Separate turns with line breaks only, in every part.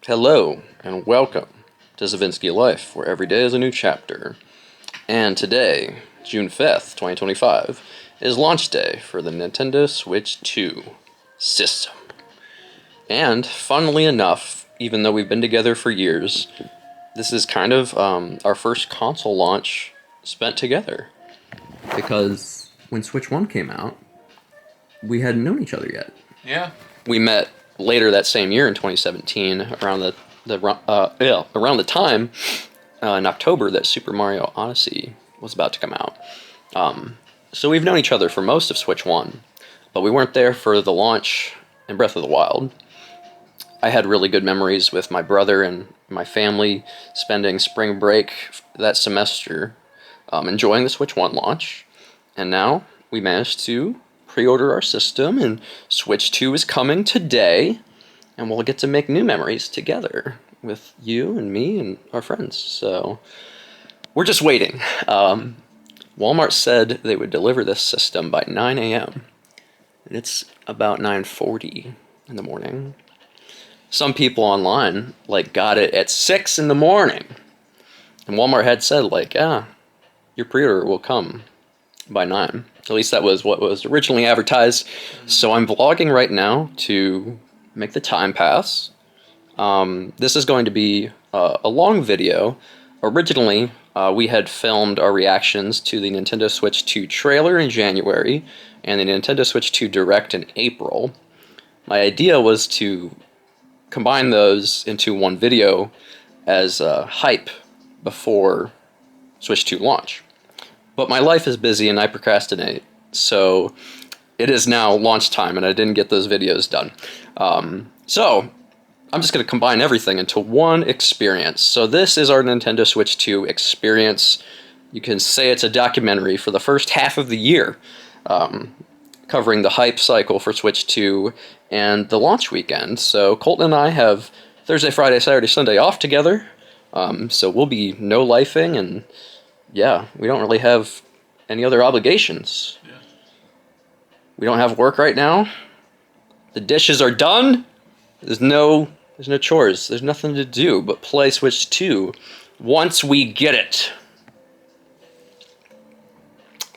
Hello, and welcome to Zavinsky Life, where every day is a new chapter. And today, June 5th, 2025, is launch day for the Nintendo Switch 2 system. And, funnily enough, even though we've been together for years, this is kind of our first console launch spent together. Because when Switch 1 came out, we hadn't known each other yet.
Yeah.
We met later that same year in 2017, around the time in October that Super Mario Odyssey was about to come out. So we've known each other for most of Switch 1, but we weren't there for the launch in Breath of the Wild. I had really good memories with my brother and my family spending spring break that semester enjoying the Switch 1 launch, and now we managed to pre-order our system, and Switch 2 is coming today, and we'll get to make new memories together with you and me and our friends. So we're just waiting. Walmart said they would deliver this system by 9 a.m. and it's about 9:40 in the morning. Some people online got it at 6 in the morning, and Walmart had said your pre-order will come by 9. At least that was what was originally advertised. So I'm vlogging right now to make the time pass. This is going to be a long video. Originally, we had filmed our reactions to the Nintendo Switch 2 trailer in January and the Nintendo Switch 2 Direct in April. My idea was to combine those into one video as hype before Switch 2 launch. But my life is busy and I procrastinate, so it is now launch time and I didn't get those videos done. So I'm just going to combine everything into one experience. So this is our Nintendo Switch 2 experience. You can say it's a documentary for the first half of the year, covering the hype cycle for Switch 2 and the launch weekend. So Colton and I have Thursday, Friday, Saturday, Sunday off together, so we'll be no-lifing, and yeah, we don't really have any other obligations. Yeah. We don't have work right now. The dishes are done. There's no chores. There's nothing to do but play Switch 2 once we get it.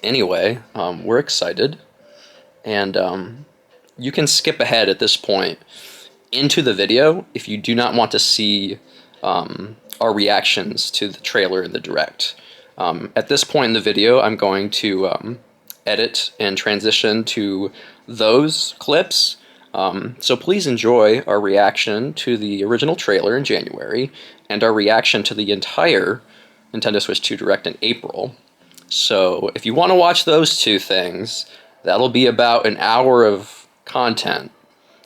Anyway, we're excited. And you can skip ahead at this point into the video if you do not want to see our reactions to the trailer and the Direct. At this point in the video, I'm going to edit and transition to those clips. So please enjoy our reaction to the original trailer in January and our reaction to the entire Nintendo Switch 2 Direct in April. So if you want to watch those two things, that'll be about an hour of content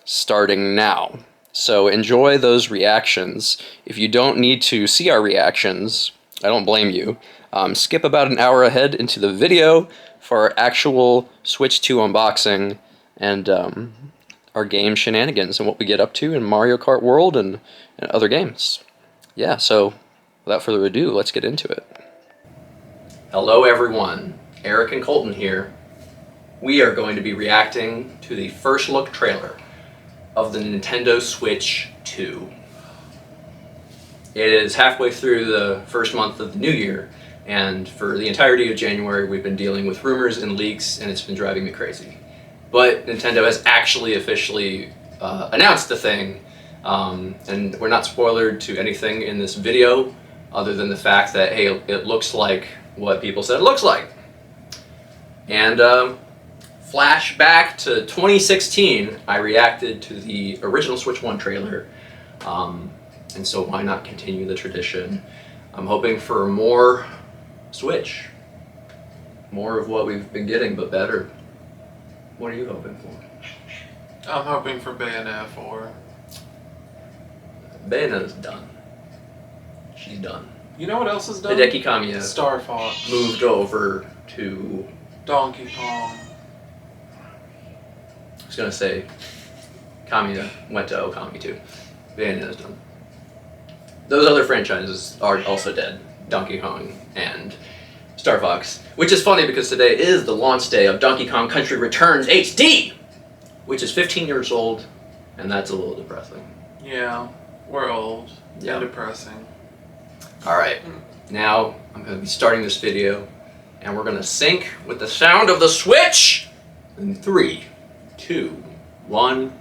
starting now. So enjoy those reactions. If you don't need to see our reactions, I don't blame you. Skip about an hour ahead into the video for our actual Switch 2 unboxing and our game shenanigans and what we get up to in Mario Kart World and other games. Yeah, so without further ado, let's get into it. Hello everyone, Eric and Colton here. We are going to be reacting to the first look trailer of the Nintendo Switch 2. It is halfway through the first month of the new year, and for the entirety of January we've been dealing with rumors and leaks, and it's been driving me crazy. But Nintendo has actually officially announced the thing, and we're not spoilered to anything in this video other than the fact that, hey, it looks like what people said it looks like. And flash back to 2016, I reacted to the original Switch 1 trailer, and so why not continue the tradition? I'm hoping for more Switch. More of what we've been getting, but better. What are you hoping for?
I'm hoping for Bayonetta 4.
Bayonetta's done. She's done.
You know what else is done?
Hideki Kamiya
Star Fox
moved over to
Donkey Kong.
I was gonna say Kamiya went to Okami too. Bayonetta's done. Those other franchises are also dead. Donkey Kong and Star Fox. Which is funny because today is the launch day of Donkey Kong Country Returns HD! Which is 15 years old, and that's a little depressing.
Yeah. We're old.
Yeah.
And depressing.
Alright, now I'm going to be starting this video, and we're going to sync with the sound of the Switch in 3, 2, 1.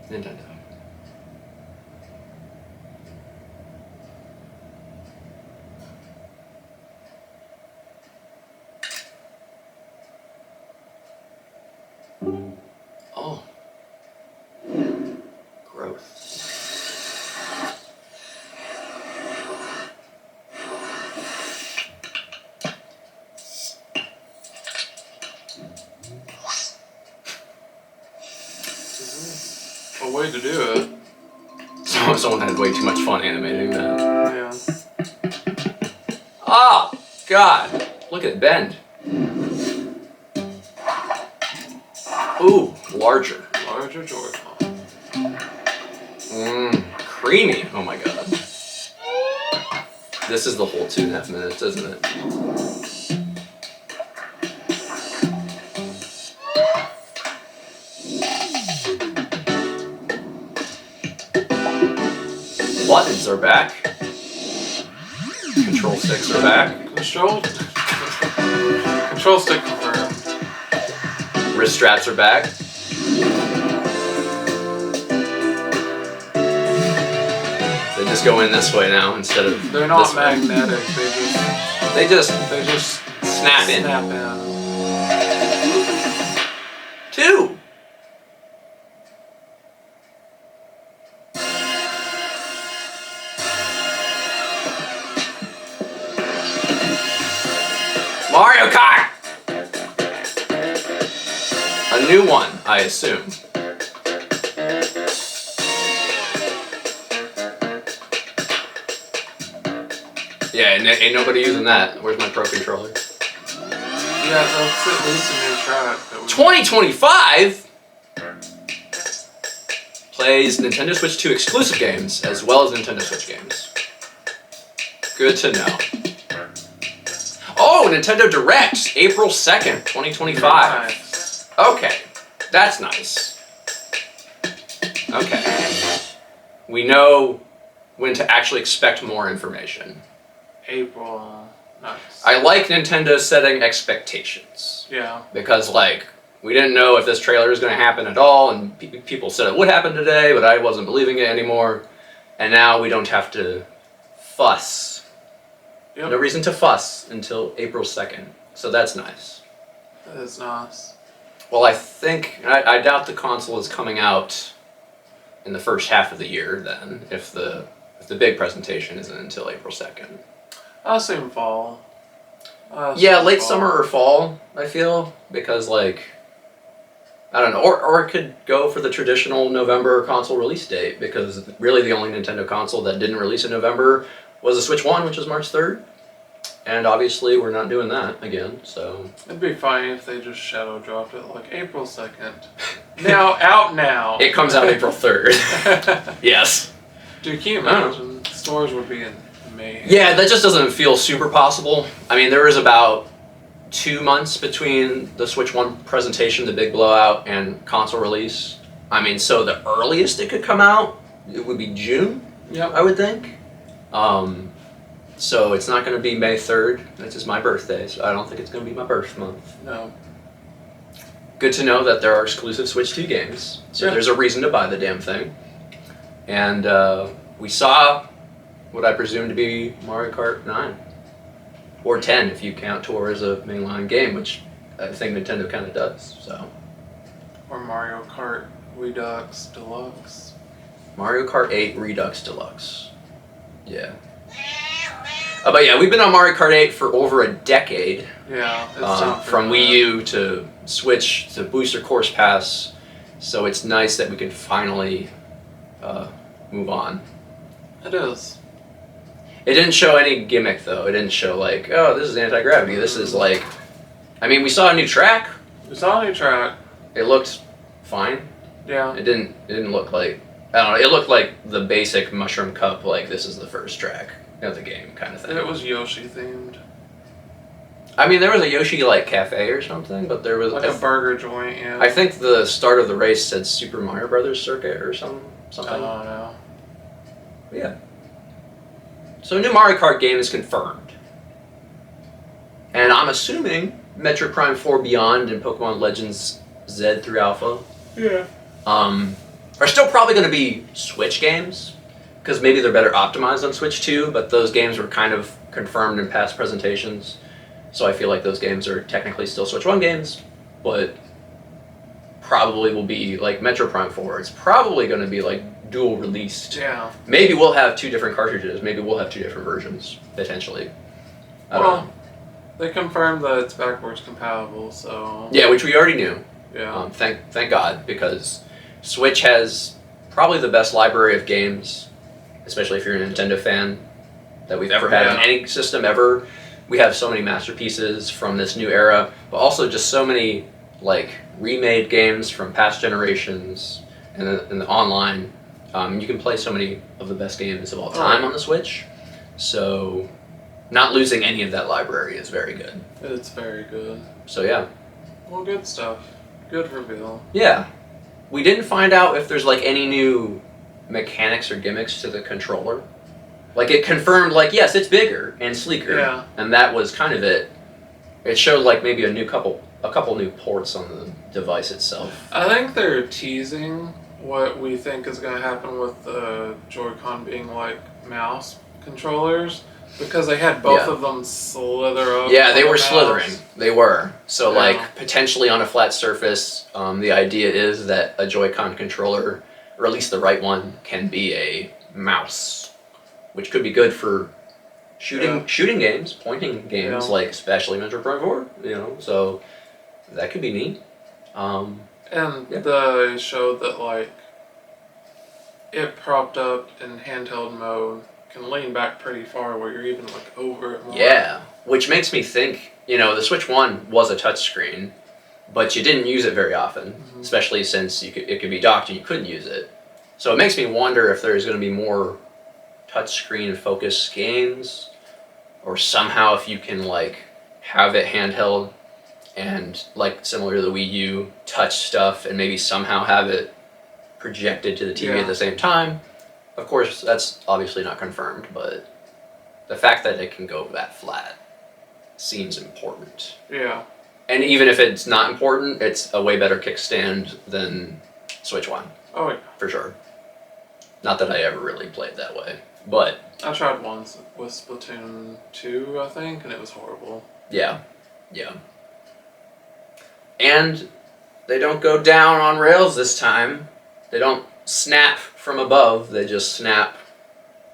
Nintendo. Oh. Growth.
A way to do it.
Someone had way too much fun animating that.
Yeah.
Oh, God. Look at it bend. Ooh, larger.
Larger Joy-Con.
Creamy. Oh my God. This is the whole 2.5 minutes, isn't it? Buttons are back. Control sticks are back.
Control stick confirmed.
Wrist straps are back. They just go in this way now instead of
They're not
this way.
magnetic.
They just
snap in.
2. Mario Kart! A new one, I assume. Yeah, ain't nobody using that. Where's my Pro Controller?
Yeah, that's at least a new track.
2025 plays Nintendo Switch 2 exclusive games as well as Nintendo Switch games. Good to know. Oh, Nintendo Direct, April 2nd, 2025. Okay, that's nice. Okay. We know when to actually expect more information.
April, nice.
I like Nintendo setting expectations.
Yeah.
Because, like, we didn't know if this trailer was going to happen at all, and people said it would happen today, but I wasn't believing it anymore. And now we don't have to fuss.
Yep.
No reason to fuss until April 2nd. So that's nice.
That is nice.
Well, I think, I doubt the console is coming out in the first half of the year then, if the big presentation isn't until April 2nd.
I'll assume fall.
Yeah, late summer or fall, I feel, because, like, I don't know, or it could go for the traditional November console release date, because really the only Nintendo console that didn't release in November was the Switch 1, which was March 3rd, and obviously we're not doing that again, so...
It'd be fine if they just shadow dropped it, like, April 2nd. Out now!
It comes out April 3rd. Yes.
Dude, can you imagine? Stores would be amazing.
Yeah, that just doesn't feel super possible. I mean, there was about 2 months between the Switch 1 presentation, the big blowout, and console release. I mean, so the earliest it could come out, it would be June,
Yep.
I would think. So it's not going to be May 3rd. This is my birthday, so I don't think it's going to be my birth month.
No.
Good to know that there are exclusive Switch 2 games, so
Yeah.
there's a reason to buy the damn thing. And we saw what I presume to be Mario Kart 9. Or 10 if you count Tour as a mainline game, which I think Nintendo kind of does, so.
Or Mario Kart Redux Deluxe.
Mario Kart 8 Redux Deluxe. Yeah. But yeah, we've been on Mario Kart 8 for over a decade.
Yeah, it's time for
From
that.
Wii U to Switch to Booster Course Pass, so it's nice that we can finally move on.
It is.
It didn't show any gimmick though. It didn't show like, oh, this is anti-gravity. This is like, I mean, we saw a new track.
It's on a new track.
It looked fine.
Yeah.
It didn't look like, I don't know. It looked like the basic Mushroom Cup, like this is the first track of the game kind of thing.
It was Yoshi themed.
I mean, there was a Yoshi like cafe or something, but there was
like a burger joint. Yeah.
I think the start of the race said Super Mario Brothers Circuit or something.
I don't know.
Yeah. So a new Mario Kart game is confirmed, and I'm assuming Metroid Prime 4 Beyond and Pokemon Legends Z through Alpha.
Yeah.
Are still probably going to be Switch games, because maybe they're better optimized on Switch 2, but those games were kind of confirmed in past presentations, so I feel like those games are technically still Switch 1 games, but probably will be, like Metro Prime 4, it's probably going to be like dual released.
Yeah.
Maybe we'll have 2 different cartridges, maybe we'll have 2 different versions, potentially. I don't know.
They confirmed that it's backwards compatible, so...
Yeah, which we already knew.
Yeah.
Thank God, because Switch has probably the best library of games, especially if you're a Nintendo fan, that we've ever had in any system ever. We have so many masterpieces from this new era, but also just so many like remade games from past generations and the online. You can play so many of the best games of all time on the Switch, so not losing any of that library is very good.
It's very good.
So yeah.
Well, good stuff. Good reveal.
Yeah. We didn't find out if there's like any new mechanics or gimmicks to the controller. Like it confirmed like yes, it's bigger and sleeker, and that was kind of it. It showed like maybe a couple new ports on the device itself.
I think they're teasing what we think is going to happen with the Joy-Con being like mouse controllers, because they had both of them slither up.
Yeah, they were slithering. They were. So like potentially on a flat surface, the idea is that a Joy-Con controller, or at least the right one, can be a mouse, which could be good for shooting games, pointing games, like especially Metro Prime 4, so that could be neat.
They showed that like it propped up in handheld mode can lean back pretty far where you're even like over it more.
Yeah, which makes me think, the Switch 1 was a touchscreen, but you didn't use it very often, especially since it could be docked and you couldn't use it. So it makes me wonder if there's going to be more touchscreen focused games, or somehow if you can like have it handheld and like similar to the Wii U, touch stuff and maybe somehow have it projected to the TV at the same time. Of course, that's obviously not confirmed, but the fact that it can go that flat seems important.
Yeah.
And even if it's not important, it's a way better kickstand than Switch 1.
Oh, yeah.
For sure. Not that I ever really played that way, but...
I tried once with Splatoon 2, I think, and it was horrible.
Yeah. And they don't go down on rails this time. They don't snap from above, they just snap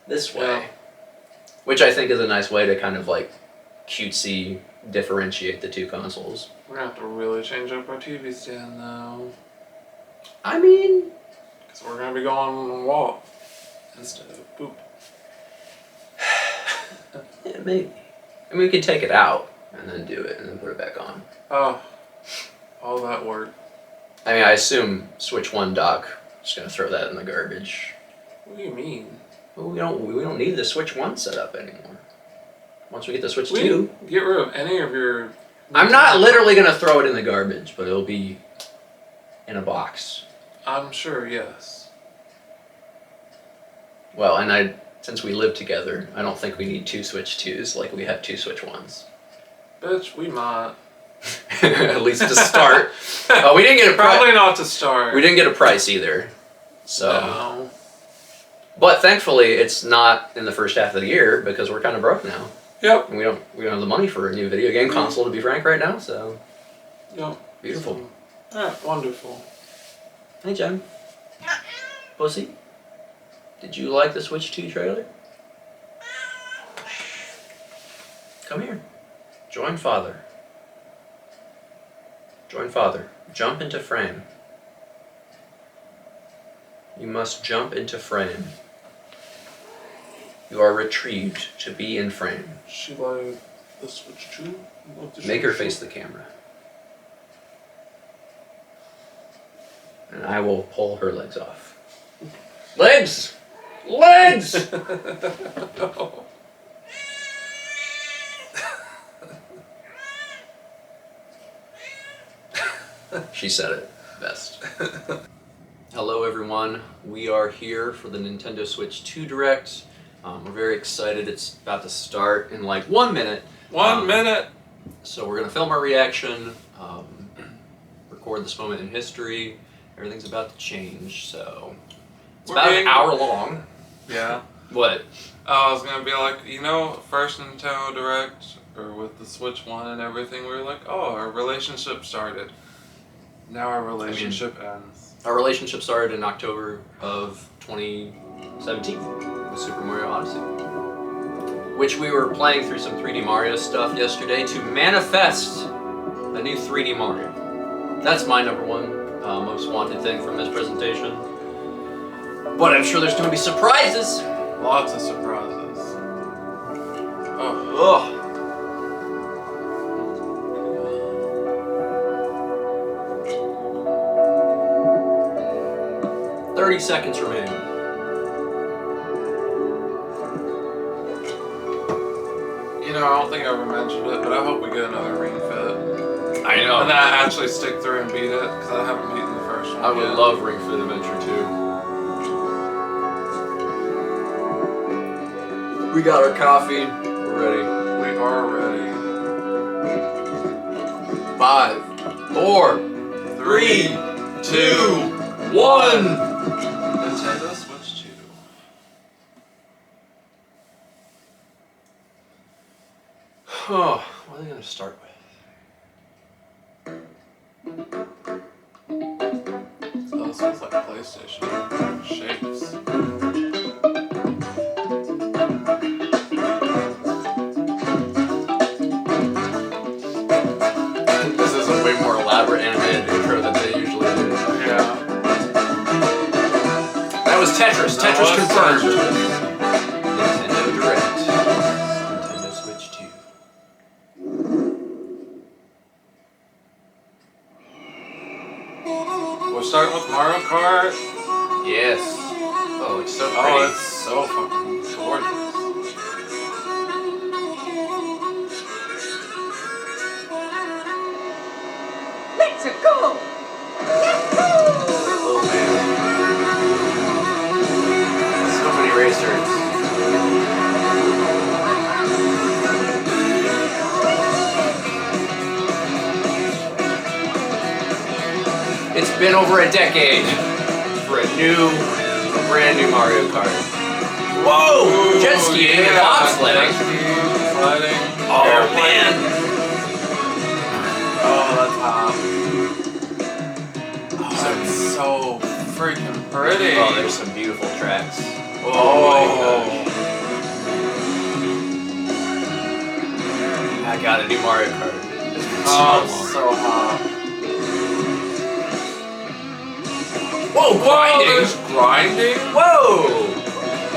this way. Yeah. Which I think is a nice way to kind of like cutesy differentiate the 2 consoles.
We're gonna have to really change up our TV stand though.
I mean...
because we're gonna be going walk instead of poop.
Yeah, maybe. I mean, we could take it out and then do it and then put it back on.
Oh, all that work.
I mean, I assume Switch 1 dock. Just gonna throw that in the garbage.
What do you mean?
Well, we don't need the Switch 1 setup anymore. Once we get the Switch 2.
Get rid of any of your...
I'm not literally gonna throw it in the garbage, but it'll be in a box.
I'm sure, yes.
Well, and since we live together, I don't think we need 2 Switch 2s like we have 2 Switch 1s.
Bitch, we might.
At least to start. We didn't get a price.
Probably not to start.
We didn't get a price either. So.
No.
But thankfully, it's not in the first half of the year because we're kind of broke now.
Yep.
And we don't have the money for a new video game console, to be frank, right now. So.
Yep.
Beautiful.
So, alright, wonderful.
Hey, Jen. Pussy. Did you like the Switch 2 trailer? Come here. Join Father. Join Father. Jump into frame. You must jump into frame. You are retrieved to be in frame.
She like the Switch 2?
Make her face the camera. And I will pull her legs off. Legs! Legs! She said it best. Hello everyone, we are here for the Nintendo Switch 2 Direct. We're very excited, it's about to start in like 1 minute.
1 minute!
So we're going to film our reaction, record this moment in history. Everything's about to change, so it's about an hour long.
Yeah.
What?
I was going to be like, you know, first Nintendo Direct, or with the Switch 1 and everything, we were like, oh, our relationship started. Now our relationship ends.
Our relationship started in October of 2017 with Super Mario Odyssey, which we were playing through some 3D Mario stuff yesterday to manifest a new 3D Mario. That's my number one most wanted thing from this presentation. But I'm sure there's going to be surprises.
Lots of surprises. Oh.
Ugh. 30 seconds remaining.
You know, I don't think I ever mentioned it, but I hope we get another Ring Fit.
I know.
And then I actually stick through and beat it, because I haven't beaten the first one
I would
yet.
love Ring Fit Adventure 2. We got our coffee. We're ready.
We are ready.
5, 4, 3, 2, 1.
Nintendo Switch 2.
Oh, what are they going to start with?
Oh, this looks like PlayStation. Shapes.
This is a way more elaborate animated intro than they usually do.
Yeah.
That was Tetris. Tetris
was
confirmed.
Tetris.
Nintendo Direct. Nintendo Switch 2.
We're starting with Mario Kart.
Yes. Oh, it's so pretty.
Oh, it's so fucking gorgeous.
Let's go!
Oh man. So many racers. It's been over a decade for a brand new Mario Kart. Whoa!
Ooh,
Jet skiing and
yeah,
bobsledding.
jet skiing, sledding.
Oh
airplane.
man!
Oh, that's hot. Oh, it's so freaking pretty.
Oh, there's some beautiful tracks.
Oh,
I got a new Mario Kart. It's been so
oh,
long.
it's so hot.
Whoa,
Whoa,
grinding!
there's grinding
Whoa!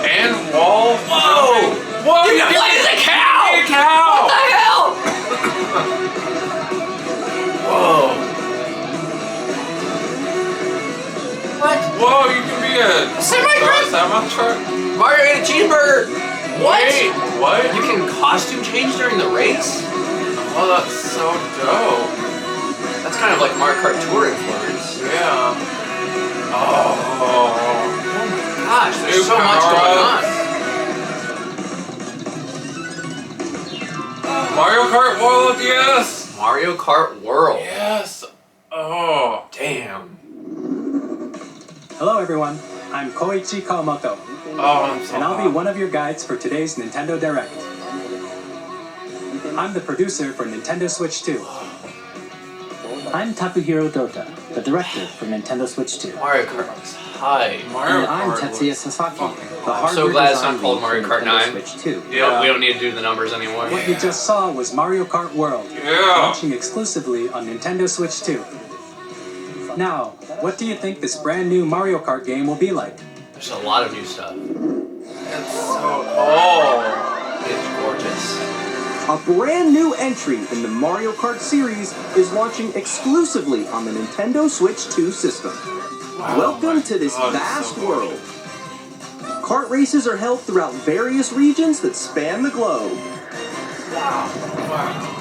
and walls.
Whoa!
jumping. Whoa,
You can play as a cow!
a cow.
What the hell? Whoa! What?
Whoa, you can be a
Semi-truck?
semi-truck.
Mario ate a cheeseburger! What?
Wait, what?
You can costume change during the race?
Oh, that's so dope.
That's kind of like Mario Kart Tour influence.
Yeah. Oh.
Gosh, there's
New
so much going on.
Mario Kart World, yes.
Mario Kart World.
Yes. Oh.
Damn.
Hello everyone, I'm Koichi Kawamoto,
Oh, I'm so
and I'll be
hot.
one of your guides for today's Nintendo Direct. I'm the producer for Nintendo Switch 2. I'm Takuhiro Dota, the director for Nintendo Switch 2.
Mario Kart is high.
Mario
And I'm
Kart
Tetsuya
looks
Sasaki,
fucking
the
hot.
I'm so
hardware
glad it's
design
not called
lead
Mario
for
Kart
Nintendo
9.
Switch 2.
Yeah.
We don't need to do the numbers anymore.
What you just saw was Mario Kart World,
Yeah.
launching exclusively on Nintendo Switch 2. Now, what do you think this brand new Mario Kart game will be like?
There's a lot of new stuff.
It's so cool.
It's gorgeous.
A brand new entry in the Mario Kart series is launching exclusively on the Nintendo Switch 2 system. Welcome to this
God, it's
vast
so
world. Kart races are held throughout various regions that span the globe.
Wow.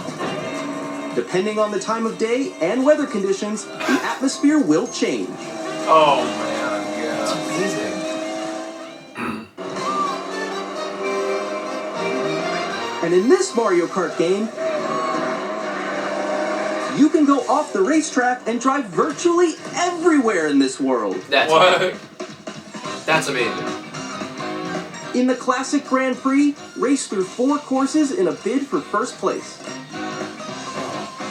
Depending on the time of day and weather conditions, the atmosphere will change.
Oh man, yeah.
Amazing.
And in this Mario Kart game, you can go off the racetrack and drive virtually everywhere in this world.
That's
What?
amazing. That's amazing.
In the classic Grand Prix, race through 4 courses in a bid for first place.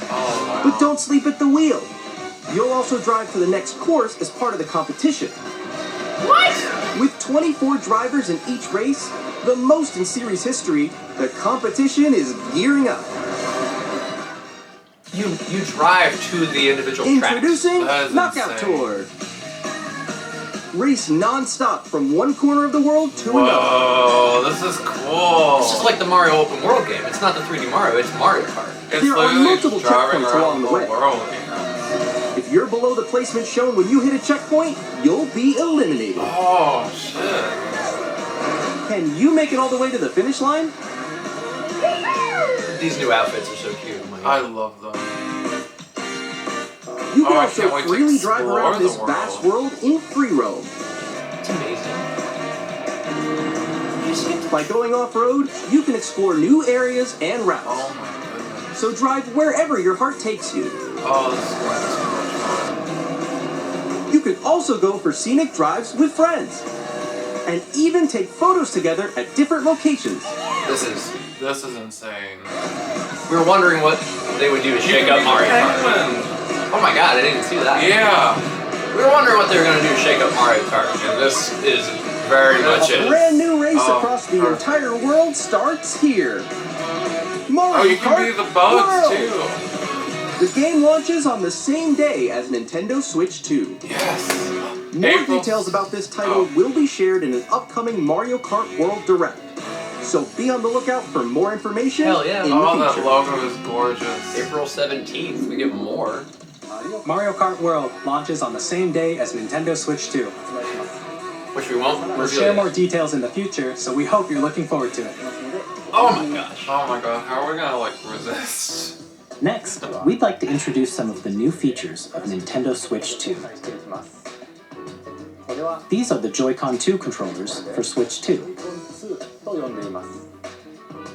Oh wow.
But don't sleep at the wheel. You'll also drive to the next course as part of the competition.
What?
With 24 drivers in each race, the most in series history, the competition is gearing up.
You drive to the individual tracks.
Introducing
That is
Knockout
insane.
Tour. Race non-stop from one corner of the world to another.
Whoa, this is cool.
This is like the Mario open world game. It's not the 3D Mario, it's Mario Kart.
It's
There are
literally
multiple
driving
checkpoints
around
along the way.
world.
If you're below the placement shown when you hit a checkpoint, you'll be eliminated.
Oh shit.
Can you make it all the way to the finish line?
These new outfits are so cute. Oh my
I
God.
love them.
You can
Oh, I
also
can't wait to
freely drive
explore
around
the
this vast
world.
world in free roam.
It's amazing.
By going off-road, you can explore new areas and routes.
Oh my goodness.
So drive wherever your heart takes you.
Oh, this is going to be so much fun.
You can also go for scenic drives with friends. And even take photos together at different locations.
This is.
This is insane.
We were wondering what they would do to shake up Mario Kart. Oh my God, I didn't see that.
Yeah.
We were wondering what they were going to do to shake up Mario Kart, and this is very much
A
it.
brand new race
Oh,
across the
perfect.
entire world starts here. Mario
Oh, you can
Kart
be the bugs
World.
too.
The game launches on the same day as Nintendo Switch 2.
Yes.
More
April-
details about this title will be shared in an upcoming Mario Kart World Direct. So be on the lookout for more information
Hell yeah.
in
Oh,
the
that
future.
logo is gorgeous.
April 17th, we get more.
Mario Kart World launches on the same day as Nintendo Switch 2.
Which we won't
We'll
reveal
share
yet.
more details in the future, so we hope you're looking forward to it.
Oh my gosh.
Oh my god, how are we gonna like resist?
Next, we'd like to introduce some of the new features of Nintendo Switch 2. These are the Joy-Con 2 controllers for Switch 2.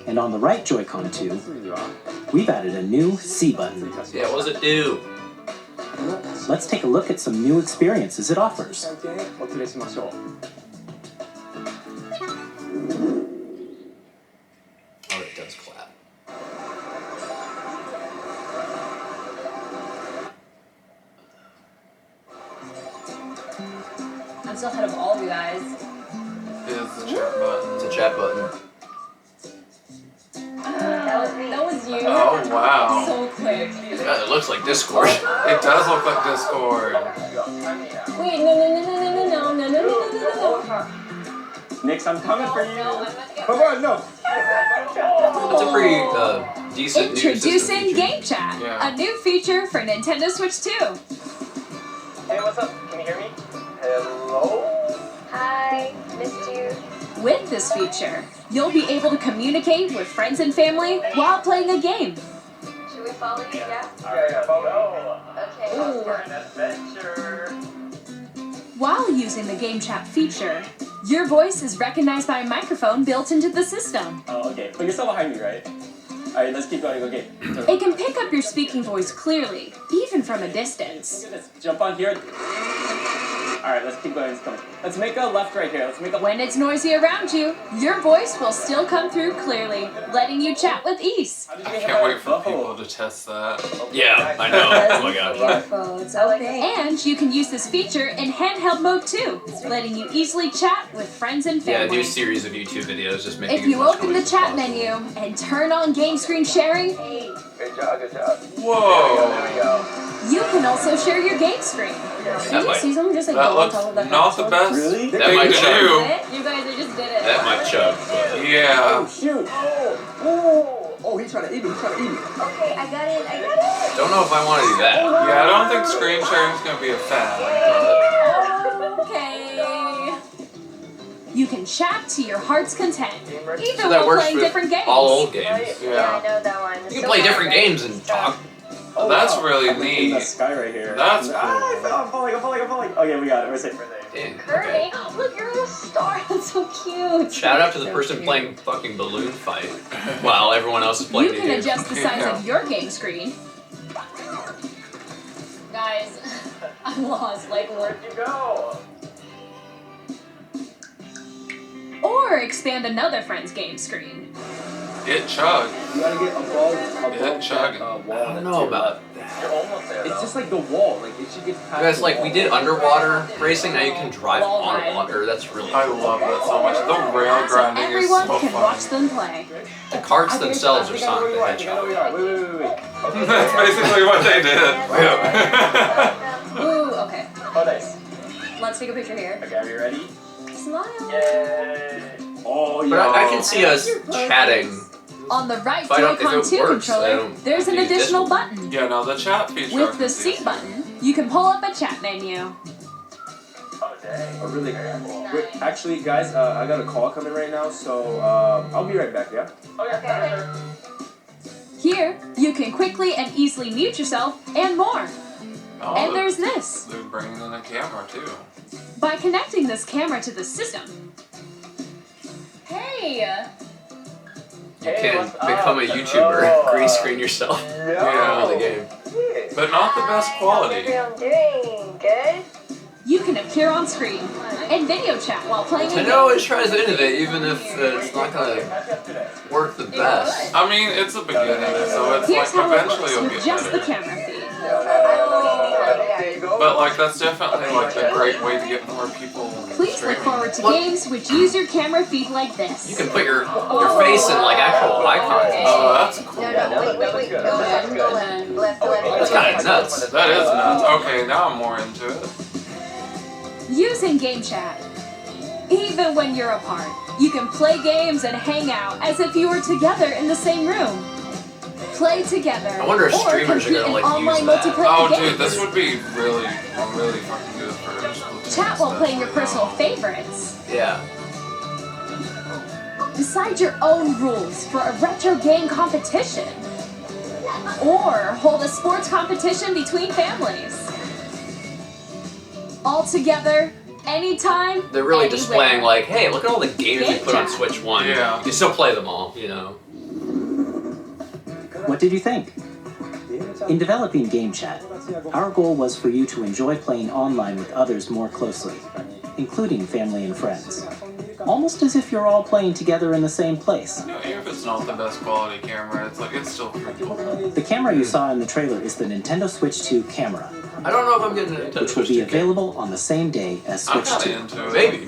And on the right Joy-Con 2, we've added a new C button.
Yeah, what does it do?
Let's take a look at some new experiences it offers.
Oh, it does clap.
I'm still ahead of all of you guys.
It is the chat button.
It's a chat button.
That was you.
Oh wow.
So quick.
Yeah, it looks like Discord.
It does look like Discord.
Wait, no.
Nix, I'm coming for you.
No, I'm not gonna-
Come on, no.
That's a pretty decent new system
Introducing
feature.
Game Chat,
Yeah.
a new feature for Nintendo Switch 2.
Hey, what's up? Can you hear me? Hello?
Hi, missed you.
With this feature, you'll be able to communicate with friends and family while playing a game.
Should we follow you? Yeah?
Yeah, follow.
Okay.
Ooh.
For an adventure.
While using the Game Chat feature, your voice is recognized by a microphone built into the system.
Oh, okay. But you're still behind me, right? Alright, let's keep going. Okay.
It can pick up your speaking voice clearly, even from a distance.
Look at this. Jump on here. Alright, let's keep going. Let's make a left right here. Let's make a
When it's noisy around you, your voice will still come through clearly, letting you chat with ease.
How did
I
you
can't
get
wait for
that?
people to test that.
Yeah, I know. Oh my gosh.
Beautiful. It's okay.
And you can use this feature in handheld mode too, letting you easily chat with friends and
Yeah,
family.
do a series of YouTube videos just making
If
as
you
much
open the
noise as
chat
possible.
menu and turn on game screen sharing,
Good job, good job.
Whoa.
There we go.
you can also share your game screen.
Did
That
you
might-
see someone just like
That
go on
looks
top of that
not the
pedestal?
best
Really?
That
thing
might
to
chug.
do.
You guys are just did it.
That might chug, but
Yeah.
Shoot.
Oh, he's trying to eat me, he's trying to eat me.
Okay, I got it.
don't know if I want to do that.
Yeah, I don't think screen sharing is gonna be a fad.
Okay. You can chat to your heart's content, even
So that
while
works
playing
with
different games.
all old games.
Yeah, I know that one.
You can play different games and talk.
Oh,
That's
wow.
really
I'm like in the
neat.
sky right here.
That's
Ah, I fell. I'm falling. Okay, we got it. We're safe.
Damn.
Kirby, look, you're a little star. That's so cute.
Shout out to the
So
person
cute.
playing fucking balloon fight while everyone else is playing
You
the
can
game.
adjust the size
Yeah.
of your game screen.
Guys, I'm lost. Like, where'd you go?
Or expand another friend's game screen.
It chugged.
You gotta get above
chugging.
that wall.
I don't know about that.
You're almost there,
It's just like the wall. Like it should get past.
Guys,
the
like
wall.
we did underwater racing, now you can drive
Wall
on
ride.
water. That's really
I
cool.
love that so much. The rail
So
grinding is
everyone
so
can
fun.
watch them play.
The carts
I think
themselves
I
are
think I know where
Sonic
you
the
are. I think I know where
Hedgehog.
you are. Wait.
That's basically what they did.
Ooh, okay.
Oh, nice.
Let's take a picture here.
Okay, are you ready?
Smile.
Yay! Oh,
But
yeah.
I can see us chatting.
On the right
If I don't-
Joy-Con
if it
2
works, I
controller,
don't
there's
have
an
to use this
additional
one.
button.
Yeah, no, the chat feature.
With the C button, you can pull up a chat menu.
Oh, dang. Oh, really? Wait, actually, guys, I got a call coming right now, so I'll be right back, yeah?
Okay.
Here, you can quickly and easily mute yourself and more.
Oh,
And there's this.
They're bringing in a camera too.
By connecting this camera to the system. Hey!
You can become a YouTuber, green screen yourself
Yeah.
for the game.
But not the best quality.
Everyone doing good?
You can appear on screen and video chat while playing a
Nintendo
game.
always tries to innovate, even if it's not gonna work the best.
I mean, it's a beginning, so it's
Here's
like
how it
eventually
works
it'll
with
get
just the
better.
camera feed.
There you go.
But like that's definitely like a great way to get more people
Please look
streaming.
forward to
Look.
games which use your camera feed like this.
You can put your face in like actual icons and
Oh,
stuff.
that's cool.
Wait. Go left.
That's kind of nuts.
That is nuts. Okay, now I'm more into it.
Using game chat. Even when you're apart, you can play games and hang out as if you were together in the same room. Play together.
I wonder if
or
streamers are
compete
gonna,
in
like,
online
use that.
multiplayer
Oh,
games.
dude, this would be really fucking good for Splatoon
Chat while playing your
especially.
personal favorites.
Yeah.
Decide your own rules for a retro game competition. Or hold a sports competition between families. All together, anytime,
They're really
anywhere.
displaying like, hey, look at all the games we put on
Game
Switch 1.
Yeah.
You can still play them all, you know.
What did you think? In developing Game Chat, our goal was for you to enjoy playing online with others more closely, including family and friends. Almost as if you're all playing together in the same place.
You know, even if it's not the best quality camera, it's like it's still pretty cool.
The camera you saw in the trailer is the Nintendo Switch 2 camera,
I don't know if I'm getting a Nintendo
which will
Switch
be
2 game.
available on the same day as
I'm
Switch 2.
kinda into it.
Maybe.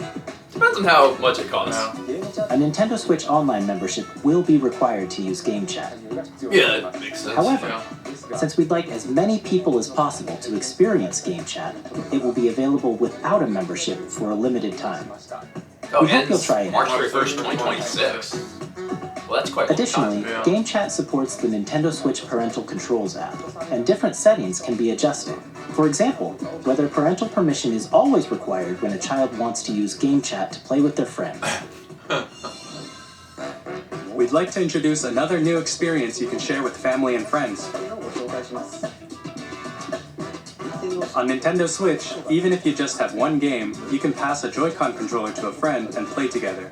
Depends on how much it costs.
Yeah.
A Nintendo Switch Online membership will be required to use Game Chat.
Yeah, that makes sense.
However,
Yeah.
since we'd like as many people as possible to experience Game Chat, it will be available without a membership for a limited time.
Oh,
We hope
ends
you'll try it
March
out.
31st, 2026. Well, that's quite a long
Additionally,
time.
Yeah.
Game Chat supports the Nintendo Switch Parental Controls app, and different settings can be adjusted. For example, whether parental permission is always required when a child wants to use Game Chat to play with their friends.
We'd like to introduce another new experience you can share with family and friends. On Nintendo Switch, even if you just have one game, you can pass a Joy-Con controller to a friend and play together.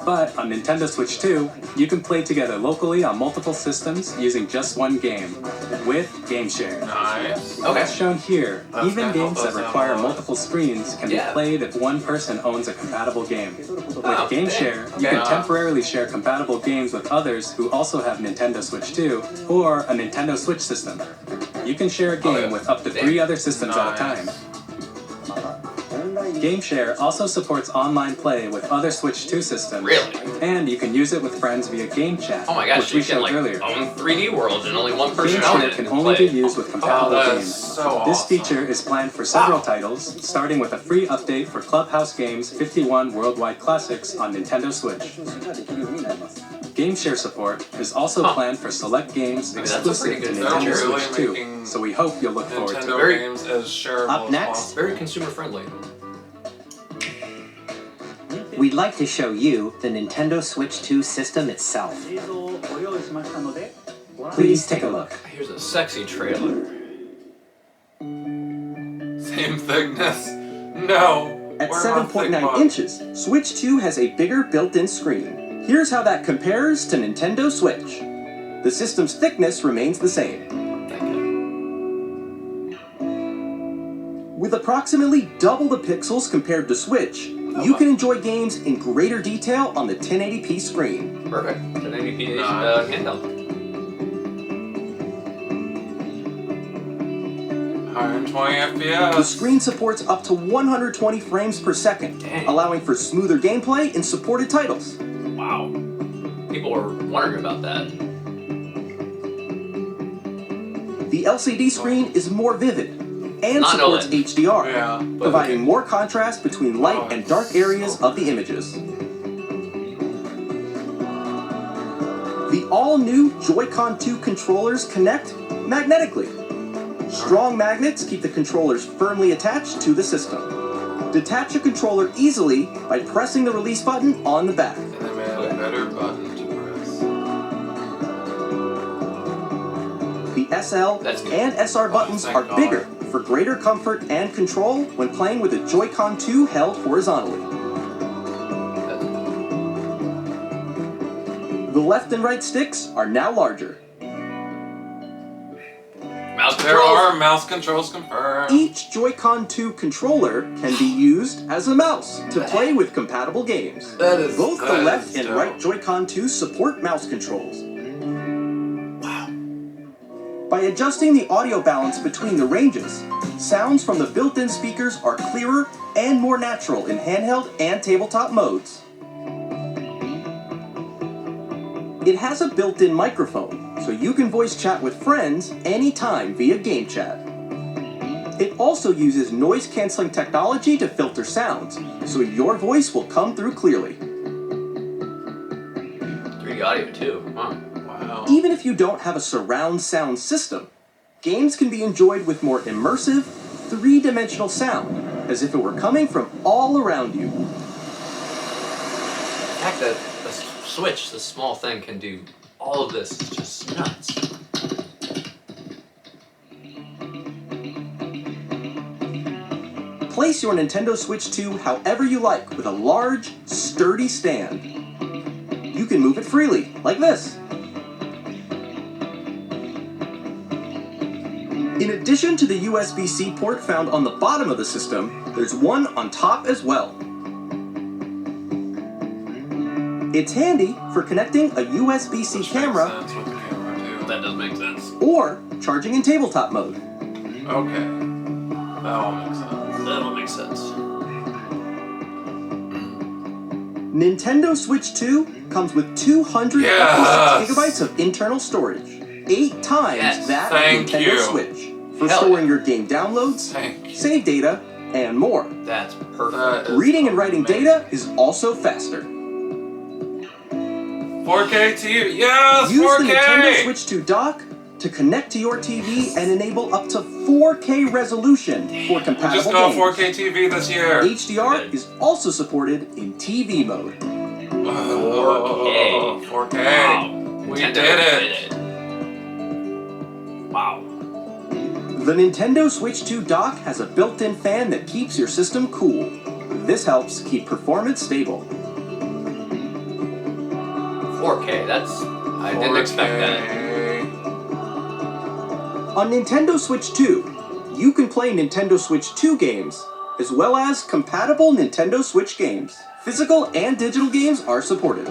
But on Nintendo Switch 2, you can play together locally on multiple systems using just one game, with Game Share.
Nice.
Okay.
As shown here,
That's
even
gonna help
games that
us out
require
a lot.
multiple screens can
Yeah.
be played if one person owns a compatible game.
Oh,
With Game
dang.
Share, you
Okay.
can temporarily share compatible games with others who also have Nintendo Switch 2 or a Nintendo Switch system. You can share a game
yeah.
with up to
Damn.
3 other systems at a time.
Nice.
Game Share also supports online play with other Switch 2 systems.
Really?
And you can use it with friends via Game Chat,
Oh my gosh,
which we
you can
showed
like
earlier.
own 3D worlds and only one
Game
person owns
Share
it
can
and
only
play
be
it.
used with compatible
that is
games.
so
This
awesome.
feature is planned for several
Wow.
titles, starting with a free update for Clubhouse Games 51 Worldwide Classics on Nintendo Switch. Game Share support is also
Huh.
planned for select games
Maybe that's a
exclusive
pretty
to
good
Nintendo
feature.
Switch 2, so we hope you'll look forward to
Nintendo
it.
Very-
games as shareable
Up
as
next,
possible.
Very consumer friendly.
we'd like to show you the Nintendo Switch 2 system itself.
Please take a look.
Here's a sexy trailer.
Same thickness. No.
At
Where are my thick
7.9
buttons?
inches, Switch 2 has a bigger built-in screen. Here's how that compares to Nintendo Switch. The system's thickness remains the same. With approximately double the pixels compared to Switch, you can enjoy games in greater detail on the 1080p screen.
Perfect. 1080p handheld.
120 FPS.
The screen supports up to 120 frames per second, allowing for smoother gameplay in supported titles.
Wow. People were wondering about that.
The LCD screen is more vivid and
Not
supports
OLED.
HDR,
Yeah, but
providing more contrast between light and dark areas of the images. The all-new Joy-Con 2 controllers connect magnetically. Strong magnets keep the controllers firmly attached to the system. Detach a controller easily by pressing the release button on the back.
And they made a better button to press.
The SL and SR buttons
thank
are
God.
bigger for greater comfort and control when playing with a Joy-Con 2 held horizontally. The left and right sticks are now larger.
Mouse
There
controls.
are mouse controls confirmed.
Each Joy-Con 2 controller can be used as a mouse to play with compatible games.
That is
Both the
that
left
is
and
dope.
right Joy-Con 2 support mouse controls. By adjusting the audio balance between the ranges, sounds from the built-in speakers are clearer and more natural in handheld and tabletop modes. It has a built-in microphone, so you can voice chat with friends anytime via game chat. It also uses noise-canceling technology to filter sounds, so your voice will come through clearly.
3D audio too. Huh.
Wow.
Even if you don't have a surround sound system, games can be enjoyed with more immersive, three-dimensional sound, as if it were coming from all around you.
The fact that the Switch, this small thing, can do all of this is just nuts.
Place your Nintendo Switch 2 however you like with a large, sturdy stand. You can move it freely, like this. In addition to the USB-C port found on the bottom of the system, there's one on top as well. It's handy for connecting a USB-C
Which
camera
makes sense with the camera too.
That does make sense.
or charging in tabletop mode.
Okay. That all makes sense.
That all makes sense.
Nintendo Switch 2 comes with 256
Yes!
gigabytes of internal storage, 8 times
Yes,
that
thank
of Nintendo
you.
Switch, for
Hell
storing
yeah.
your game downloads,
Thank you.
save data, and more.
That's perfect.
That is
Reading and writing
amazing.
data is also faster.
4K TV. Yes,
Use
4K.
the Nintendo Switch 2 dock to connect to your TV and enable up to 4K resolution for
We just
compatible
got
games.
4K TV this year.
HDR is also supported in TV mode.
4K. 4K.
Wow.
We
Nintendo
did it.
Wow.
The Nintendo Switch 2 dock has a built-in fan that keeps your system cool. This helps keep performance stable.
4K. I didn't expect that.
4K.
On Nintendo Switch 2, you can play Nintendo Switch 2 games, as well as compatible Nintendo Switch games. Physical and digital games are supported.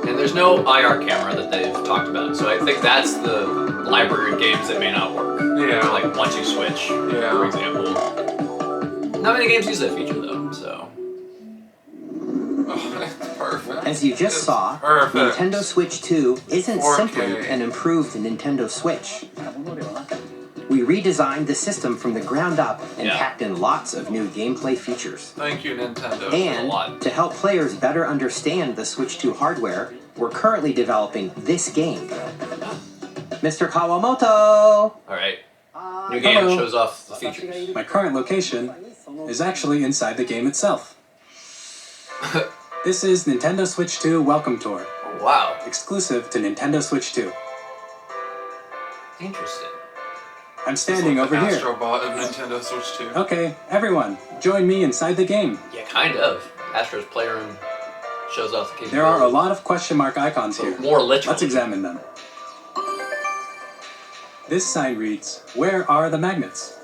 And there's no IR camera that they've talked about, so I think that's the library of games that may not work.
Yeah.
Like once you switch,
Yeah.
for example. Not many games use that feature though, so.
Oh, it's perfect.
As you just
It's
saw,
perfect.
Nintendo Switch 2 isn't
4K.
simply an improved Nintendo Switch. We redesigned the system from the ground up and
Yeah.
packed in lots of new gameplay features.
Thank you, Nintendo.
a
And
lot.
to help players better understand the Switch 2 hardware, we're currently developing this game. Mr. Kawamoto!
Alright. New game
Hello.
shows off the features.
My current location is actually inside the game itself. This is Nintendo Switch 2 Welcome Tour.
Wow.
exclusive to Nintendo Switch 2.
Interesting.
I'm standing over here.
Astrobot of Nintendo Switch 2.
Okay, everyone, join me inside the game.
Yeah, kind of. Astro's Playroom shows off the capability.
There are a lot of question mark icons here.
More literal.
Let's examine them. This sign reads, "Where are the magnets?"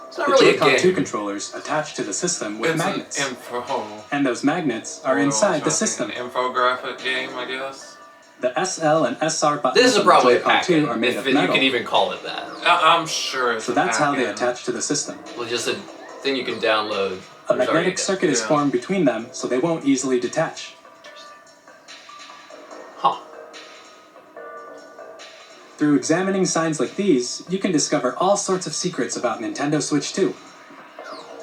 It's not
The
really a
Joy-Con
game.
2 controllers attached to the system with
It's
magnets.
an info.
And those magnets are inside the system.
An infographic game, I guess.
The SL and SR buttons
This is
on the
probably a
Joy-Con
pack-in,
2 are made
if
of
you
metal.
can even call it that.
I'm sure it's
So
a
that's how they
pack-in.
attach to the system.
Well, just a thing you can download.
A magnetic circuit is formed between them, so they won't easily detach.
Huh.
Through examining signs like these, you can discover all sorts of secrets about Nintendo Switch 2.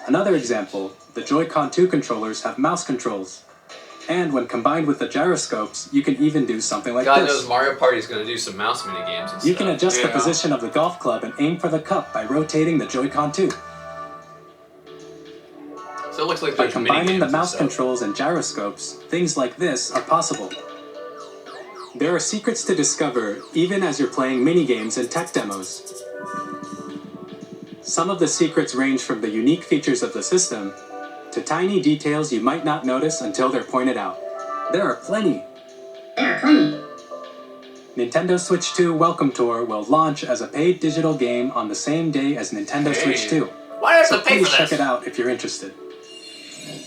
Another example, the Joy-Con 2 controllers have mouse controls. And when combined with the gyroscopes, you can even do something like
God
this.
knows Mario Party's gonna do some mouse mini games and
You
stuff.
can adjust the position of the golf club and aim for the cup by rotating the Joy-Con 2.
So it looks like
By
there's
combining
mini
the
games
mouse
and stuff.
controls and gyroscopes, things like this are possible. There are secrets to discover, even as you're playing mini-games and tech demos. Some of the secrets range from the unique features of the system to tiny details you might not notice until they're pointed out. There are plenty. Nintendo Switch 2 Welcome Tour will launch as a paid digital game on the same day as Nintendo Switch 2.
Why do I have
So
to pay
please
for
check
this?
it out if you're interested.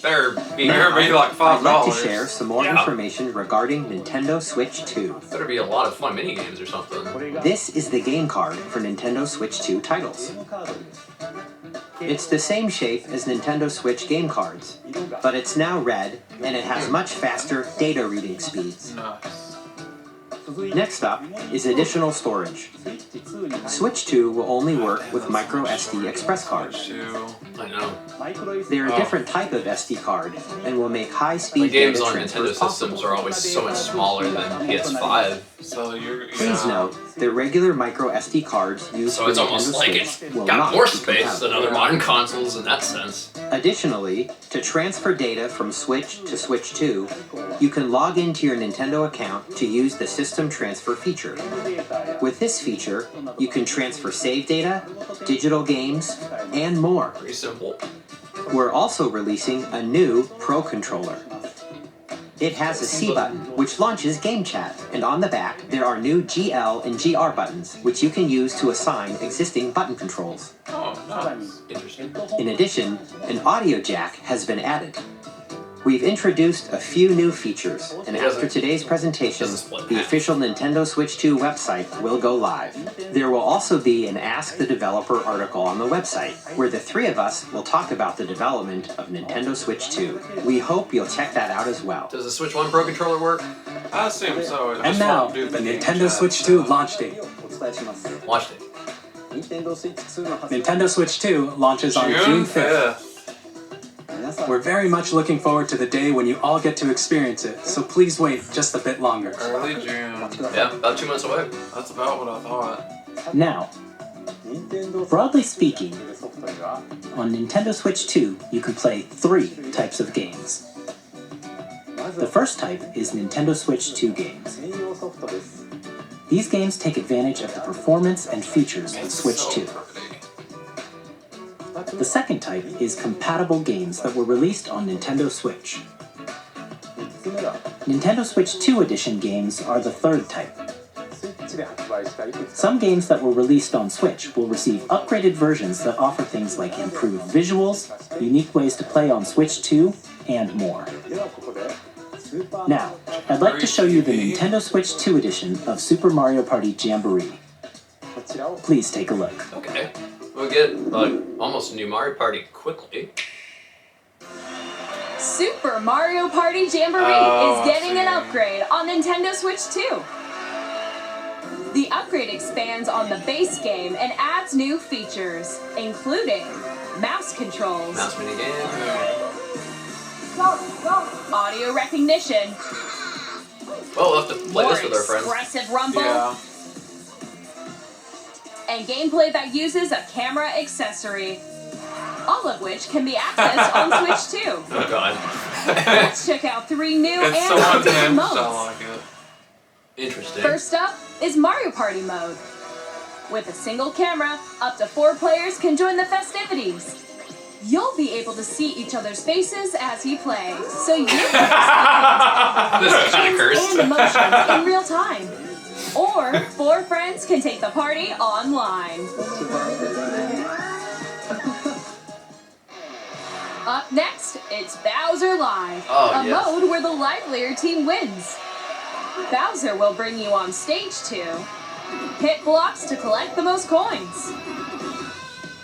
Better be
Now,
like $5.
I'd like to share some more
Yeah.
information regarding Nintendo Switch 2.
Better be a lot of fun mini games or something.
This is the game card for Nintendo Switch 2 titles. It's the same shape as Nintendo Switch game cards, but it's now red and it has much faster data reading speeds. Next up is additional storage. Switch 2 will only work with micro SD express cards.
I know.
They're a different type of SD card and will make
The
high-speed
games
data
on
transfers
Nintendo
possible.
systems are always so much smaller than PS5.
So
Please note that regular micro SD cards used
So
for
it's
Nintendo
almost like
Switch
it's
will
got
not
more
be
space than
compatible.
other modern consoles in that sense.
Additionally, to transfer data from Switch to Switch 2, you can log into your Nintendo account to use the System Transfer feature. With this feature, you can transfer save data, digital games, and more.
Pretty simple.
We're also releasing a new Pro Controller. It has a C button, which launches Game Chat, and on the back there are new GL and GR buttons, which you can use to assign existing button controls.
Oh, nice. Interesting.
In addition, an audio jack has been added. We've introduced a few new features, and after today's presentation, the official Nintendo Switch 2 website will go live. There will also be an Ask the Developer article on the website, where the three of us will talk about the development of Nintendo Switch 2. We hope you'll check that out as well.
Does the Switch 1 Pro Controller work?
I assume so.
And now, the Nintendo Switch 2 launch date.
Watched it.
Nintendo Switch 2 launches on June 5th. We're very much looking forward to the day when you all get to experience it, so please wait just a bit longer.
Early June.
Yeah, about 2 months away.
That's about what I thought.
Now, broadly speaking, on Nintendo Switch 2, you can play 3 types of games. The first type is Nintendo Switch 2 games. These games take advantage of the performance and features of Switch 2. The second type is compatible games that were released on Nintendo Switch. Nintendo Switch 2 Edition games are the third type. Some games that were released on Switch will receive upgraded versions that offer things like improved visuals, unique ways to play on Switch 2, and more. Now, I'd like to show you the Nintendo Switch 2 edition of Super Mario Party Jamboree. Please take a look.
Okay. We'll get almost a new Mario Party quickly.
Super Mario Party Jamboree is getting an upgrade on Nintendo Switch 2. The upgrade expands on the base game and adds new features, including mouse controls,
Mouse mini game.
audio recognition,
Well, we'll have to play
more
this with our friends.
expressive rumble,
Yeah.
and gameplay that uses a camera accessory. All of which can be accessed on Switch 2.
Oh god.
Let's check out 3 new
It's so
and updated
unhinged, I
modes.
like it.
Interesting.
First up is Mario Party mode. With a single camera, up to 4 players can join the festivities. You'll be able to see each other's faces as you play, so you can
This is kind of cursed.
and emotions in real time. Or 4 friends can take the party online. Up next, it's Bowser Live, a mode where the livelier team wins. Bowser will bring you on stage to hit blocks to collect the most coins.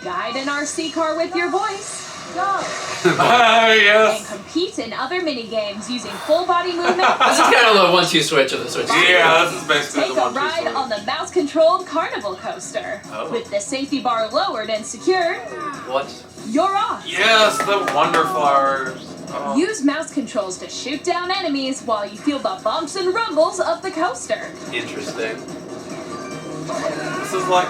Guide an RC car with your voice. Go.
Yes.
And compete in other mini games using full body movement.
This is kind of the 1-2 switch of the Switch.
Yeah, this is basically
Take
the
a
1-2
ride
switch.
on the mouse-controlled carnival coaster. With the safety bar lowered and secured,
What?
you're off.
Yes, the Wonder Flowers. Oh.
Use mouse controls to shoot down enemies while you feel the bumps and rumbles of the coaster.
Interesting.
This is like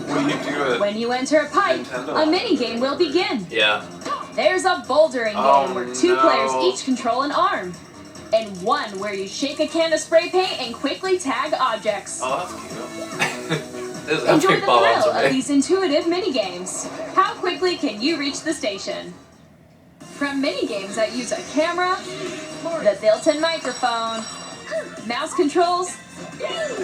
when you do it.
When you enter a pipe,
Nintendo.
a mini game will begin.
Yeah.
There's a bouldering game where 2
no.
players each control an arm. And one where you shake a can of spray paint and quickly tag objects.
Oh, that's cute.
This is
Enjoy
big
the
ball-ups
thrill
for
of
me.
these intuitive mini-games. How quickly can you reach the station? From mini-games that use a camera, the built-in microphone, mouse controls,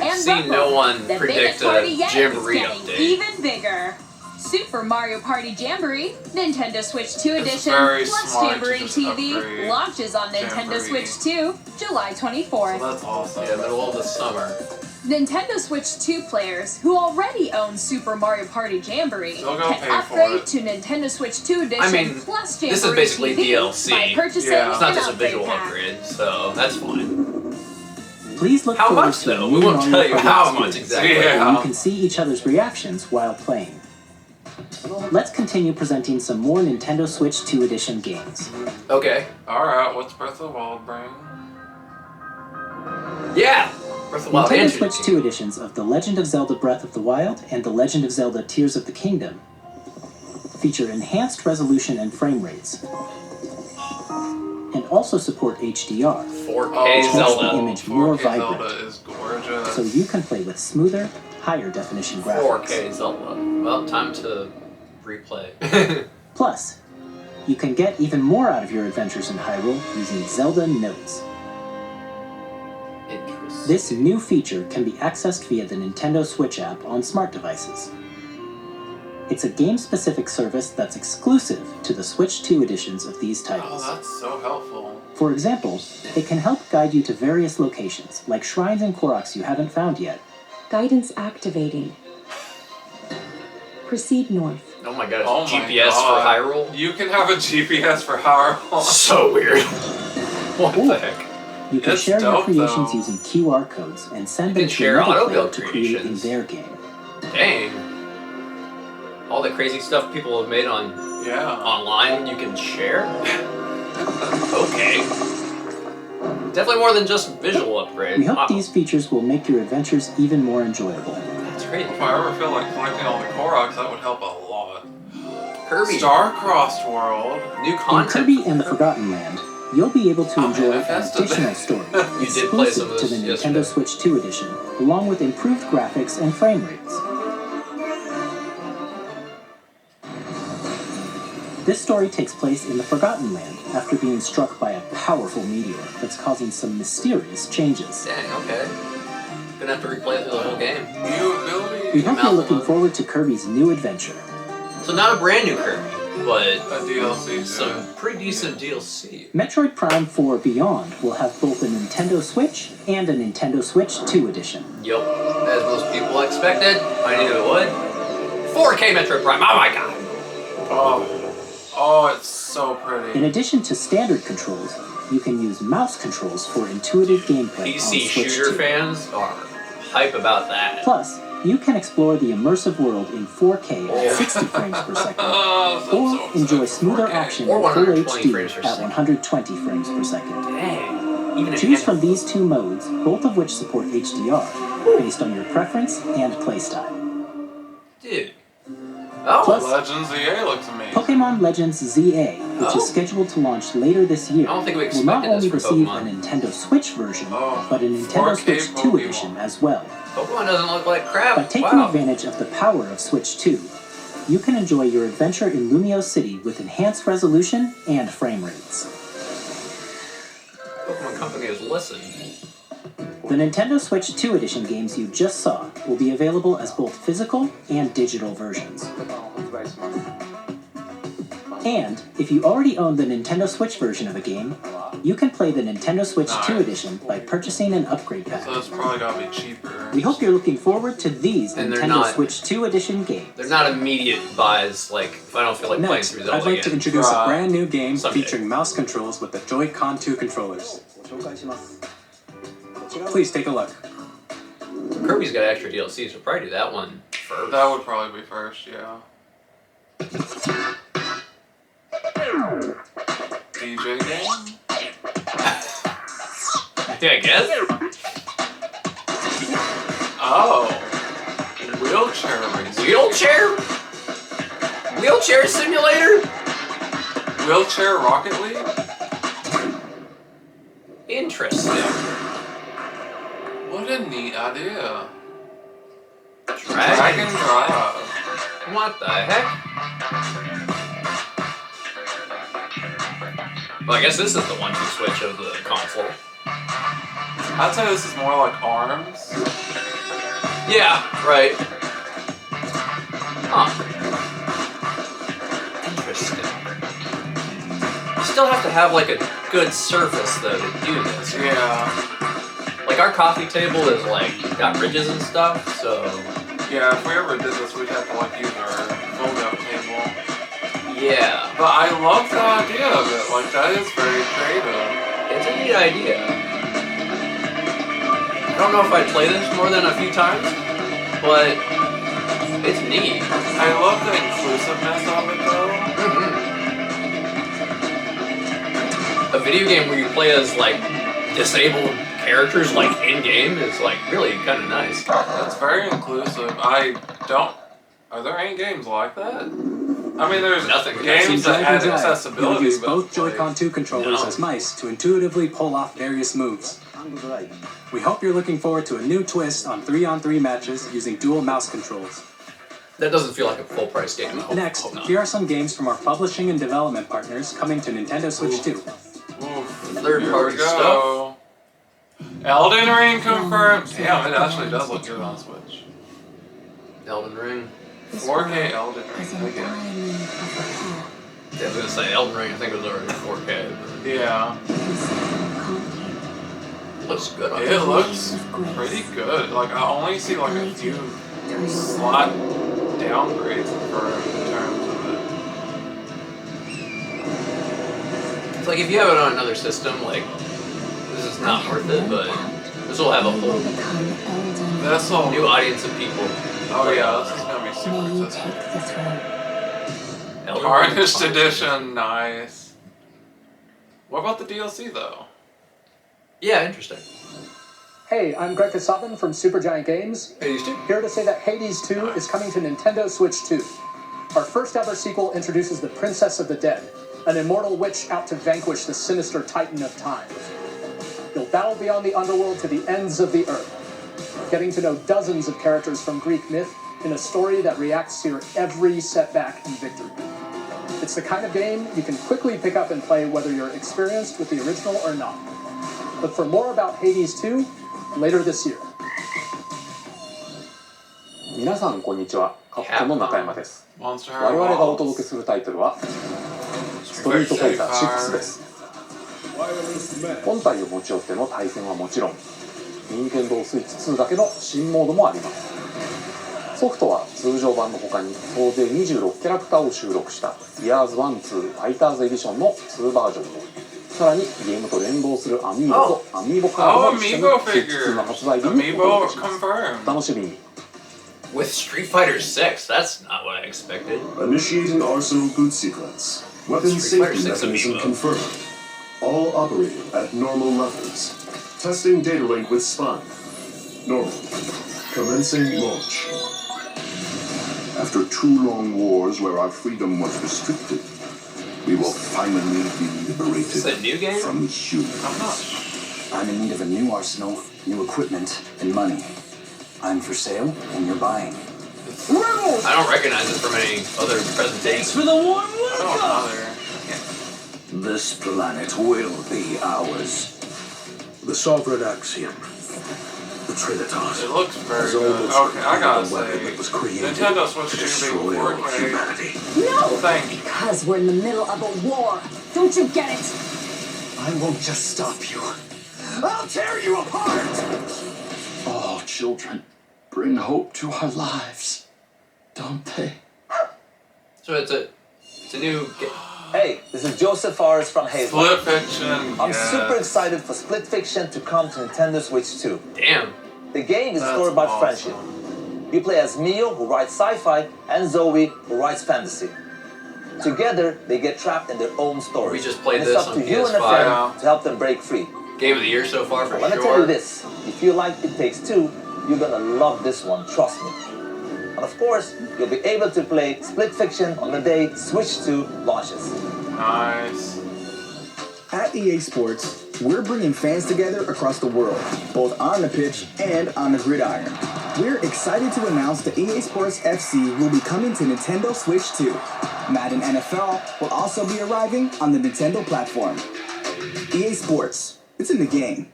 and
Seen no one
the
predict
biggest party
a
yet is
Jamboree
getting
update.
even bigger. Super Mario Party Jamboree, Nintendo Switch 2
It's
edition,
very
plus
smart to
Jamboree
just
TV,
upgrade
launches on Nintendo
Jamboree.
Switch 2, July 24th.
So that's awesome.
Yeah, middle of the summer.
Nintendo Switch 2 players who already own Super Mario Party Jamboree
Still gotta
can
pay for
upgrade
it.
to Nintendo Switch 2 edition
I mean,
plus Jamboree
this is basically
TV
DLC.
by purchasing
Yeah.
It's not
an
just a
upgrade
visual
pack.
upgrade, so that's fine.
Please look
How
forward
much,
to
though?
a
We
new
won't
Mario
tell you
Kart
how
experience
much exactly.
where
Yeah.
You can see each other's reactions while playing. Let's continue presenting some more Nintendo Switch 2 edition games.
Okay.
Alright, what's Breath of the Wild bring?
Yeah! Breath of the Wild
Nintendo
and
Switch 2 editions of The Legend of Zelda Breath of the Wild and The Legend of Zelda Tears of the Kingdom feature enhanced resolution and frame rates, and also support HDR,
4K
makes
Zelda.
the image more
4K
vibrant,
Zelda is gorgeous.
so you can play with smoother, higher definition graphics.
4K Zelda. Well, time to replay.
Plus, you can get even more out of your adventures in Hyrule using Zelda Notes.
Interesting.
This new feature can be accessed via the Nintendo Switch app on smart devices. It's a game-specific service that's exclusive to the Switch 2 editions of these titles.
Oh, that's so helpful.
For example, it can help guide you to various locations, like shrines and Koroks you haven't found yet.
Guidance activating. Proceed north.
Oh my god,
Oh
it's
my
GPS
God.
for Hyrule?
You can have a GPS for Hyrule.
So weird. What
Ooh.
the heck?
You can
It's
share your
dope,
creations
though.
using QR codes and send
You
them
can
to
share
another player
auto-build
to create in
creations.
their game.
Dang. All the crazy stuff people have made on
Yeah.
online you can share? Okay. Definitely more than just visual upgrade.
We hope
Wow.
these features will make your adventures even more enjoyable.
That's great.
If I ever feel like collecting all the Koroks, that would help a lot.
Kirby.
Star-Crossed World.
New
In
content.
Kirby and the Forgotten Land, you'll be able to
Oh,
enjoy an
manifested.
additional story
You did play some
exclusive
of
to
this
the
yesterday.
Nintendo Switch 2 edition, along with improved graphics and frame rates. This story takes place in the Forgotten Land after being struck by a powerful meteor that's causing some mysterious changes.
Dang, okay. Gonna have to replay through the whole game.
New ability.
We hope you're looking
Mouth
forward to Kirby's new adventure.
So not a brand new Kirby, but
A DLC to
some
it.
pretty decent DLC.
Metroid Prime 4 Beyond will have both a Nintendo Switch and a Nintendo Switch 2 edition.
Yup. As most people expected, I knew it would. 4K Metroid Prime, oh my god!
Oh, it's so
In
pretty.
addition to standard controls, you can use mouse controls for intuitive gameplay
PC
on Switch
shooter
2.
fans are hype about that.
Plus, you can explore the immersive world in 4K at 60 frames per second,
Oh, I'm
or
so excited
enjoy
for
smoother
4K.
action
Or
in Full
120 frames
HD
per
at
second.
120 frames per second.
Dang. Even
Choose from these two modes, both of which support HDR, based on your preference and playstyle.
Dude. Oh,
Plus,
Legends ZA looks amazing.
Pokemon Legends ZA, which is scheduled to launch later this year,
I don't think we
will not
expected
only
this for
receive
Pokemon.
a Nintendo Switch version,
Oh,
but a Nintendo
4K
Switch 2
Pokemon.
edition as well.
Pokemon doesn't look like crap.
By taking advantage of the power of Switch 2, you can enjoy your adventure in Lumio City with enhanced resolution and frame rates.
Pokemon Company has listened.
The Nintendo Switch 2 edition games you just saw will be available as both physical and digital versions. And if you already own the Nintendo Switch version of a game, you can play the Nintendo Switch 2 edition by purchasing an upgrade pack.
So it's probably gotta be cheaper.
We hope you're looking forward to these
And they're
Nintendo
not-
Switch 2 edition games.
They're not immediate buys, like, if I don't feel like playing
Next,
through Zelda
I'd like to
again.
introduce a brand new game
Someday.
featuring mouse controls with the Joy-Con 2 controllers. Please take a look.
Kirby's got extra DLC, so probably do that one first.
That would probably be first, yeah. DJ game?
Yeah, I guess.
Oh. Wheelchair racing.
Wheelchair simulator?
Wheelchair Rocket League?
Interesting.
What a neat idea.
Drag
and drop.
What the heck? Well, I guess this is the 1-2 switch of the console.
I'd say this is more like ARMS.
Yeah, right. Huh. Interesting. You still have to have like a good surface though to do this.
Yeah.
Like our coffee table is like got ridges and stuff, so
Yeah, if we ever did this, we'd have to like use our fold-out table.
yeah.
But I love the idea of it. Like, that is very creative.
It's a neat idea. I don't know if I'd play this more than a few times, but it's neat.
I love the inclusiveness of it, though.
A video game where you play as like disabled characters like in game is like really kind of nice.
That's very inclusive. Are there any games like that? I mean, there's
Nothing.
games that have
You'll
accessibility,
use
but
both Joy-Con 2 controllers
No.
as mice to intuitively pull off various moves. We hope you're looking forward to a new twist on 3-on-3 matches using dual mouse controls.
That doesn't feel like a full price game. I
Next,
hope not.
here are some games from our publishing and development partners coming to Nintendo Switch 2.
oof,
Third
here
party
we go. Elden Ring confirmed. Damn, it actually does look good on Switch.
Elden Ring.
4K Elden Ring.
Yeah, I was gonna say Elden Ring. I think it was already 4K.
Yeah.
But looks good on
It looks pretty good. Like, I only see like a few slight downgrades in terms of it.
It's like if you have it on another system, like this is not worth it, but this will have a whole
This whole
new audience of people.
Oh yeah, this is gonna be super accessible.
Elden Ring
Tarnished
Conquest.
edition, nice. What about the DLC though?
Yeah, interesting.
Hey, I'm Greg Kasavin from Supergiant Games.
Hades 2.
Here to say that Hades 2 is coming to Nintendo Switch 2. Our first ever sequel introduces the Princess of the Dead, an immortal witch out to vanquish the sinister Titan of Time. You'll battle beyond the underworld to the ends of the earth, getting to know dozens of characters from Greek myth in a story that reacts to your every setback and victory. It's the kind of game you can quickly pick up and play whether you're experienced with the original or not. Look for more about Hades 2 later this year.
皆さんこんにちは。カプコンの中山です。
Monster
我
Hunter
々がお
World.
届けするタイトルはストリートファイター6です。本体を持ち寄っての対戦はもちろん、任天堂スイッチ2だけの新モードもあります。ソフトは通常版の他に総勢26キャラクターを収録したイヤーズ1、2ファイターズエディションの2バージョンと、さらにゲームと連動するアミーボとアミーボカードも一緒に
Amiibo
スイッチ2の発売日にお
Amiibo
届けします。
confirmed.
楽しみに。
With Street Fighter 6, that's not what I expected.
Initiating arsenal boot sequence. Weapon
Street Fighter
safety
6
mechanism
amiibo.
confirmed. All operating at normal levels. Testing data link with spine. Normal. Commencing launch. After 2 long wars where our freedom was restricted, we will finally be liberated
Is that a new game?
from humans.
I'm not.
I'm in need of a new arsenal, new equipment, and money. I'm for sale, and you're buying.
I don't recognize it from any other presentations.
For the warm
welcome.
This planet will be ours.
The sovereign axiom. The Trinitas.
It looks very
has
good.
almost
Okay, I gotta
become a weapon
say,
that was created
Nintendo Switch
to
2
destroy
being
all
4K.
humanity.
No!
Thank you.
Because we're in the middle of a war. Don't you get it?
I won't just stop you. I'll tear you apart! All children bring hope to our lives, don't they?
So it's a new game.
Hey, this is Joseph Fares from Hazel.
Split Fiction.
I'm
yes.
super excited for Split Fiction to come to Nintendo Switch 2.
Damn.
The game is a
That's
story about
awesome.
friendship. You play as Mio, who writes sci-fi, and Zoe, who writes fantasy. Together, they get trapped in their own stories.
We just played
and it's
this
up
on
to you and a
PS5.
friend to help them break free.
Game of the year so far for
Let me
sure.
tell you this, if you like It Takes Two, you're gonna love this one, trust me. And of course, you'll be able to play Split Fiction on the day Switch 2 launches.
Nice.
At EA Sports, we're bringing fans together across the world, both on the pitch and on the gridiron. We're excited to announce that EA Sports FC will be coming to Nintendo Switch 2. Madden NFL will also be arriving on the Nintendo platform. EA Sports, it's in the game.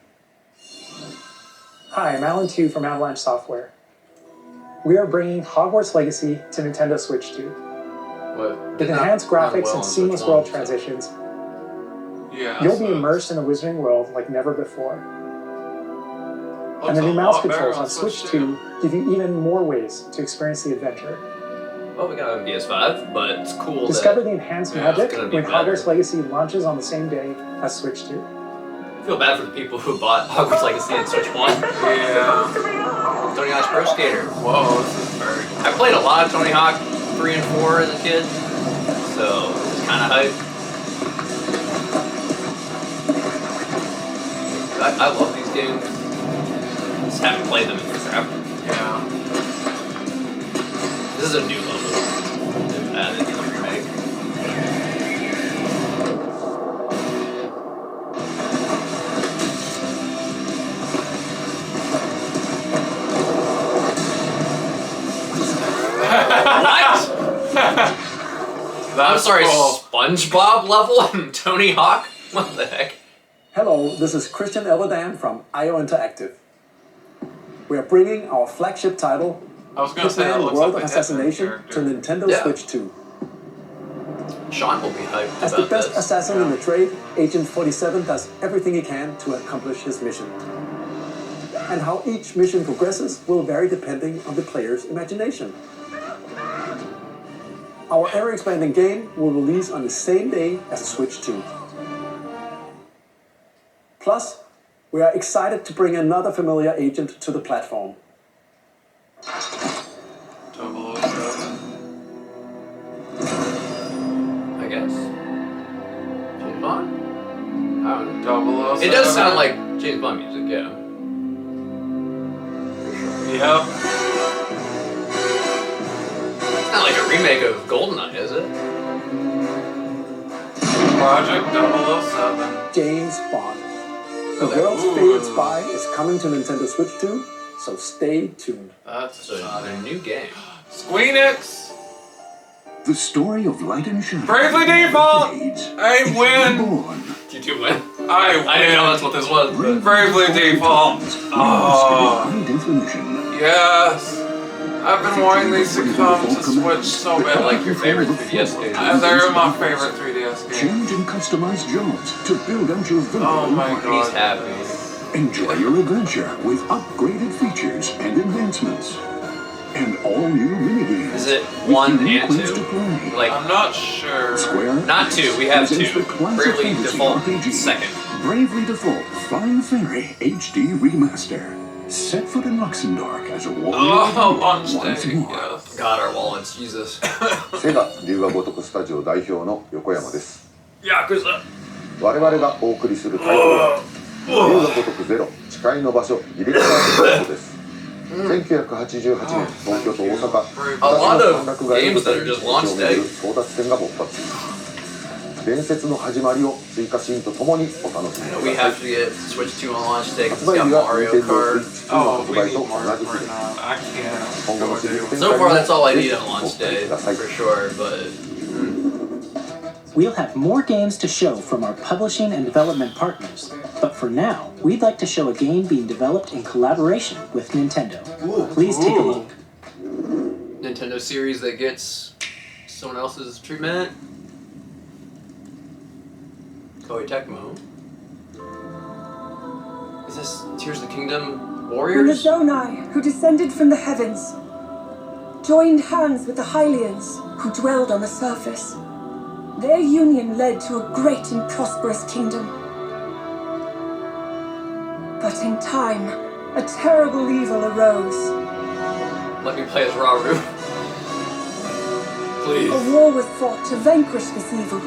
Hi, I'm Alan Tu from Avalanche Software. We are bringing Hogwarts Legacy to Nintendo Switch 2.
What?
With enhanced graphics and seamless world transitions,
Yeah.
you'll be immersed in the Wizarding World like never before. And the new
a
mouse
lot better
controls
on
on Switch
Switch
2 give you even more ways to experience the adventure.
Well, we got a PS5, but it's cool
Discover
that
the enhanced
it's
magic
gonna be
when
better.
Hogwarts Legacy launches on the same day as Switch 2.
I feel bad for the people who bought Hogwarts Legacy and Switch 1.
Yeah.
Tony Hawk's Pro Skater.
Whoa, this is very cool.
I played a lot of Tony Hawk 3 and 4 as a kid, so it's kind of hype. I love these games. Just haven't played them in forever.
Yeah.
This is a new level. They've added to the remake. I'm sorry,
cool.
SpongeBob level in Tony Hawk? What the heck?
Hello, this is Christian Elverdan from IO Interactive. We are bringing our flagship title,
I was gonna say that
Hitman
looks
World
like
of
the Hitman
Assassination,
character.
to Nintendo
Yeah.
Switch 2.
Sean will be hyped
As the
about
best
this.
assassin in the trade, Agent 47 does everything he can to accomplish his mission. And how each mission progresses will vary depending on the player's imagination. Our ever-expanding game will release on the same day as Switch 2. Plus, we are excited to bring another familiar agent to the platform.
007.
I guess. James Bond? I don't know.
007.
It does sound like James Bond music, yeah.
Yep.
It's not like a remake of GoldenEye, is it?
Project 007.
James Bond. The
Okay.
world's favorite spy is coming to Nintendo Switch 2, so stay tuned.
That's a new game.
Squeenix.
The story of light and shadow.
Bravely Default. I win.
Born.
You do win.
I win.
I didn't know that's what this was. But
Bravely Default. Oh.
High definition.
Yes. I've been wanting these to come to Switch so bad.
like your favorite 3DS game.
They're my favorite 3DS games.
Change and customize jobs to build out your very
Oh
own
my
life.
He's
god.
happy.
Enjoy your adventure with upgraded features and advancements. And all new minigames.
Is it
with
1
unique
and
ways
2?
to play.
Like,
I'm not sure.
Square
not 2, we have 2.
presents the classic
Bravely
fantasy
Default
RPG,
second.
Bravely Default Flying Fairy HD Remaster. Set foot in Luxembourg as a warrior.
Oh, launch
once
day.
more.
Yes.
God, our wallets, Jesus.
セガ龍が如くスタジオ代表の横山です。
Yakuza.
我々がお送りするタイトルは龍が如くゼロ誓いの場所リベルターズです。1988年東京と大阪
A lot of games that are just launch day.
争奪戦が勃発伝説の始まりを追加シーンとともにお楽しみください
We have to get Switch 2 on launch day because
発
it's
売
got
日は
Mario
Nintendo
Kart.
Switch 2の発売と同じ日です
I can't.
今後のシリーズ展
So
開
far,
も
that's all I
ぜ
need
ひ
on
ご
launch
期待
day
ください
for sure. But
We'll have more games to show from our publishing and development partners, but for now, we'd like to show a game being developed in collaboration with Nintendo. Please take a look.
Nintendo series that gets someone else's treatment. Koei Tecmo. Is this Tears of the Kingdom
When the
Warriors?
Zonai, who descended from the heavens, joined hands with the Hylians, who dwelled on the surface. Their union led to a great and prosperous kingdom. But in time, a terrible evil arose.
Let me play as Rauru. Please.
A war was fought to vanquish this evil,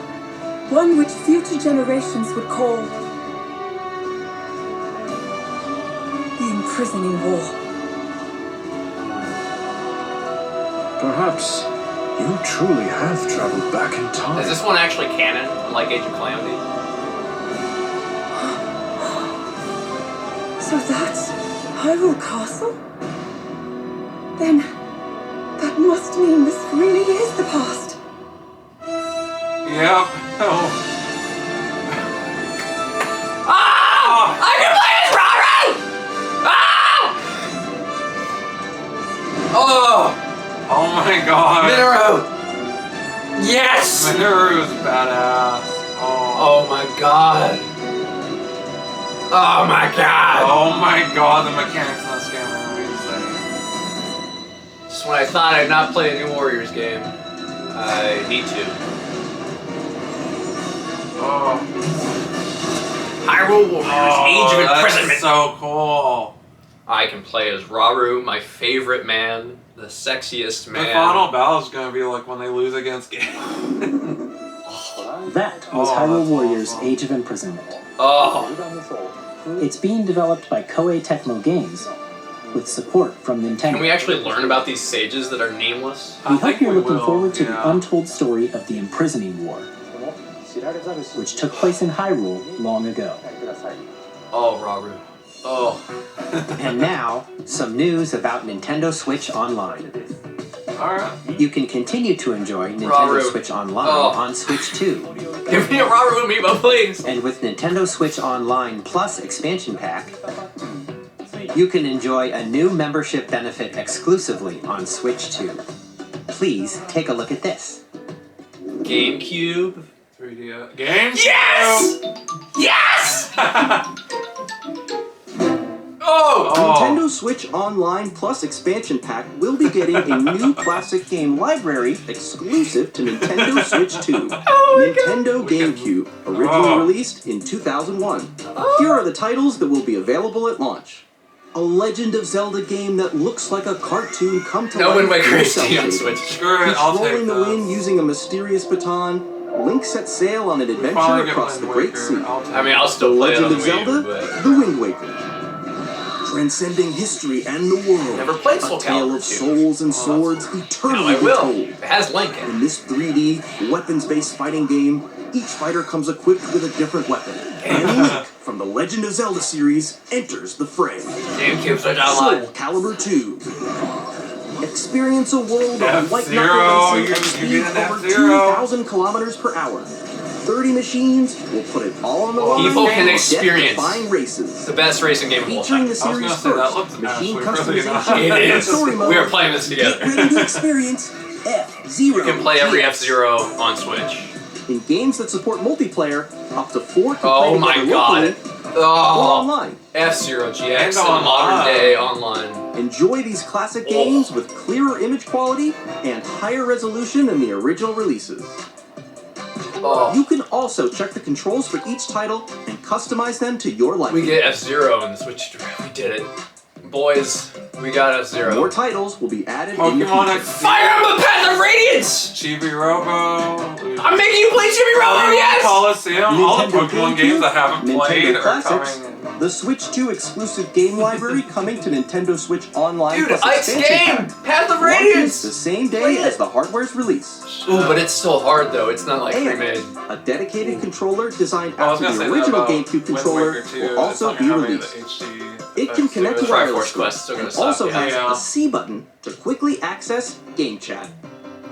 one which future generations would call the Imprisoning War.
Perhaps you truly have traveled back in time.
Is this one actually canon, like Age of Calamity?
So that's Hyrule Castle? Then that must mean this really is the past.
Yep. Oh.
Ah! I can play as Rauru! Ah! Oh!
Oh my god.
Minoru! Yes!
Minoru is badass. Oh.
Oh my god. Oh my god.
Oh my god, the mechanics in this game are gonna be insane.
Just when I thought I'd not play a new Warriors game, I need to.
Oh.
Hyrule Warriors, Age of Imprisonment.
That's so cool.
I can play as Rauru, my favorite man, the sexiest man.
The final battle is gonna be like when they lose against Gabe.
That was Hyrule Warriors Age of Imprisonment.
Oh.
It's being developed by Koei Tecmo Games, with support from Nintendo.
Can we actually learn about these sages that are nameless?
We hope you're looking forward to the untold story of the Imprisoning War, which took place in Hyrule long ago.
Oh, Rauru. Oh.
And now, some news about Nintendo Switch Online.
Alright.
You can continue to enjoy Nintendo
Rauru.
Switch Online
Oh.
on Switch 2.
Give me a Rauru amiibo, please!
And with Nintendo Switch Online Plus expansion pack, you can enjoy a new membership benefit exclusively on Switch 2. Please take a look at this.
GameCube.
3D games?
Yes! Yes! Oh!
Nintendo Switch Online Plus expansion pack will be getting a new classic game library exclusive to Nintendo Switch 2. Nintendo GameCube, originally released in 2001. Here are the titles that will be available at launch. A Legend of Zelda game that looks like a cartoon come to
No
life.
Wind Waker
in
HD
cel
on
shading.
Switch.
Screw it, I'll take
Controlling the
this.
wind using a mysterious baton, Link sets sail on an adventure
Finally get
across the
Wind
Great
Waker.
Sea.
I mean, I'll still
The
play it on
Legend
the
of
Wii,
Zelda,
but...
The Wind Waker. Transcending history and the world.
Never played Soul
A tale
Calibur
of
2.
souls and swords
No,
eternally
I will.
told.
It has Link in it.
In this 3D, weapons-based fighting game, each fighter comes equipped with a different weapon. And Link, from the Legend of Zelda series, enters the fray.
GameCube Switch Online.
Soul Calibur 2. Experience a world of white
F-Zero,
knuckle racing at
you
speeds
get an
over
F-Zero.
2,000 kilometers per hour. 30 machines will put it all on the line.
People can
and
experience
death-defying races.
the best racing game of all
Featuring
time.
the series
gonna say, that
first,
looks
machine
actually really nice.
customization
It
and
is.
story mode.
We are playing this
Get
together.
ready to experience F-Zero.
You can play every
GX.
F-Zero on Switch.
In games that support multiplayer, up to 4 can
Oh
play
my
together
god.
locally or
Oh.
online.
F-Zero GX
And
in the modern
online.
day online.
Enjoy these classic games with clearer image quality and higher resolution than the original releases.
Oh.
You can also check the controls for each title and customize them to your liking.
We get F-Zero in the Switch. We did it. Boys, we got F-Zero.
More titles will be added in the
Pokemon
future.
X.
Fire Emblem Path of Radiance!
Chibi Robo.
I'm making you play Chibi Robo, yes!
Coliseum. All the
Nintendo
Pokemon
GameCube,
games I haven't
Nintendo
played are
Classics,
coming.
The Switch 2 exclusive game library coming to Nintendo Switch Online.
Dude,
plus
Ike's
expansion
game!
pack.
Path of
Launches
Radiance!
the same day as the hardware's release.
Ooh, but it's still hard though. It's not like
And
pre-made.
a dedicated controller designed
I was
after
gonna
the
say that
original
about
GameCube
Wind
controller
Waker 2,
will
it's
also
not
be
gonna have any of
released.
the HD
It can
effects
connect
to it.
Triforce
wirelessly
Quest still gonna
and
suck,
also
yeah.
has
Yeah.
a C button to quickly access Game Chat.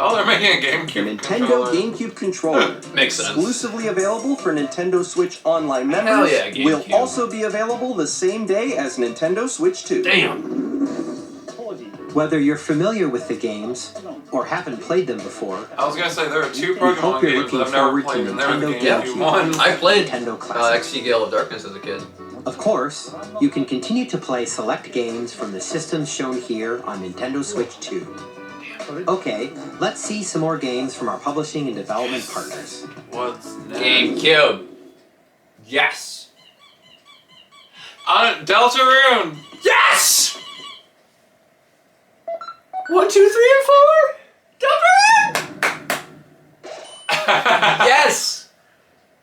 Oh, they're making a
The
GameCube
Nintendo
controller.
GameCube controller,
Makes sense.
exclusively available for Nintendo Switch Online
Hell
members,
yeah,
will
GameCube.
also be available the same day as Nintendo Switch 2.
Damn.
Whether you're familiar with the games or haven't played them before,
I was gonna say there are two
we
Pokemon
hope you're
games that
looking
I've never
forward to
played, and they were the
Nintendo
GameCube
GameCube.
ones.
I played
Nintendo Classic.
XC Gale of Darkness as a kid.
Of course, you can continue to play select games from the systems shown here on Nintendo Switch 2. Okay, let's see some more games from our publishing and development partners.
What's next?
GameCube. Yes.
Deltarune!
Yes! 1, 2, 3, and 4. Deltarune! Yes.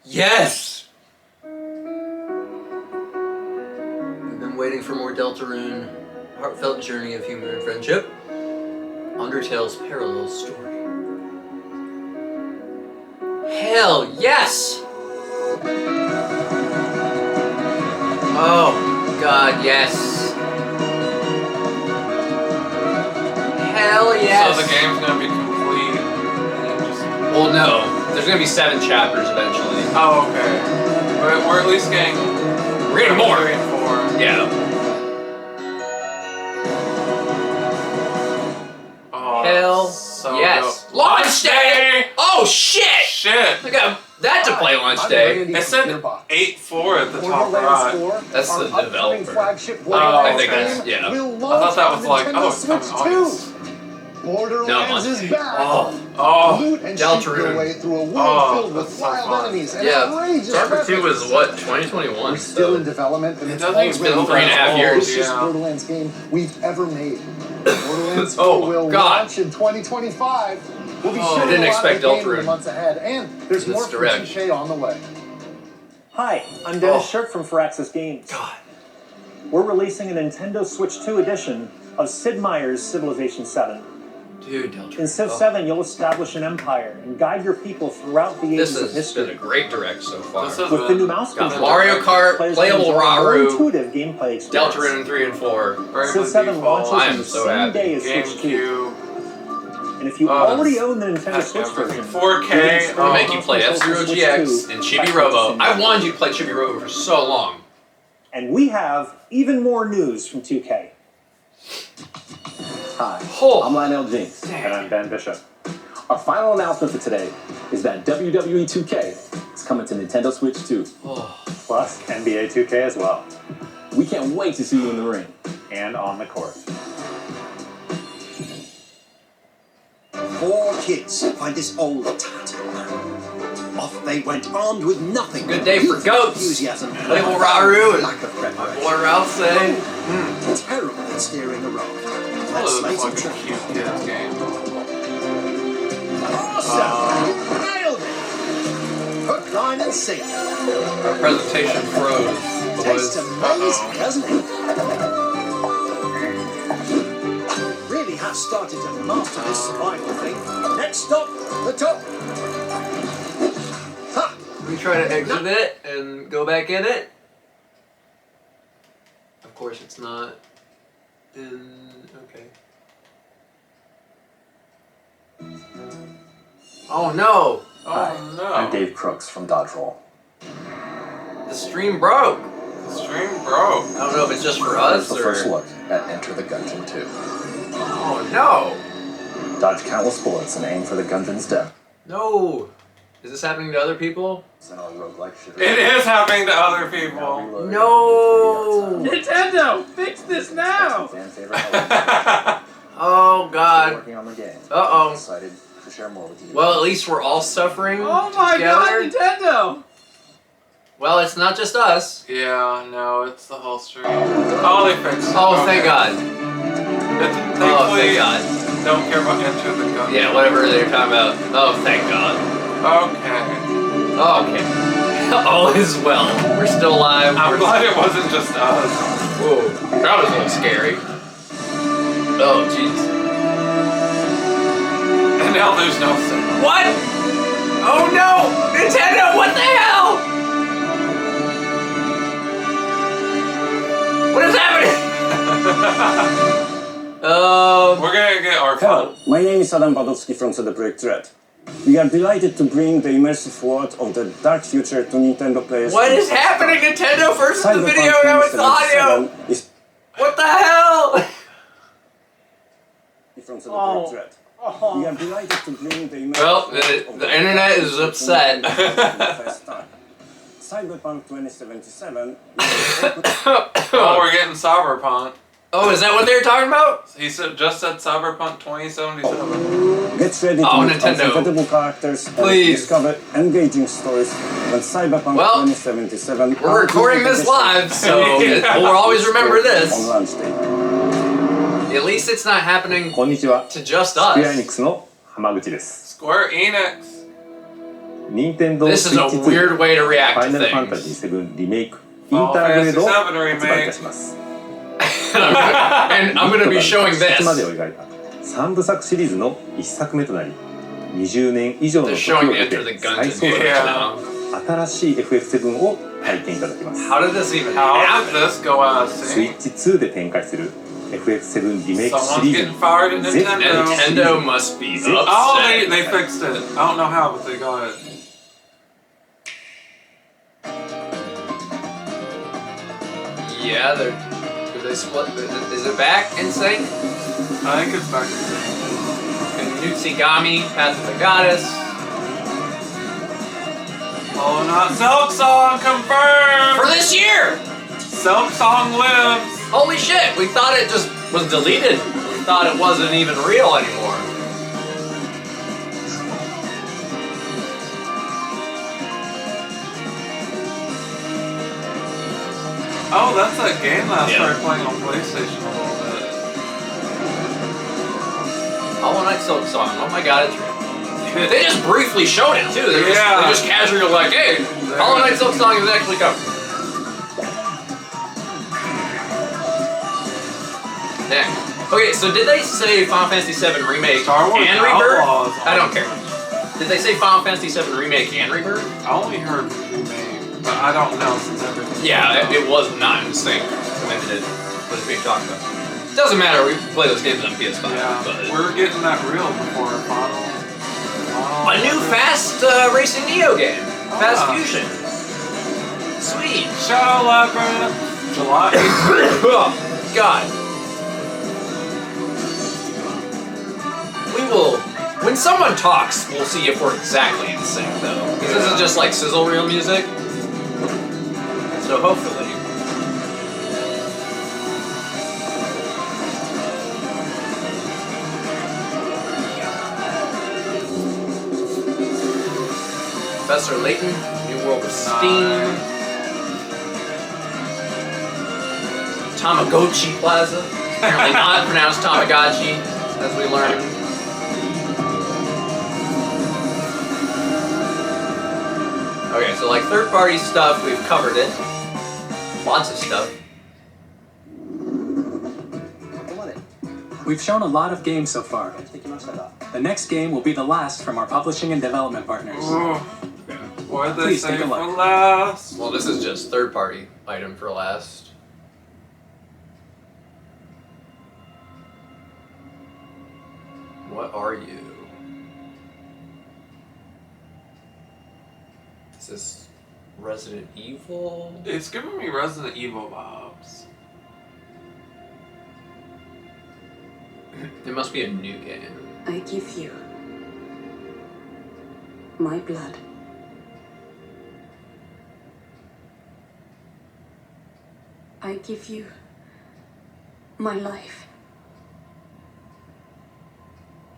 Yes. We've been waiting for more Deltarune. Heartfelt journey of humor and friendship. Undertale's parallel story. Hell yes! Oh, God, yes. Hell yes!
So the game's gonna be complete.
Well, no. There's gonna be 7 chapters eventually.
Oh, okay. But we're at least getting.
We're getting more.
3 and 4.
Yeah.
Oh,
Hell
so
yes.
dope.
Launch day! Oh, shit!
Shit!
I got that to play launch day.
It said 8-4 at the top right.
That's the developer.
Oh,
I think that's, yeah.
I thought that was like, oh, it's coming August.
Borderlands is back.
Oh,
Loot and shoot your way through a world filled with wild enemies and outrageous
Chapter 2 was
weapons.
what, 2021?
We're still in development, and
It
it's
doesn't
already
expand
the
for 3.5 years.
closest
Yeah.
Borderlands game we've ever made. Borderlands 4
Oh,
will
God.
launch in 2025. We'll be
Oh, I
showing
didn't
a lot
expect
of the game in
Deltarune
the months ahead, and there's
in
more
this
from
direct.
2K on the way.
Hi, I'm Dennis Shirk from Firaxis Games.
God.
We're releasing a Nintendo Switch 2 edition of Sid Meier's Civilization 7.
Dude, Deltarune.
In Civ 7, you'll establish an empire and guide your people throughout the
This
ages of
has
history.
been a great direct so far.
This is
With the new mouse
Got
control,
Mario Kart,
players
playable
can enjoy a more
Raru,
intuitive gameplay experience.
Deltarune 3 and 4.
Civ 7 launches
I
on
am
the
so
same
happy.
day as Switch 2.
GameCube.
And if you
Oh,
already own the Nintendo
that's
Switch
everything.
version,
4K.
you can
I'm gonna make
stream
you play
consoles
F-Zero
for Switch
GX
2
and
by
Chibi
purchasing
Robo. I
them.
wanted you to play Chibi Robo for so long.
And we have even more news from 2K.
Hi,
Oh.
I'm Lionel Jinx.
And I'm Ben Bishop.
Our final announcement for today is that WWE 2K is coming to Nintendo Switch 2.
Plus NBA 2K as well.
We can't wait to see you in the ring.
And on the court.
4 kids find this old tattered man. Off they went armed with nothing.
Good day for goats.
Enthusiasm.
Playable Raru and
lack of preparation.
boy Ralph say.
Terrible at steering a rod.
Oh,
That's
this
slated
looks
to
like a cute kids game.
Awesome! You nailed it! Hook, line, and sinker.
Our presentation froze.
Tastes amazing, doesn't it? Really have started to master this survival thing. Next stop, the top. Ha!
We try to exit it and go back in it. Of course, it's not in. Okay. Oh no!
Hi,
Oh no.
I'm Dave Crooks from Dodge Roll.
The stream broke.
The stream broke.
I don't know if it's just for
Here's
us
the
or.
first look at Enter the Gungeon 2.
Oh no!
Dodge countless bullets and aim for the Gungeon's death.
No! Is this happening to other people?
And our roguelike shooter.
It is happening to other people.
No!
Nintendo, fix this now!
Fan favorite element.
Oh god.
Working on the game.
Uh-oh.
Excited to share more with you.
Well, at least we're all suffering
Oh my
together.
god, Nintendo!
Well, it's not just us.
Yeah, no, it's the whole stream. Oh, they fixed it.
Oh,
Okay.
thank God.
Thankfully,
Oh, thank God.
don't care about Enter the Gungeon.
Yeah, whatever they're talking about. Oh, thank God.
Okay.
Okay. All is well. We're still alive.
I'm glad it wasn't just us.
Whoa, that was a little scary. Oh, jeez.
And now there's no signal.
What? Oh no! Nintendo, what the hell? What is happening?
We're gonna get our
Hello, my name is Adam Badowski from CD Projekt Red. We are delighted to bring the immersive world of the dark future to Nintendo players.
What is happening? Nintendo first in the video, now it's the audio! What the hell?
From CD Projekt Red. We are delighted to bring the immersive
Well, the internet is upset.
Cyberpunk 2077.
Oh, we're getting Cyberpunk.
Oh, is that what they were talking about?
He just said Cyberpunk 2077.
Get ready to meet unforgettable characters and discover engaging stories when Cyberpunk 2077.
We're recording this live, so we'll always remember this.
On launch day.
At least it's not happening to just us.
Square Enix.
This is a weird way to react to things.
Final Fantasy VII Remake
Final Fantasy VII Remake.
And I'm going to be showing this.
3部作シリーズの1作目となり、20年以上の時を経て再創作した新しい FF7 を体験いただきます。
How did this even
happen?
Switch 2で展開する FF7 リメイクシリーズに
Nintendo must be upset.
Oh, they fixed it. I don't know how, but they got it.
Yeah, did they split? Is it back in sync?
I think it's back in sync.
And Nutsigami, Path of the Goddess.
Oh, not Silk Song confirmed!
For this year!
Silk Song lives!
Holy shit, we thought it just was deleted. We thought it wasn't even real anymore.
Oh, that's that game that I started playing on PlayStation a little bit.
Hollow Knight Silk Song. Oh my god, it's real. They just briefly showed it too. They just casually like, hey, Hollow Knight Silk Song is actually coming. Dang. Okay, so did they say Final Fantasy VII Remake and Rebirth? I don't care. Did they say Final Fantasy VII Remake and Rebirth?
I only heard Remake, but I don't know since everything.
Yeah, it was not in sync when it was being talked about. Doesn't matter, we play those games on PS5.
Yeah,
but
we're getting that real before Final.
A new Fast Racing Neo game. Fast Fusion. Sweet.
Shadow Labyrinth. July 8th.
Oh, God. We will... When someone talks, we'll see if we're exactly in sync, though. Because this is just like sizzle reel music. So hopefully... Professor Layton, New World of Steam. Tamagotchi Plaza. Apparently not pronounced Tamagotchi, as we learned. Okay, so like third-party stuff, we've covered it. Lots of stuff.
We've shown a lot of games so far. The next game will be the last from our publishing and development partners.
What did they
Please
say
take a
for
look.
last?
Well, this is just third-party item for last. What are you? Is this Resident Evil?
It's giving me Resident Evil vibes.
It must be a new game.
I give you my blood. I give you my life.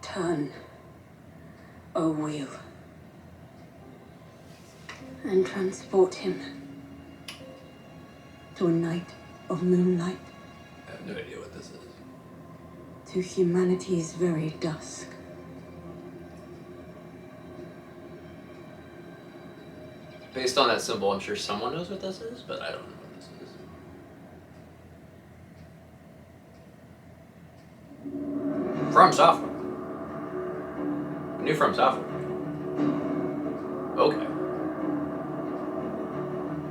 Turn a wheel and transport him to a night of moonlight,
I have no idea what this is.
to humanity's very dusk.
Based on that symbol, I'm sure someone knows what this is, but I don't know what this is. From Software. New From Software. Okay.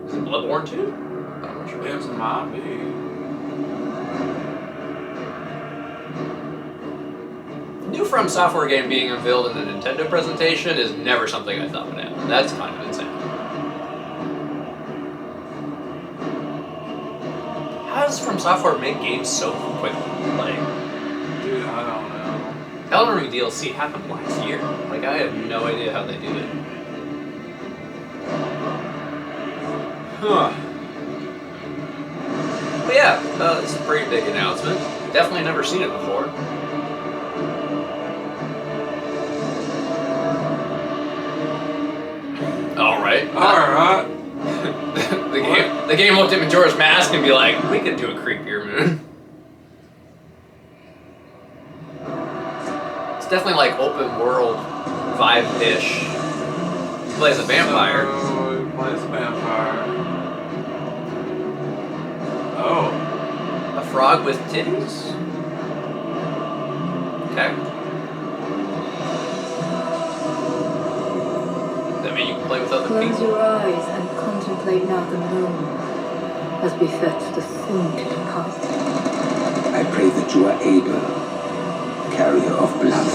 Is it Bloodborne 2? I'm not sure.
It might be.
New From Software game being unveiled in the Nintendo presentation is never something I thought would happen. That's kind of insane. How does From Software make games so quickly? Like,
dude, I don't know.
Elden Ring DLC happened last year. Like, I have no idea how they do it. Huh. But yeah, it's a pretty big announcement. Definitely never seen it before. Alright.
Alright.
The game looked at Majora's Mask and be like, we could do a creepier moon. It's definitely like open world vibe-ish. He plays a vampire.
So, he plays a vampire. Oh.
A frog with titties? Okay. Does that mean you can play with other
Close
people?
your eyes and contemplate now the moon, as befits the soon to depart.
I pray that you are able, carrier of blood.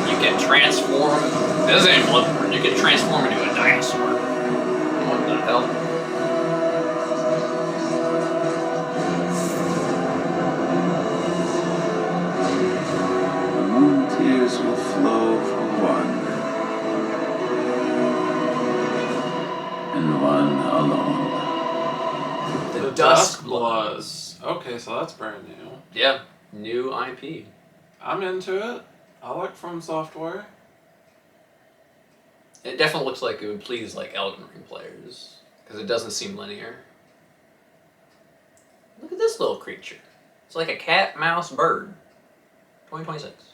You can transform. This ain't Bloodborne. You can transform into a dinosaur. What the hell?
Tears will flow for one, and one alone.
The
Dusk Bloods. Okay, so that's brand new.
Yeah, new IP.
I'm into it. I like From Software.
It definitely looks like it would please like Elden Ring players because it doesn't seem linear. Look at this little creature. It's like a cat, mouse, bird. 2026.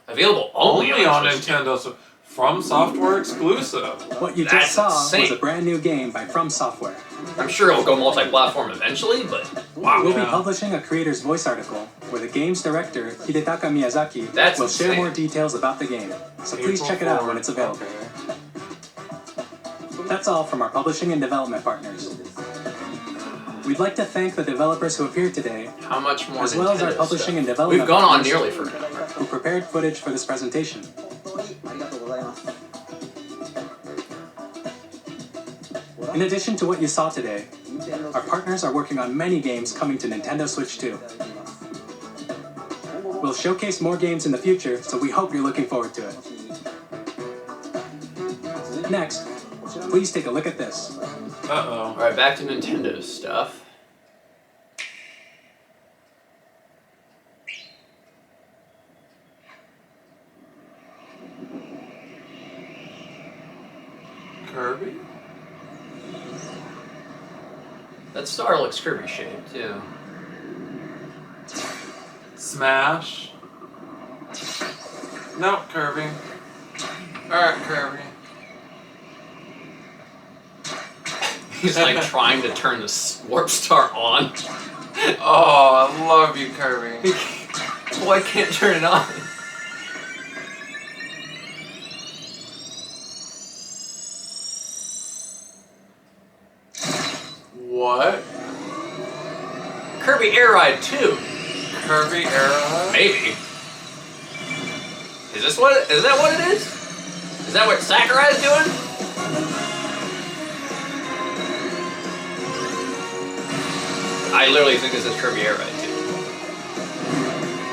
Available only on
Nintendo. So From Software exclusive.
What you
That's
just saw
insane.
was a brand new game by From Software.
I'm sure it'll go multi-platform eventually, but wow.
We'll be publishing a creator's voice article where the game's director, Hidetaka Miyazaki, will share
insane.
more details about the game. So please check it out when it's available. That's all from our publishing and development partners. We'd like to thank the developers who appeared today,
How much more
as well as our
Nintendo
publishing
stuff?
and development
We've gone on
partners
nearly for an hour.
who prepared footage for this presentation. In addition to what you saw today, our partners are working on many games coming to Nintendo Switch 2. We'll showcase more games in the future, so we hope you're looking forward to it. Next, please take a look at this.
Uh-oh.
Alright, back to Nintendo stuff.
Kirby?
That star looks Kirby shaped, too.
Smash? No, Kirby. Alright, Kirby.
He's like trying to turn the warp star on.
Oh, I love you, Kirby.
Well, I can't turn it on.
What?
Kirby Air Ride 2.
Kirby Air Ride?
Maybe. Is that what it is? Is that what Sakurai is doing? I literally think this is Kirby Air Ride 2.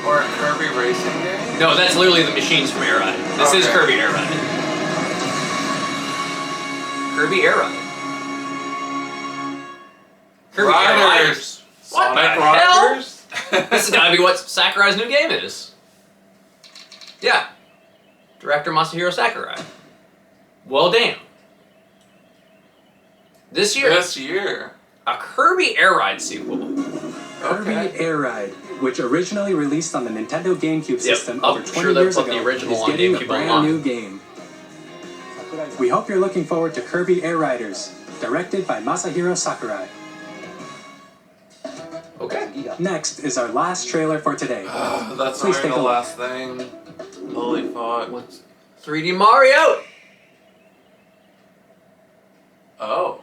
Or a Kirby racing game?
No, that's literally the machines from Air Ride. This is Kirby Air Ride. Kirby Air Ride. Kirby Air Riders. What the
Sonic
hell?
Riders?
This has got to be what Sakurai's new game is. Yeah. Director Masahiro Sakurai. Well, damn. This year.
This year.
A Kirby Air Ride sequel.
Kirby Air Ride, which originally released on the Nintendo GameCube system over 20
sure they'll
years
put
ago,
the original
is
on
getting a
GameCube
brand
Online.
new game. We hope you're looking forward to Kirby Air Riders, directed by Masahiro Sakurai.
Okay.
Next is our last trailer for today.
That's
Please
not
take
the
a look.
last thing. Holy fuck.
What's 3D Mario?
Oh.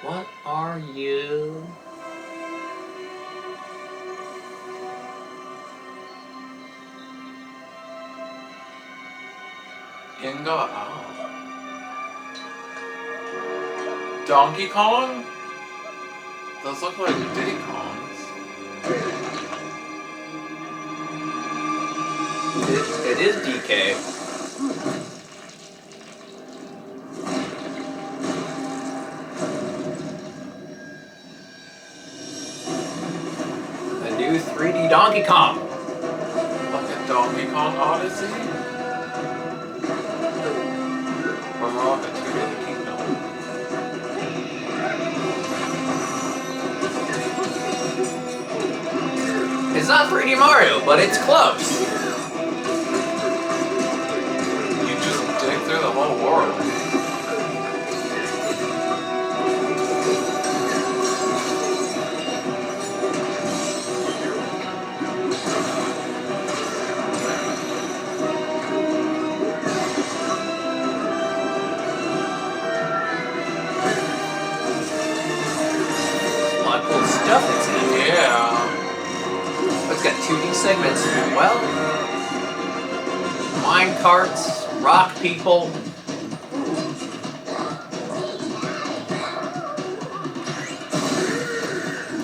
What are you?
Inga out. Donkey Kong? Those look like Diddy Kongs.
It is DK. A new 3D Donkey Kong.
Like a Donkey Kong Odyssey? Or more like a Tears of the Kingdom?
It's not 3D Mario, but it's close.
You just dig through the whole world.
A lot of cool stuff that's in it.
Yeah.
It's got 2D segments as well. Mine carts, rock people.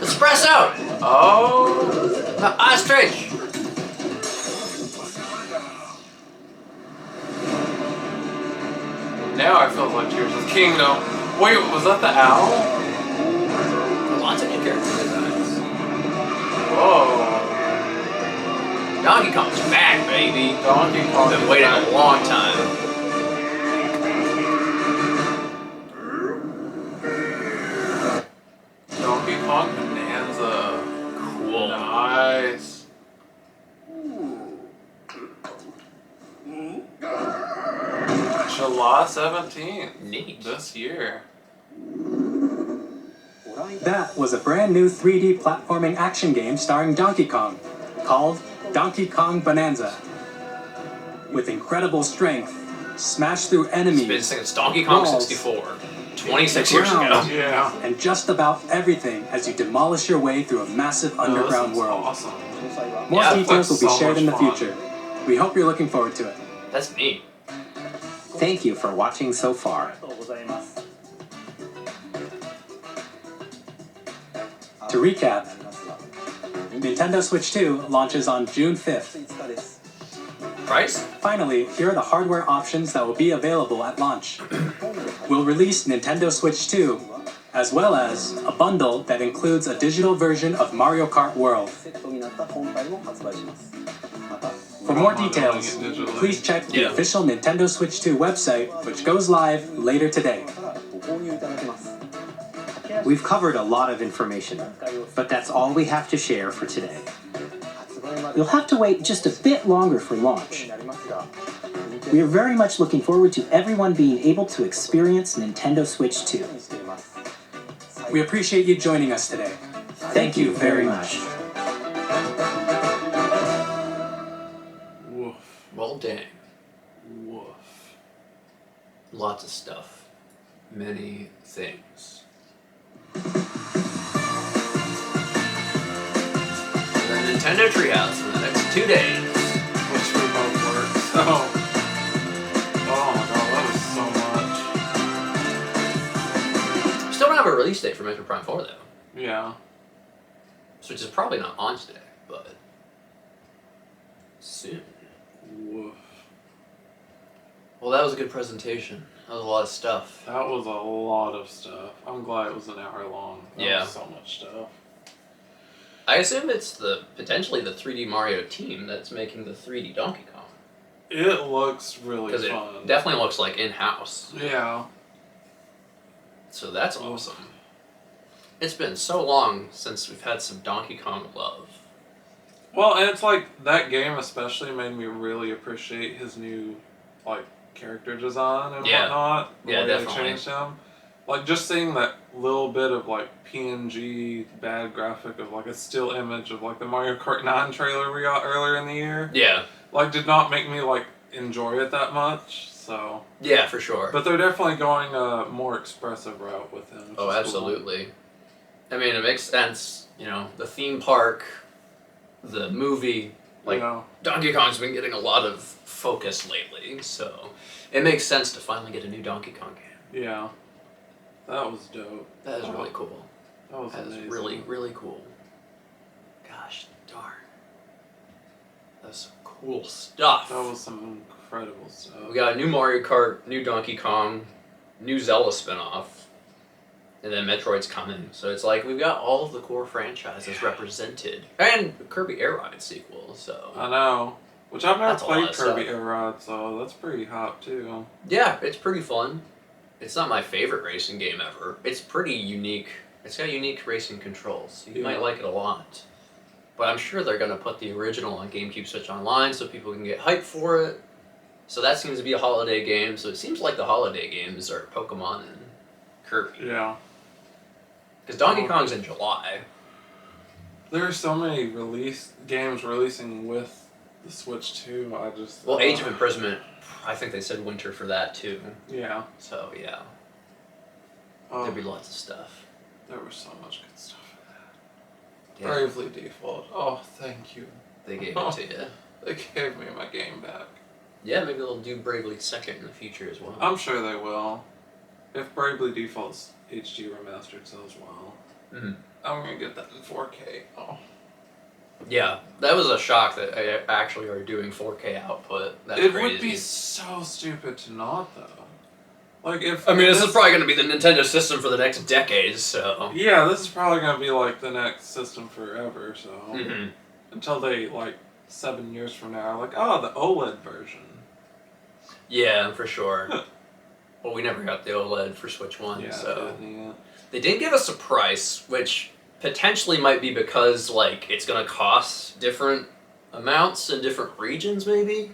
Espresso!
Oh!
The ostrich!
Now I feel like Tears of the Kingdom. Wait, was that the owl?
Lots of new character designs.
Whoa.
Donkey Kong's back, baby.
Donkey Kong.
Been waiting a long time.
Donkey Kong Bonanza.
Cool.
Nice. July 17th.
Neat.
This year.
That was a brand new 3D platforming action game starring Donkey Kong, called Donkey Kong Bonanza. With incredible strength, smash through enemies,
It's been since Donkey Kong
walls,
64, 26 years ago.
Yeah.
and just about everything as you demolish your way through a massive underground world.
Awesome.
More
Yeah,
details will
so
be shared
much
in the
fun.
future. We hope you're looking forward to it.
That's neat.
Thank you for watching so far.
To recap, Nintendo Switch 2 launches on June 5th.
Price?
Finally, here are the hardware options that will be available at launch. We'll release Nintendo Switch 2, as well as a bundle that includes a digital version of Mario Kart World. For more details, please check the official Nintendo Switch 2 website, which goes live later today.
We've covered a lot of information, but that's all we have to share for today.
You'll have to wait just a bit longer for launch. We are very much looking forward to everyone being able to experience Nintendo Switch 2.
We appreciate you joining us today. Thank you very much.
Woof.
Well, dang.
Woof.
Lots of stuff. Many things. The Nintendo Treehouse for the next 2 days.
Which we both work, so. Oh my god, that was so much.
Still don't have a release date for Metroid Prime 4 though.
Yeah.
So which is probably not on today, but soon.
Woof.
Well, that was a good presentation. That was a lot of stuff.
That was a lot of stuff. I'm glad it was an hour long. That was so much stuff.
I assume it's potentially the 3D Mario team that's making the 3D Donkey Kong.
It looks really
Because
fun.
it definitely looks like in-house.
Yeah.
So that's awesome. It's been so long since we've had some Donkey Kong love.
Well, and it's like that game especially made me really appreciate his new like character design and whatnot. The way
definitely.
They changed him. Like just seeing that little bit of like PNG bad graphic of like a still image of like the Mario Kart 9 trailer we got earlier in the year.
Yeah.
Like did not make me like enjoy it that much. So.
Yeah, for sure.
But they're definitely going a more expressive route with him.
Oh, absolutely. Cool. I mean, it makes sense. You know, the theme park, the movie, like Donkey Kong's been getting a lot of focus lately, so it makes sense to finally get a new Donkey Kong game.
Yeah. That was dope.
That is really cool.
That was amazing.
Really, really cool. Gosh darn. That's some cool stuff.
That was some incredible stuff.
We got a new Mario Kart, new Donkey Kong, new Zelda spinoff, and then Metroid's coming. So it's like we've got all of the core franchises represented, and Kirby Air Ride sequel. So
I know, which I've never
That's a lot
played
of
Kirby
stuff.
Air Ride, so that's pretty hot too.
Yeah, it's pretty fun. It's not my favorite racing game ever. It's pretty unique. It's got unique racing controls. You might like it a lot. But I'm sure they're going to put the original on GameCube Switch Online so people can get hyped for it. So that seems to be a holiday game. So it seems like the holiday games are Pokemon and Kirby.
Yeah.
Because Donkey Kong's in July.
There are so many games releasing with the Switch too.
Well, Age of Imprisonment, I think they said winter for that too.
Yeah.
So yeah. There'd be lots of stuff.
There was so much good stuff in that.
Yeah.
Bravely Default. Oh, thank you.
They gave it to you.
They gave me my game back.
Yeah, maybe they'll do Bravely Second in the future as well.
I'm sure they will. If Bravely Default's HD remastered sells well, I'm gonna get that in 4K. Oh.
Yeah, that was a shock that I actually are doing 4K output. That's
It
crazy.
would be so stupid to not though. Like if
I mean, this is probably going to be the Nintendo system for the next decade, so.
Yeah, this is probably gonna be like the next system forever. So until they like 7 years from now, are like the OLED version.
Yeah, for sure. Well, we never got the OLED for Switch 1, so. They didn't give us a price, which potentially might be because like it's going to cost different amounts in different regions, maybe.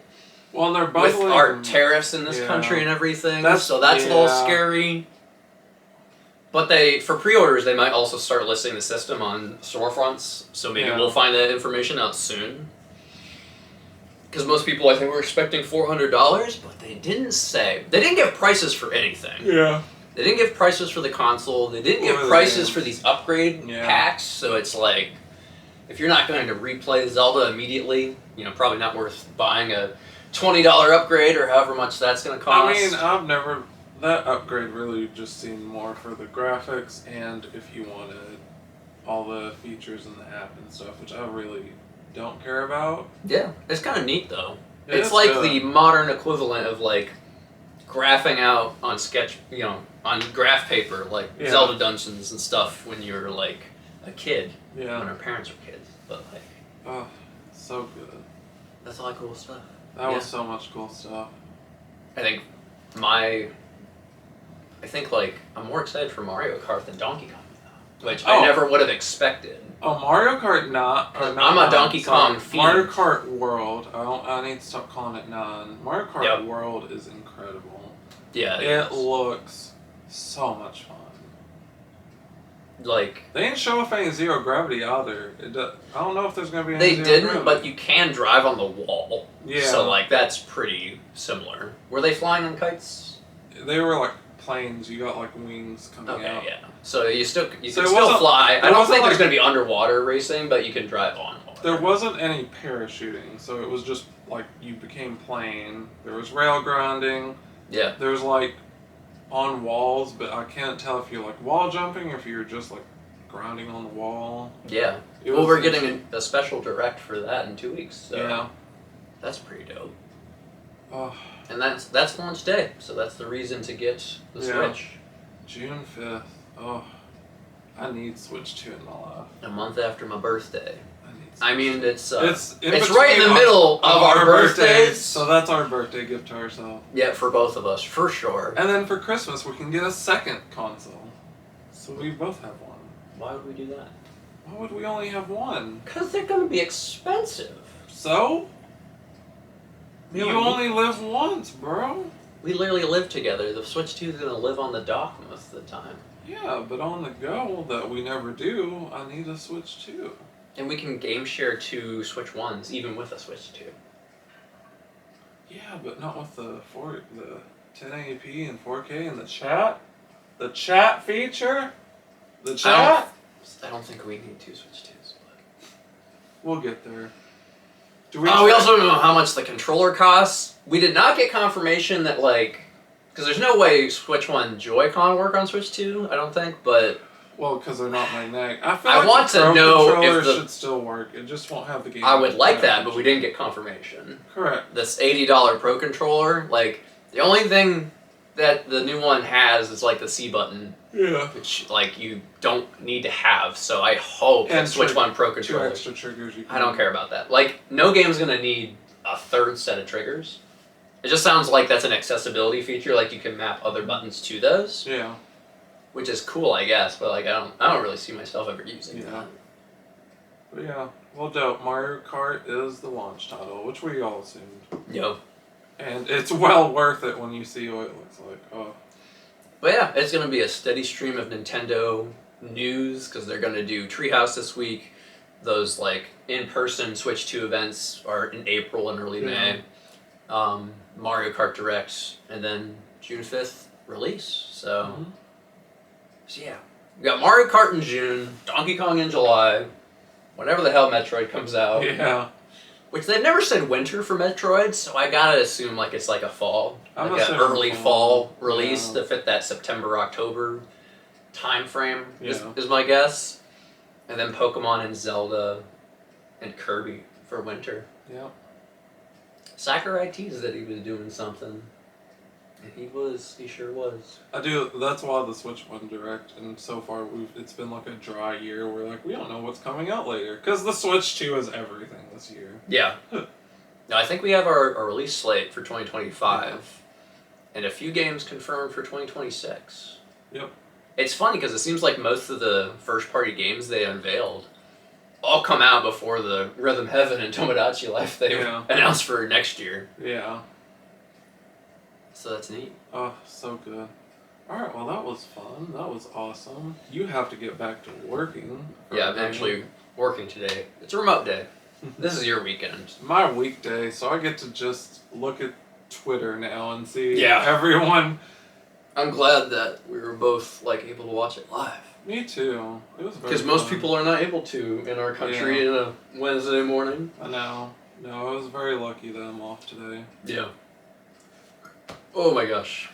Well, and they're
with
bundling
our tariffs in this country and everything, so that's a little scary. But for pre-orders, they might also start listing the system on storefronts, so maybe we'll find that information out soon. Because most people, I think, were expecting $400, but they didn't say. They didn't give prices for anything.
Yeah.
They didn't give prices for the console. They didn't give prices for these upgrade packs, so it's like, if you're not going to replay Zelda immediately, probably not worth buying a $20 upgrade or however much that's going to cost.
I mean, that upgrade really just seemed more for the graphics and if you wanted all the features in the app and stuff, which I really don't care about.
Yeah, it's kind of neat though.
It
It's
is
like
good.
the modern equivalent of like graphing out on on graph paper, like Zelda dungeons and stuff when you were like a kid, when our parents were kids. But like,
oh, so good.
That's all cool stuff.
That was so much cool stuff.
I think like I'm more excited for Mario Kart than Donkey Kong, though, which I never would have expected.
Oh, Mario Kart
I'm a Donkey Kong fiend.
Mario Kart World. I need to stop calling it 9. Mario Kart World is incredible.
Yeah,
it looks so much fun.
Like
they didn't show off any zero gravity either. I don't know if there's gonna be any.
They
zero
didn't,
gravity.
but you can drive on the wall.
Yeah.
So like that's pretty similar. Were they flying on kites?
They were like planes. You got like wings coming out.
Yeah. So you can
it
still
wasn't-
fly.
it
I don't
wasn't
think there's
like-
going to be underwater racing, but you can drive on water.
There wasn't any parachuting, so it was just like you became plane. There was rail grinding.
Yeah.
There's like on walls, but I can't tell if you're like wall jumping or if you're just like grinding on the wall.
Yeah.
It
Well,
was
we're getting a special direct for that in 2 weeks. So
Yeah.
That's pretty dope.
Oh.
And that's launch day, so that's the reason to get the Switch.
June 5th. Oh, I need Switch 2 in my life.
A month after my birthday.
I need
I mean, it's
in
right in
between
the middle of our birthdays.
So that's our birthday gift to ourselves.
Yeah, for both of us, for sure.
And then for Christmas, we can get a second console. So we both have one.
Why would we do that?
Why would we only have one?
Because they're going to be expensive.
So? You only live once, bro.
We literally live together. The Switch 2 is going to live on the dock most of the time.
Yeah, but on the go, that we never do, I need a Switch 2.
And we can game share 2 Switch 1s, even with a Switch 2.
Yeah, but not with the 1080p and 4K and the chat. The chat feature? The chat?
I don't think we need 2 Switch 2s. But...
We'll get there.
We also don't know how much the controller costs. We did not get confirmation that, like... Because there's no way Switch 1 Joy-Con work on Switch 2, I don't think, but...
Well, because they're not magnetic. I feel
I
like
want
the
to
Pro
know
controller
if the...
should still work. It just won't have the game.
I would like that, but we didn't get confirmation.
Correct.
This $80 Pro controller, like, the only thing that the new one has is, like, the C button.
Yeah.
Which, like, you don't need to have, so I hope that Switch 1 Pro controller...
2 extra triggers you can
I don't care about that. Like, no game's gonna need a third set of triggers. It just sounds like that's an accessibility feature, like you can map other buttons to those.
Yeah.
Which is cool, I guess, but like I don't really see myself ever using that.
But yeah, well, dope. Mario Kart is the launch title, which we all assumed.
Yo.
And it's well worth it when you see what it looks like. Oh.
But yeah, it's gonna be a steady stream of Nintendo news because they're gonna do Treehouse this week. Those like in-person Switch 2 events are in April and early May. Mario Kart Direct, and then June 5th release. So, so yeah, we got Mario Kart in June, Donkey Kong in July, whenever the hell Metroid comes out.
Yeah.
Which they've never said winter for Metroid, so I gotta assume like it's like a fall, like an early fall release to fit that September-October time frame is my guess. And then Pokemon and Zelda and Kirby for winter.
Yeah.
Sakurai teased that he was doing something. And he sure was.
I do, that's why the Switch went direct, and so far it's been like a dry year. We're like, we don't know what's coming out later. Because the Switch 2 is everything this year.
Yeah. No, I think we have our release slate for 2025. And a few games confirmed for 2026.
Yep.
It's funny because it seems like most of the first party games they unveiled all come out before the Rhythm Heaven and Tomodachi Life they announced for next year.
Yeah.
So that's neat.
Oh, so good. Alright, well that was fun. That was awesome. You have to get back to working.
Yeah, I'm actually working today. It's a remote day. This is your weekend.
My weekday, so I get to just look at Twitter now and see everyone.
I'm glad that we were both like able to watch it live.
Me too. It was very
because most
fun.
people are not able to in our country in a Wednesday morning.
I know. No, I was very lucky that I'm off today.
Yeah. Oh my gosh.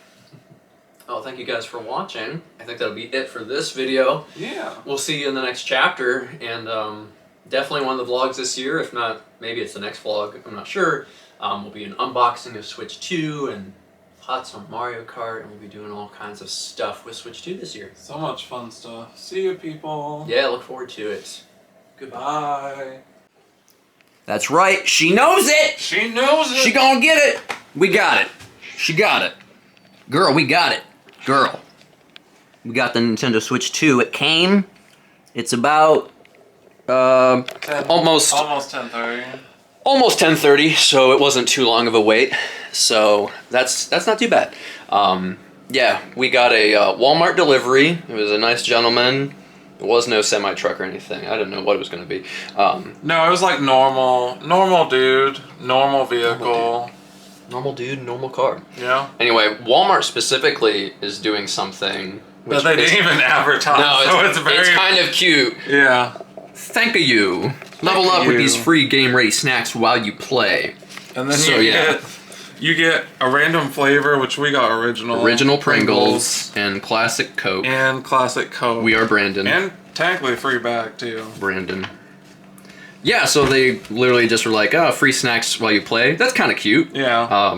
Oh, thank you guys for watching. I think that'll be it for this video.
Yeah.
We'll see you in the next chapter, and definitely one of the vlogs this year. If not, maybe it's the next vlog. I'm not sure. Will be an unboxing of Switch 2 and thoughts on Mario Kart, and we'll be doing all kinds of stuff with Switch 2 this year.
So much fun stuff. See you, people.
Yeah, look forward to it.
Goodbye.
That's right. She knows it.
She knows it.
She gonna get it. We got it. She got it. Girl, we got it. Girl. We got the Nintendo Switch 2. It came. It's about almost
10:30.
Almost 10:30, so it wasn't too long of a wait. So that's not too bad. Yeah, we got a Walmart delivery. It was a nice gentleman. It was no semi-truck or anything. I didn't know what it was going to be.
No, it was like normal dude, normal vehicle.
Normal dude, normal car.
Yeah.
Anyway, Walmart specifically is doing something.
But they didn't even advertise.
No,
so it's
kind of cute.
Yeah.
Thank you. Level up with these free game-ready snacks while you play.
And then you get a random flavor, which we got original.
Original Pringles and classic Coke.
And classic Coke.
We are Brandon.
And technically a free bag, too.
Brandon. Yeah, so they literally just were like, oh, free snacks while you play. That's kind of cute.
Yeah.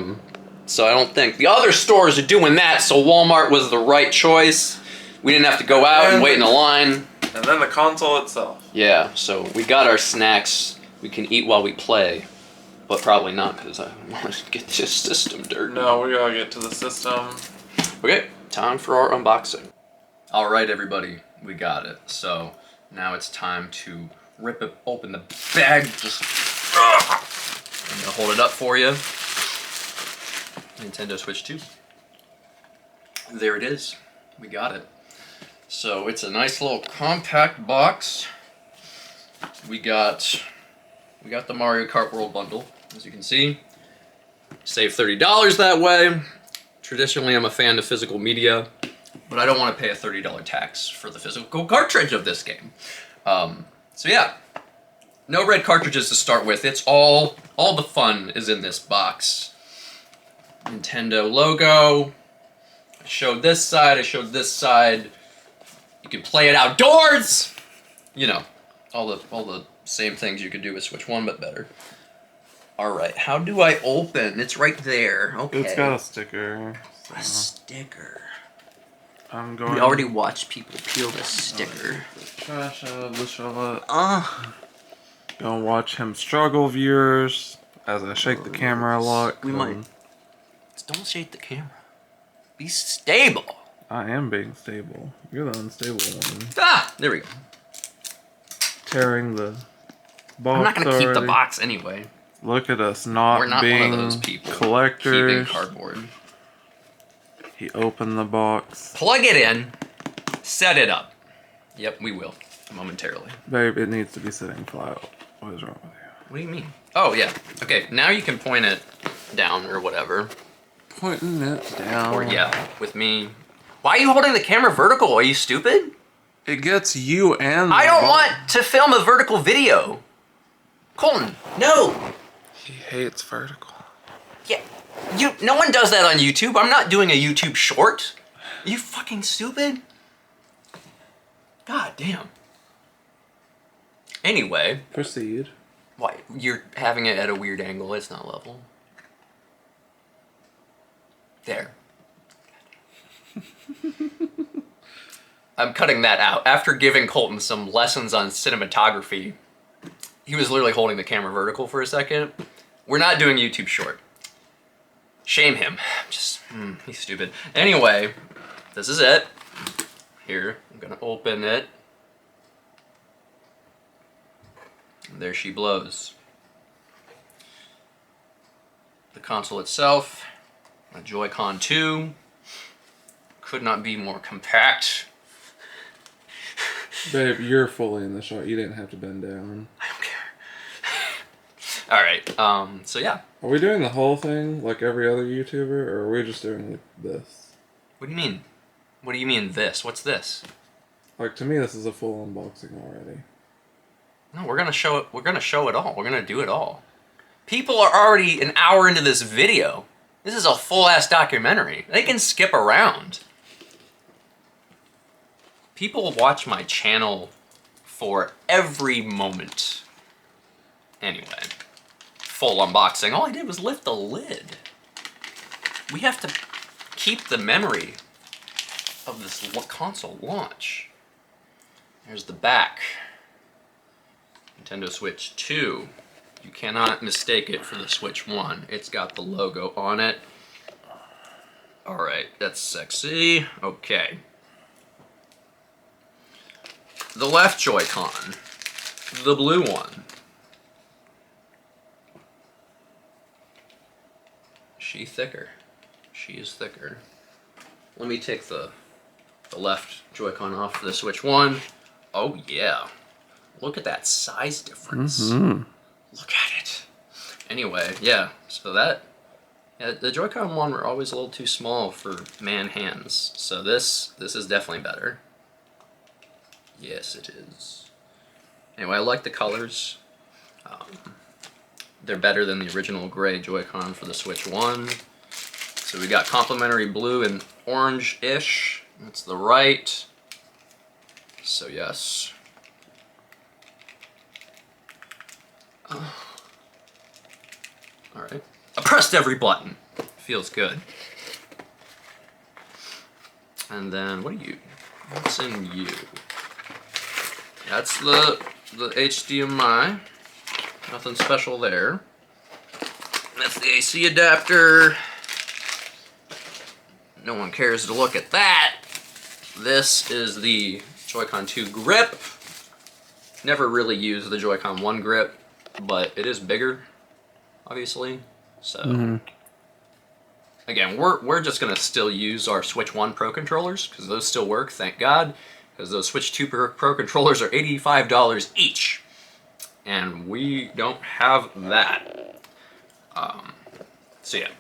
So I don't think... The other stores are doing that, so Walmart was the right choice. We didn't have to go out and wait in a line.
And then the console itself.
Yeah, so we got our snacks. We can eat while we play, but probably not because I want to get this system dirty.
No, we gotta get to the system.
Okay, time for our unboxing. All right, everybody, we got it. So now it's time to rip it open the bag. Just I'm gonna hold it up for you. Nintendo Switch 2. There it is. We got it. So it's a nice little compact box. We got the Mario Kart World bundle, as you can see. Save $30 that way. Traditionally, I'm a fan of physical media, but I don't want to pay a $30 tax for the physical cartridge of this game. So yeah, no red cartridges to start with. It's all the fun is in this box. Nintendo logo. I showed this side, I showed this side. You can play it outdoors! You know, all the same things you could do with Switch 1, but better. Alright, how do I open? It's right there. Okay.
It's got a sticker. So.
A sticker.
I'm going.
We already watched people peel the sticker.
Trash out, the shallot. Gonna watch him struggle, viewers, as I shake the camera a lot.
We might. Don't shake the camera. Be stable.
I am being stable. You're the unstable one.
Ah! There we go.
Tearing the box.
I'm not gonna keep the
already.
box anyway.
Look at us not,
We're not
being
one of those people
collectors.
keeping cardboard.
He opened the box.
Plug it in. Set it up. Yep, we will. Momentarily.
Babe, it needs to be sitting flat. What is wrong with you?
What do you mean? Oh, yeah. Okay, now you can point it down or whatever.
Pointing it down.
Or, yeah, with me. Why are you holding the camera vertical? Are you stupid?
It gets you and
I don't want to film a vertical video. Colton, no.
He hates vertical.
Yeah, no one does that on YouTube. I'm not doing a YouTube short. Are you fucking stupid? God damn. Anyway.
Proceed.
Why? You're having it at a weird angle. It's not level. There. I'm cutting that out. After giving Colton some lessons on cinematography, he was literally holding the camera vertical for a second. We're not doing YouTube short. Shame him. He's stupid. Anyway, this is it. Here, I'm gonna open it. And there she blows. The console itself, a Joy-Con 2. Could not be more compact.
Babe, you're fully in the shot. You didn't have to bend down.
I don't care. Alright, so yeah.
Are we doing the whole thing like every other YouTuber, or are we just doing like this?
What do you mean? What do you mean this? What's this?
Like, to me, this is a full unboxing already.
No, we're gonna show it. We're gonna show it all. We're gonna do it all. People are already an hour into this video. This is a full-ass documentary. They can skip around. People watch my channel for every moment. Anyway, full unboxing. All I did was lift the lid. We have to keep the memory of this console launch. There's the back. Nintendo Switch 2. You cannot mistake it for the Switch 1. It's got the logo on it. Alright, that's sexy. Okay. The left Joy-Con. The blue one. She thicker. She is thicker. Let me take the left Joy-Con off for the Switch 1. Oh yeah. Look at that size difference.
Mm-hmm.
Look at it. Anyway, yeah, so the Joy-Con 1 were always a little too small for man hands. So this is definitely better. Yes, it is. Anyway, I like the colors. They're better than the original gray Joy-Con for the Switch 1. So we got complementary blue and orange-ish. That's the right. So yes. Alright. I pressed every button. Feels good. And then, what are you? What's in you? That's the HDMI. Nothing special there. That's the AC adapter. No one cares to look at that. This is the Joy-Con 2 grip. Never really used the Joy-Con 1 grip, but it is bigger, obviously. So, again, we're just gonna still use our Switch 1 Pro controllers because those still work, thank God. Because those Switch 2 Pro controllers are $85 each, and we don't have that. So yeah,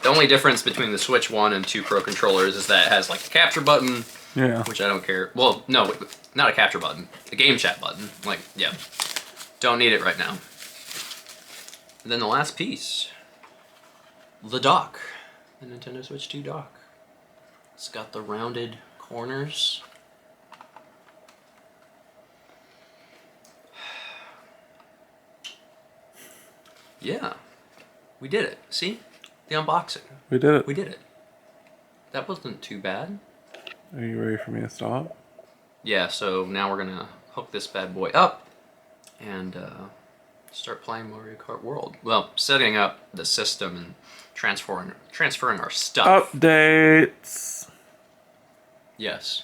the only difference between the Switch 1 and 2 Pro controllers is that it has like a capture button, which I don't care. Well, no, not a capture button, a game chat button. Like, yeah, don't need it right now. And then the last piece, the dock, the Nintendo Switch 2 dock. It's got the rounded corners. Yeah, we did it. See? The unboxing.
We did it.
We did it. That wasn't too bad.
Are you ready for me to stop?
Yeah, so now we're gonna hook this bad boy up and start playing Mario Kart World. Well, setting up the system and transferring our stuff.
Updates!
Yes.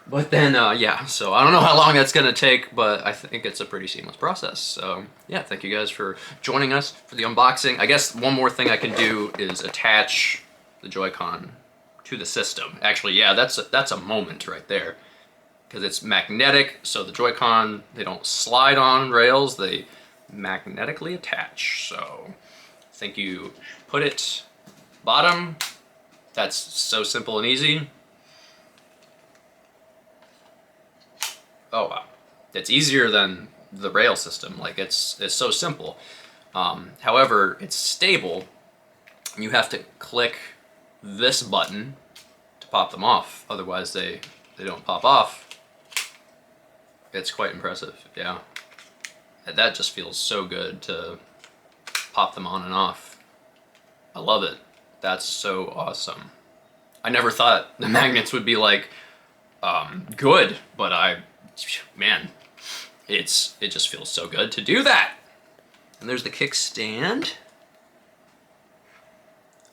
But then, yeah, so I don't know how long that's going to take, but I think it's a pretty seamless process. So, yeah, thank you guys for joining us for the unboxing. I guess one more thing I can do is attach the Joy-Con to the system. Actually, yeah, that's a moment right there. Because it's magnetic, so the Joy-Con, they don't slide on rails, they magnetically attach. So, I think you put it bottom. That's so simple and easy. Oh wow, it's easier than the rail system. Like it's so simple. However, it's stable. You have to click this button to pop them off. Otherwise, they don't pop off. It's quite impressive. Yeah, that just feels so good to pop them on and off. I love it. That's so awesome. I never thought the magnets would be like good, but man, it just feels so good to do that. And there's the kickstand.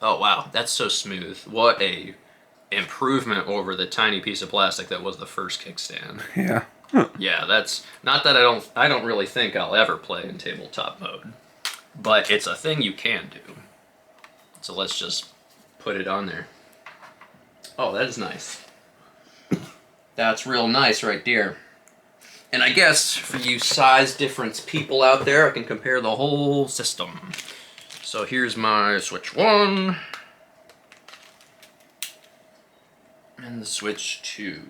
Oh wow, that's so smooth. What a improvement over the tiny piece of plastic that was the first kickstand.
Yeah.
Yeah, that's not that I don't really think I'll ever play in tabletop mode, but it's a thing you can do. So let's just put it on there. Oh, that is nice. That's real nice right there. And I guess for you size difference people out there, I can compare the whole system. So here's my Switch 1 and the Switch 2.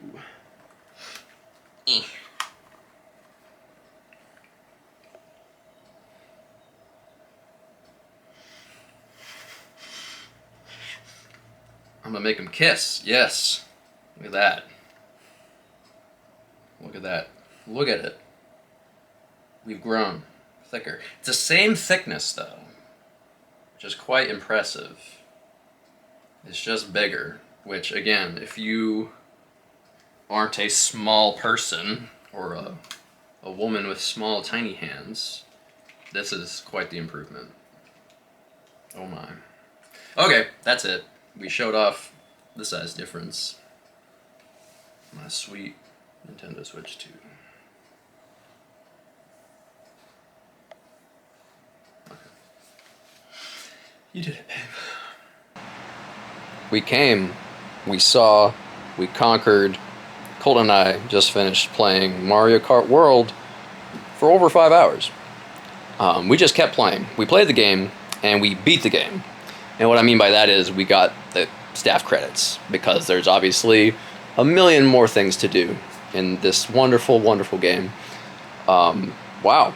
I'm gonna make them kiss. Yes. Look at that. Look at that. Look at it. We've grown thicker. It's the same thickness though, which is quite impressive. It's just bigger, which again, if you aren't a small person or a woman with small tiny hands, this is quite the improvement. Oh my. Okay, that's it. We showed off the size difference. My sweet Nintendo Switch 2. Okay. You did it, babe. We came, we saw, we conquered. Colt and I just finished playing Mario Kart World for over 5 hours. We just kept playing. We played the game, and we beat the game. And what I mean by that is we got the staff credits, because there's obviously a million more things to do in this wonderful, wonderful game. Wow.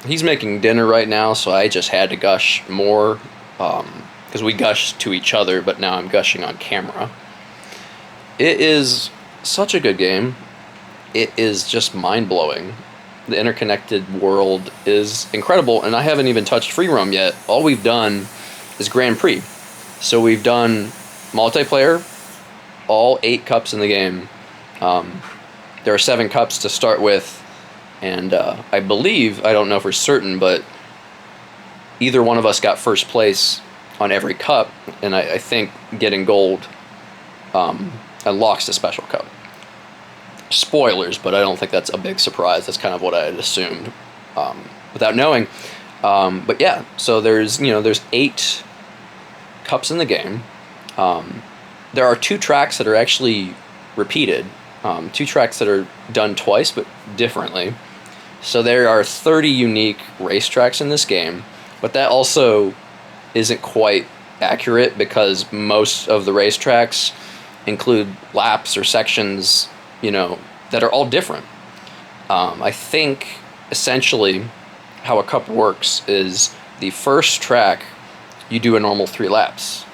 He's making dinner right now, so I just had to gush more, because we gush to each other, but now I'm gushing on camera. It is such a good game. It is just mind-blowing. The interconnected world is incredible, and I haven't even touched free roam yet. All we've done is Grand Prix. So we've done multiplayer, all 8 cups in the game. there are 7 cups to start with, and I believe, I don't know for certain, but either one of us got first place on every cup, and I think getting gold unlocks a special cup. Spoilers, but I don't think that's a big surprise. That's kind of what I had assumed without knowing. But yeah, so there's 8 cups in the game. There are 2 tracks that are actually repeated, 2 tracks that are done twice but differently. So there are 30 unique racetracks in this game, but that also isn't quite accurate because most of the racetracks include laps or sections, that are all different. I think essentially how a cup works is the first track you do a normal 3 laps,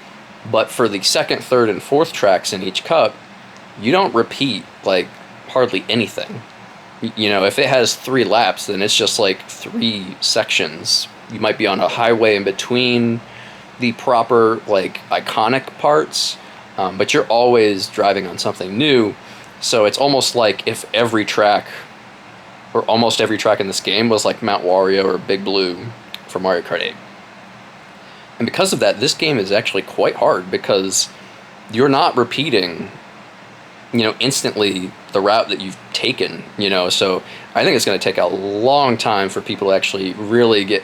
but for the second, third, and fourth tracks in each cup, you don't repeat like hardly anything. If it has 3 laps, then it's just like 3 sections. You might be on a highway in between the proper like iconic parts, but you're always driving on something new. So it's almost like if every track, or almost every track in this game, was like Mount Wario or Big Blue for Mario Kart 8. And because of that, this game is actually quite hard because you're not repeating, instantly the route that you've taken, So I think it's going to take a long time for people to actually really get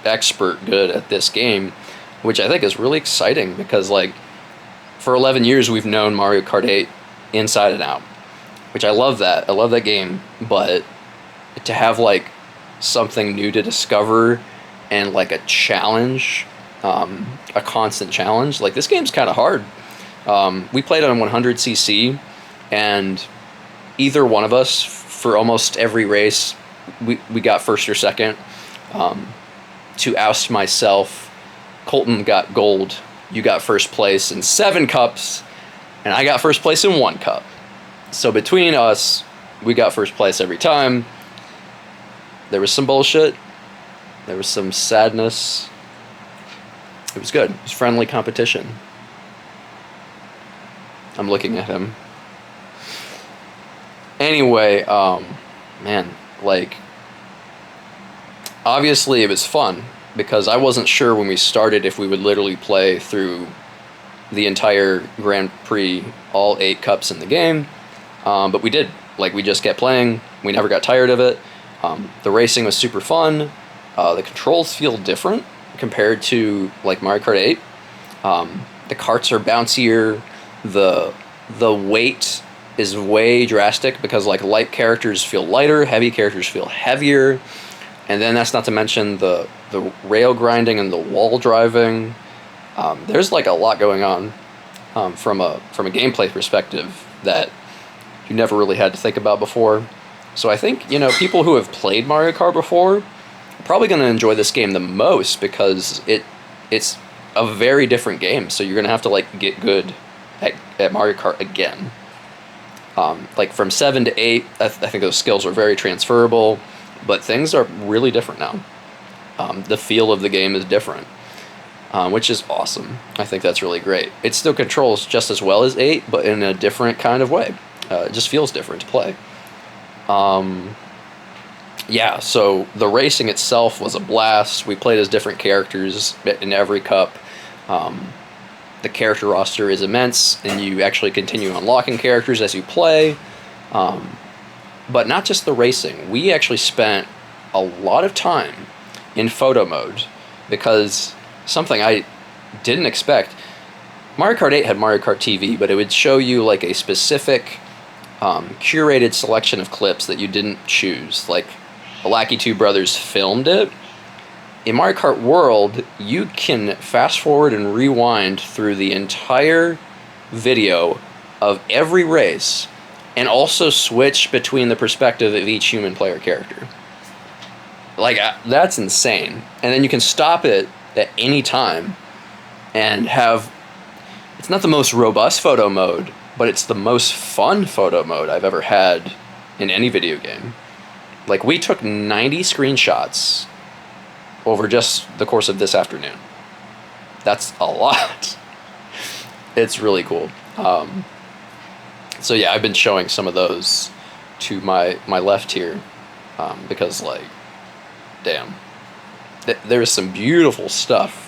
expert good at this game, which I think is really exciting because, like, for 11 years we've known Mario Kart 8 inside and out, which I love that. I love that game, but to have, like, something new to discover and, like, a challenge, a constant challenge, like, this game's kind of hard. We played on 100cc, and either one of us, for almost every race, we got first or second. To oust myself, Colton got gold, you got first place in 7 cups, and I got first place in 1 cup. So between us, we got first place every time. There was some bullshit. There was some sadness. It was good. It was friendly competition. I'm looking at him. Anyway, man, like, obviously it was fun because I wasn't sure when we started if we would literally play through the entire Grand Prix, all 8 cups in the game, but we did. Like, we just kept playing. We never got tired of it. The racing was super fun. The controls feel different compared to, like, Mario Kart 8. The carts are bouncier. The weight is way drastic because, like, light characters feel lighter, heavy characters feel heavier, and then that's not to mention the rail grinding and the wall driving. There's, like, a lot going on from a gameplay perspective that you never really had to think about before. So I think, people who have played Mario Kart before are probably going to enjoy this game the most because it's a very different game. So you're going to have to, like, get good at Mario Kart again. Like, from 7 to 8, I think those skills are very transferable, but things are really different now. The feel of the game is different, which is awesome. I think that's really great. It still controls just as well as 8, but in a different kind of way. It just feels different to play. Yeah, so the racing itself was a blast. We played as different characters in every cup. The character roster is immense, and you actually continue unlocking characters as you play. But not just the racing. We actually spent a lot of time in photo mode because something I didn't expect. Mario Kart 8 had Mario Kart TV, but it would show you, like, a specific curated selection of clips that you didn't choose. Like, the Lackey 2 brothers filmed it. In Mario Kart World, you can fast forward and rewind through the entire video of every race and also switch between the perspective of each human player character. Like, that's insane. And then you can stop it at any time and have... It's not the most robust photo mode, but it's the most fun photo mode I've ever had in any video game. Like, we took 90 screenshots over just the course of this afternoon. That's a lot. It's really cool. So yeah, I've been showing some of those to my left here, because like, damn, there's some beautiful stuff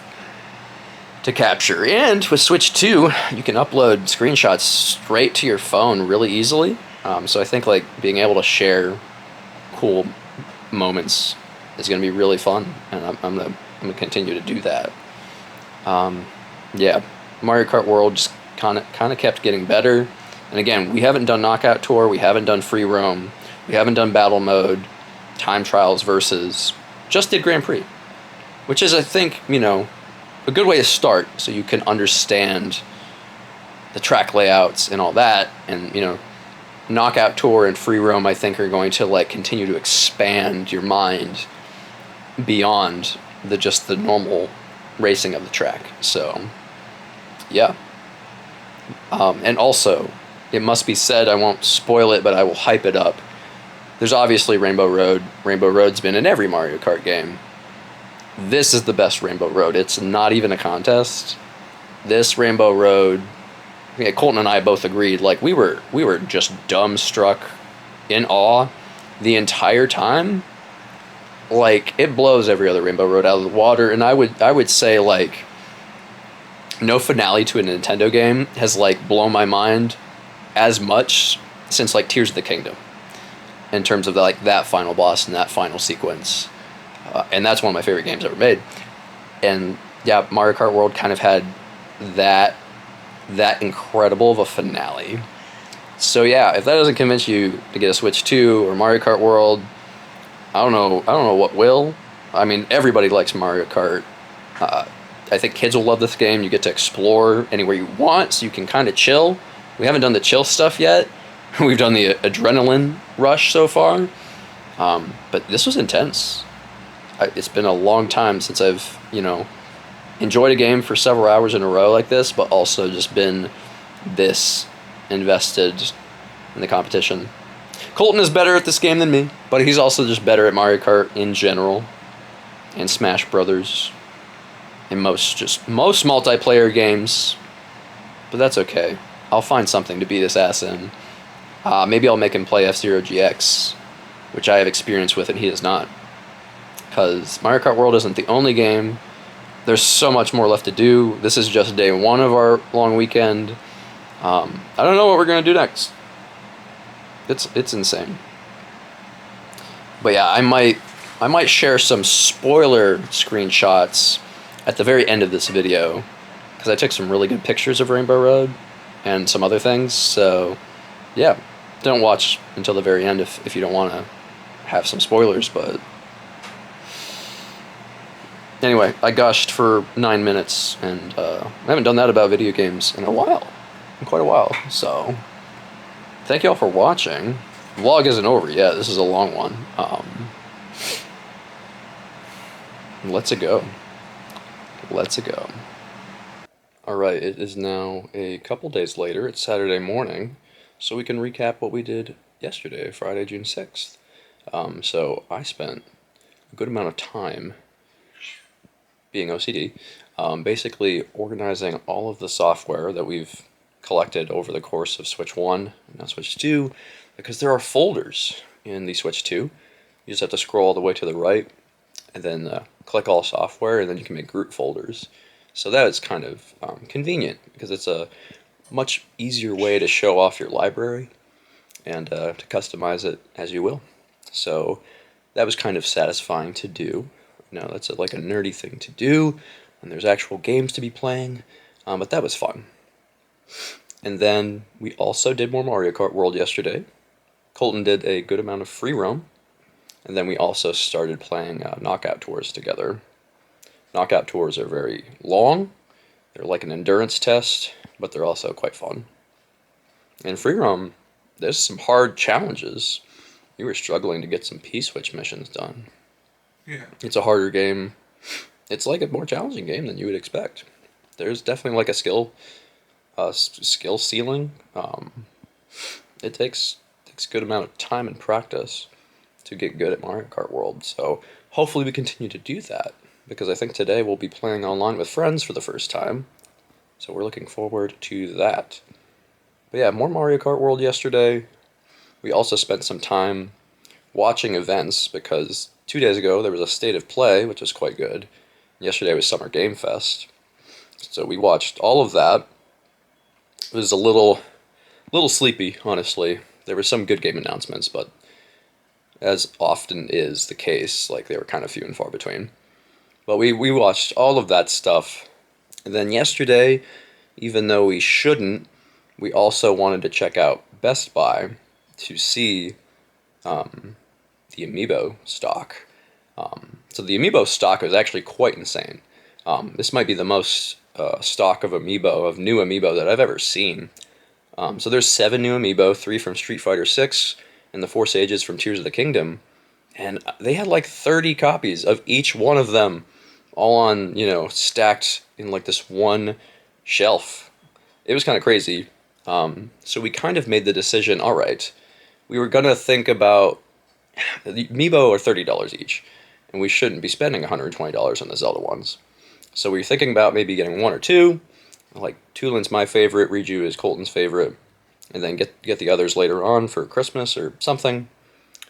to capture. And with Switch 2, you can upload screenshots straight to your phone really easily. So I think like being able to share cool moments is going to be really fun, and I'm gonna continue to do that. Yeah, Mario Kart World just kind of kept getting better. And again, we haven't done Knockout Tour, we haven't done Free Roam, we haven't done Battle Mode, Time Trials versus, just did Grand Prix, which is, I think, you know, a good way to start so you can understand the track layouts and all that. And, you know, Knockout Tour and Free Roam, I think, are going to like continue to expand your mind beyond just the normal racing of the track. So yeah. And also, it must be said, I won't spoil it, but I will hype it up. There's obviously Rainbow Road. Rainbow Road's been in every Mario Kart game. This is the best Rainbow Road. It's not even a contest. This Rainbow Road, yeah, Colton and I both agreed, like we were just dumbstruck, in awe the entire time. Like, it blows every other Rainbow Road out of the water. And I would say, like, no finale to a Nintendo game has like blown my mind as much since like Tears of the Kingdom, in terms of like that final boss and that final sequence. And that's one of my favorite games ever made. And yeah, Mario Kart World kind of had that incredible of a finale. So yeah, if that doesn't convince you to get a Switch 2 or Mario Kart World, I don't know what will. I mean, everybody likes Mario Kart. I think kids will love this game. You get to explore anywhere you want, so you can kind of chill. We haven't done the chill stuff yet. We've done the adrenaline rush so far. But this was intense. It's been a long time since I've, you know, enjoyed a game for several hours in a row like this, but also just been this invested in the competition. Colton is better at this game than me, but he's also just better at Mario Kart in general, and Smash Brothers, and most multiplayer games. But that's okay. I'll find something to beat his ass in. Maybe I'll make him play F-Zero GX, which I have experience with and he does not. Because Mario Kart World isn't the only game. There's so much more left to do. This is just day one of our long weekend. I don't know what we're going to do next. It's insane. But yeah, I might share some spoiler screenshots at the very end of this video, because I took some really good pictures of Rainbow Road and some other things. So yeah, don't watch until the very end if you don't want to have some spoilers. But anyway, I gushed for 9 minutes, and I haven't done that about video games in a while, in quite a while. So thank you all for watching. The vlog isn't over yet. This is a long one. Let's go. Alright, it is now a couple days later. It's Saturday morning, so we can recap what we did yesterday, Friday, June 6th. So I spent a good amount of time, being OCD, basically organizing all of the software that we've collected over the course of Switch 1 and now Switch 2, because there are folders in the Switch 2. You just have to scroll all the way to the right and then click all software, and then you can make group folders. So that is kind of convenient, because it's a much easier way to show off your library and to customize it as you will. So that was kind of satisfying to do. You know, that's like a nerdy thing to do, and there's actual games to be playing, but that was fun. And then we also did more Mario Kart World yesterday. Colton did a good amount of Free Roam, and then we also started playing Knockout Tours together. Knockout Tours are very long. They're like an endurance test, but they're also quite fun. In Free Roam, there's some hard challenges. We were struggling to get some P-Switch missions done.
Yeah.
It's a harder game. It's like a more challenging game than you would expect. There's definitely like a skill ceiling. It takes a good amount of time and practice to get good at Mario Kart World. So hopefully we continue to do that, because I think today we'll be playing online with friends for the first time. So we're looking forward to that. But yeah, more Mario Kart World yesterday.
we also spent some time watching events, because 2 days ago there was a State of Play, which was quite good. Yesterday was Summer Game Fest. So we watched all of that. It was a little sleepy, honestly. There were some good game announcements, but as often is the case, like, they were kind of few and far between. But we watched all of that stuff. And then yesterday, even though we shouldn't, we also wanted to check out Best Buy to see the Amiibo stock. So the Amiibo stock is actually quite insane. This might be the most stock of Amiibo, of new Amiibo, that I've ever seen. So there's 7 new Amiibo, 3 from Street Fighter 6, and the 4 Sages from Tears of the Kingdom. And they had like 30 copies of each one of them, all on, stacked in like this one shelf. It was kind of crazy. So we kind of made the decision, all right, we were going to think about, the Amiibo are $30 each, and we shouldn't be spending $120 on the Zelda ones. So we were thinking about maybe getting 1 or 2, like Tulin's my favorite, Riju is Colton's favorite, and then get the others later on for Christmas or something.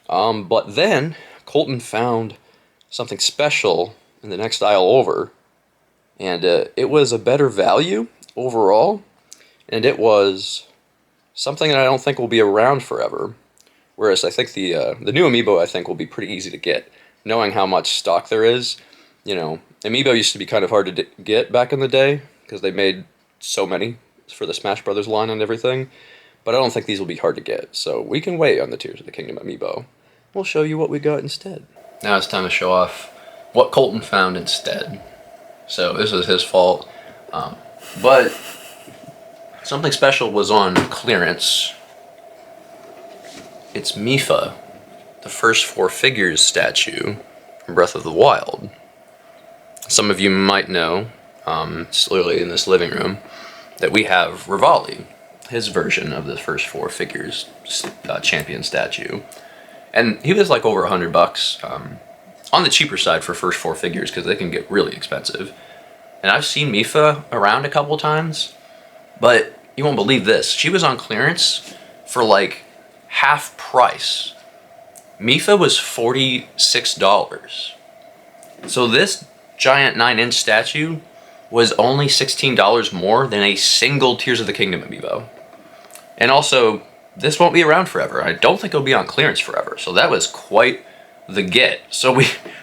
But then Colton found something special in the next aisle over, and it was a better value overall, and it was something that I don't think will be around forever. Whereas I think the new Amiibo, I think, will be pretty easy to get, knowing how much stock there is. Amiibo used to be kind of hard to get back in the day, because they made so many for the Smash Brothers line and everything. But I don't think these will be hard to get, so we can wait on the Tears of the Kingdom Amiibo. We'll show you what we got instead. Now it's time to show off what Colton found instead. So this was his fault, but something special was on clearance. It's Mipha, the first 4 figures statue from Breath of the Wild. Some of you might know, it's literally in this living room, that we have Rivali, his version of the first 4 figures champion statue. And he was like over $100, on the cheaper side for first 4 figures, because they can get really expensive. And I've seen Mipha around a couple times, but you won't believe this. She was on clearance for like half price. Mipha was $46. So this giant 9-inch statue was only $16 more than a single Tears of the Kingdom Amiibo. And also, this won't be around forever. I don't think it'll be on clearance forever. So that was quite the get. So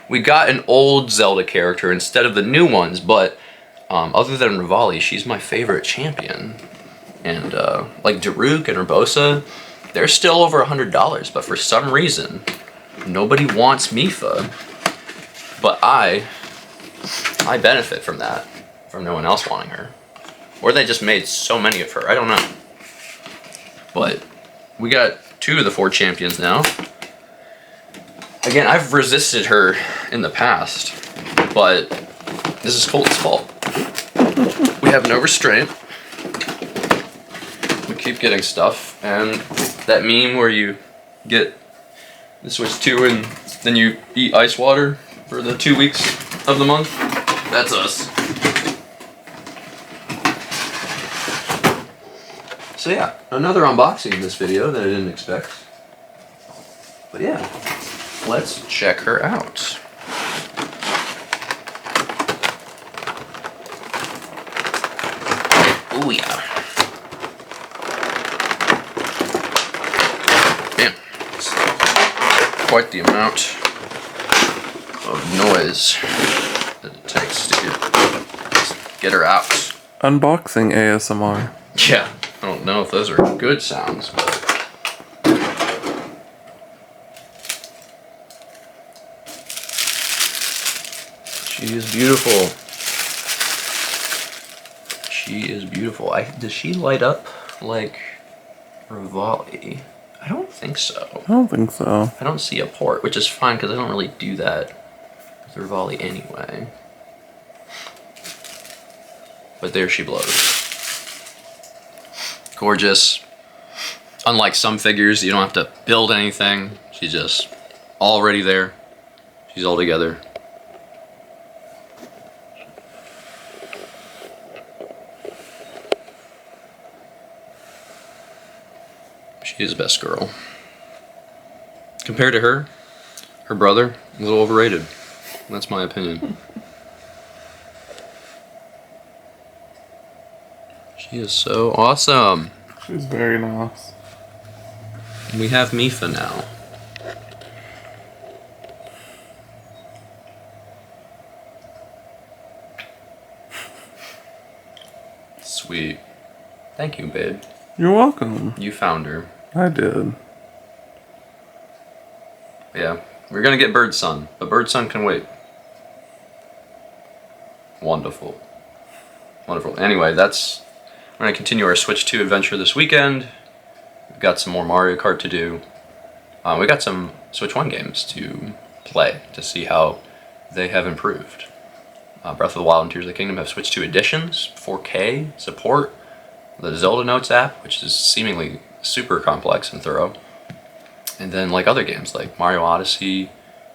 we got an old Zelda character instead of the new ones, but other than Rivali, she's my favorite champion. And like Daruk and Urbosa, they're still over $100, but for some reason, nobody wants Mipha. But I benefit from that, from no one else wanting her. Or they just made so many of her, I don't know. But we got 2 of the 4 champions now. Again, I've resisted her in the past, but this is Colton's fault. We have no restraint. We keep getting stuff, and that meme where you get the Switch 2 and then you eat ice water for the 2 weeks of the month, that's us. So yeah, another unboxing in this video that I didn't expect. But yeah, let's check her out. Oh yeah. Man, it's quite the amount of noise that it takes to get her out.
Unboxing ASMR.
Yeah, I don't know if those are good sounds, but she is beautiful. She is beautiful. Does she light up like Rivali? I don't think so.
I don't think so.
I don't see a port, which is fine because I don't really do that with Rivali anyway. But there she blows. Gorgeous. Unlike some figures, you don't have to build anything. She's just already there. She's all together. She is best girl. Compared to her brother, a little overrated. That's my opinion. She is so awesome.
She's very nice.
We have Mifa now. Sweet. Thank you, babe.
You're welcome.
You found her.
I did.
Yeah. We're gonna get Bird Sun, but Bird Sun can wait. Wonderful. Wonderful. Anyway, we're gonna continue our Switch 2 adventure this weekend. We've got some more Mario Kart to do. We got some Switch 1 games to play to see how they have improved. Breath of the Wild and Tears of the Kingdom have Switch 2 editions, 4K support, the Zelda Notes app, which is seemingly super complex and thorough. And then like other games like Mario Odyssey,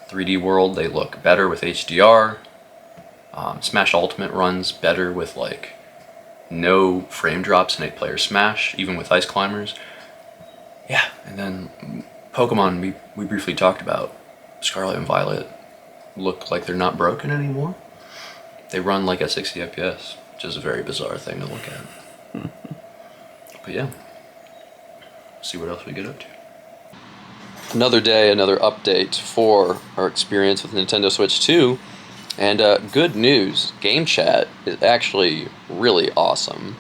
3D World, they look better with HDR. Smash Ultimate runs better with like no frame drops in 8-player Smash, even with Ice Climbers. Yeah, and then Pokemon we briefly talked about. Scarlet and Violet look like they're not broken anymore. They run like at 60 FPS, which is a very bizarre thing to look at. But yeah, see what else we get up to. Another day, another update for our experience with Nintendo Switch 2. And good news, Game Chat is actually really awesome.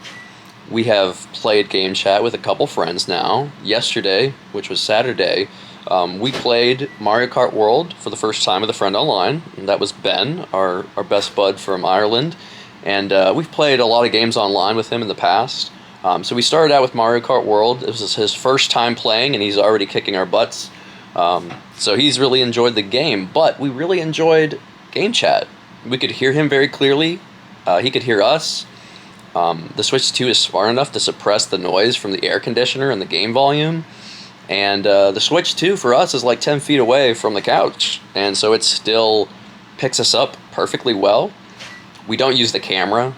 We have played Game Chat with a couple friends now. Yesterday, which was Saturday, we played Mario Kart World for the first time with a friend online. And that was Ben, our best bud from Ireland. And we've played a lot of games online with him in the past. So we started out with Mario Kart World. This was his first time playing, and he's already kicking our butts. So he's really enjoyed the game, but we really enjoyed Game Chat. We could hear him very clearly. He could hear us. The Switch 2 is smart enough to suppress the noise from the air conditioner and the game volume. And the Switch 2 for us is like 10 feet away from the couch. And so it still picks us up perfectly well. We don't use the camera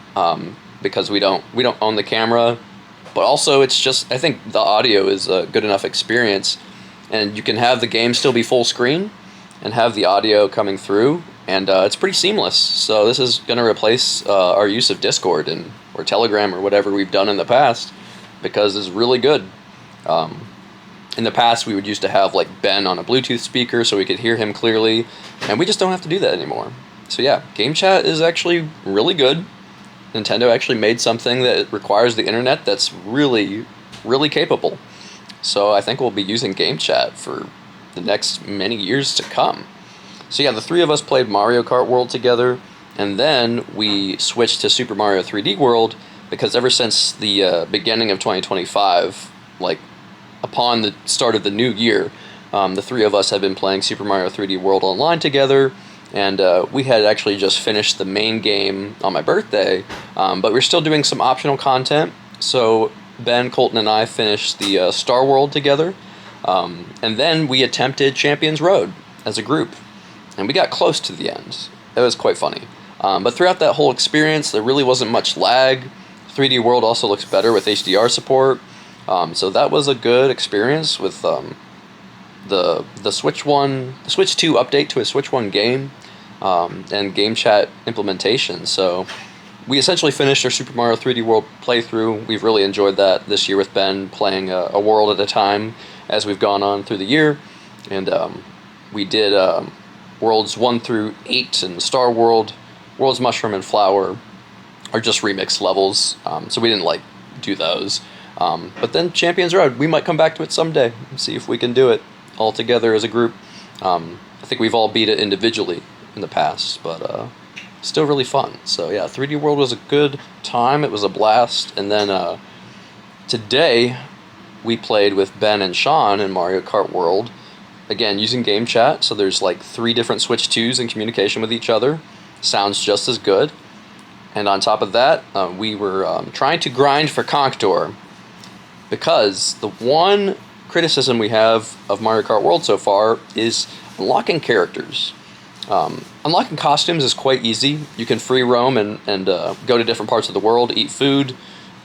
because we don't own the camera. But also it's just, I think the audio is a good enough experience. And you can have the game still be full screen and have the audio coming through, and it's pretty seamless. So this is going to replace our use of Discord or Telegram or whatever we've done in the past, because it's really good. In the past, we would used to have like Ben on a Bluetooth speaker so we could hear him clearly, and we just don't have to do that anymore. So yeah, Game Chat is actually really good. Nintendo actually made something that requires the internet that's really, really capable. So I think we'll be using Game Chat for the next many years to come. So yeah, the three of us played Mario Kart World together, and then we switched to Super Mario 3D World, because ever since the beginning of 2025, like upon the start of the new year, the three of us have been playing Super Mario 3D World online together, and we had actually just finished the main game on my birthday, but we're still doing some optional content. So Ben, Colton, and I finished the Star World together, and then we attempted Champions Road as a group, and we got close to the end. It was quite funny. But throughout that whole experience, there really wasn't much lag. 3D World also looks better with HDR support, so that was a good experience with the Switch 2 update to a Switch 1 game, and Game Chat implementation. So we essentially finished our Super Mario 3D World playthrough. We've really enjoyed that this year with Ben, playing a world at a time as we've gone on through the year. And we did Worlds 1 through 8 and Star World. Worlds Mushroom and Flower are just remixed levels, so we didn't do those. But then Champions Road, we might come back to it someday and see if we can do it all together as a group. I think we've all beat it individually in the past, but still really fun. So yeah, 3D World was a good time. It was a blast. And then today we played with Ben and Sean in Mario Kart World, again using Game Chat. So there's 3 different Switch 2s in communication with each other. Sounds just as good. And on top of that, we were trying to grind for Conqueror, because the one criticism we have of Mario Kart World so far is unlocking characters. Unlocking costumes is quite easy. You can free roam and go to different parts of the world, eat food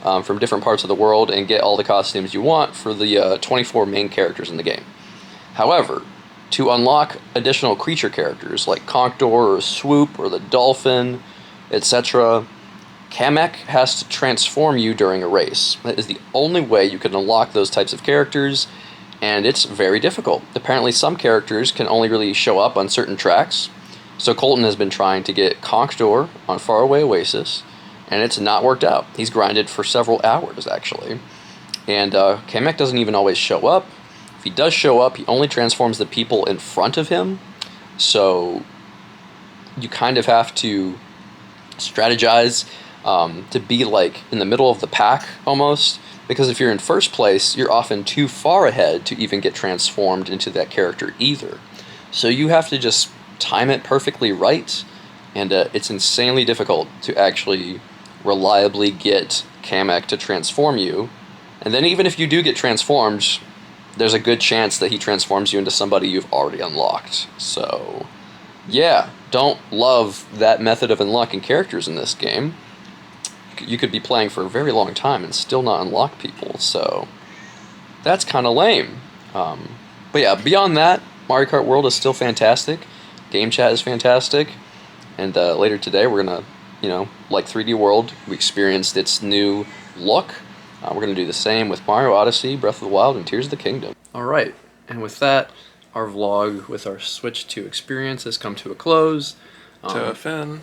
from different parts of the world, and get all the costumes you want for the 24 main characters in the game. However, to unlock additional creature characters like Conqueror or Swoop or the Dolphin, etc., Kamek has to transform you during a race. That is the only way you can unlock those types of characters, and it's very difficult. Apparently some characters can only really show up on certain tracks, so Colton has been trying to get Conqueror on Faraway Oasis, and it's not worked out. He's grinded for several hours, actually. And Kamek doesn't even always show up. If he does show up, he only transforms the people in front of him, so you kind of have to strategize to be like in the middle of the pack almost, because if you're in first place, you're often too far ahead to even get transformed into that character either. So you have to just time it perfectly right, and it's insanely difficult to actually reliably get Kamek to transform you. And then even if you do get transformed, there's a good chance that he transforms you into somebody you've already unlocked. So yeah, don't love that method of unlocking characters in this game. You could be playing for a very long time and still not unlock people, so that's kind of lame. But yeah, beyond that, Mario Kart World is still fantastic. Game chat is fantastic. And later today, we're going to, like 3D World, we experienced its new look. We're going to do the same with Mario Odyssey, Breath of the Wild, and Tears of the Kingdom. Alright, and with that, our vlog with our Switch 2 experience has come to a close.
To a fin.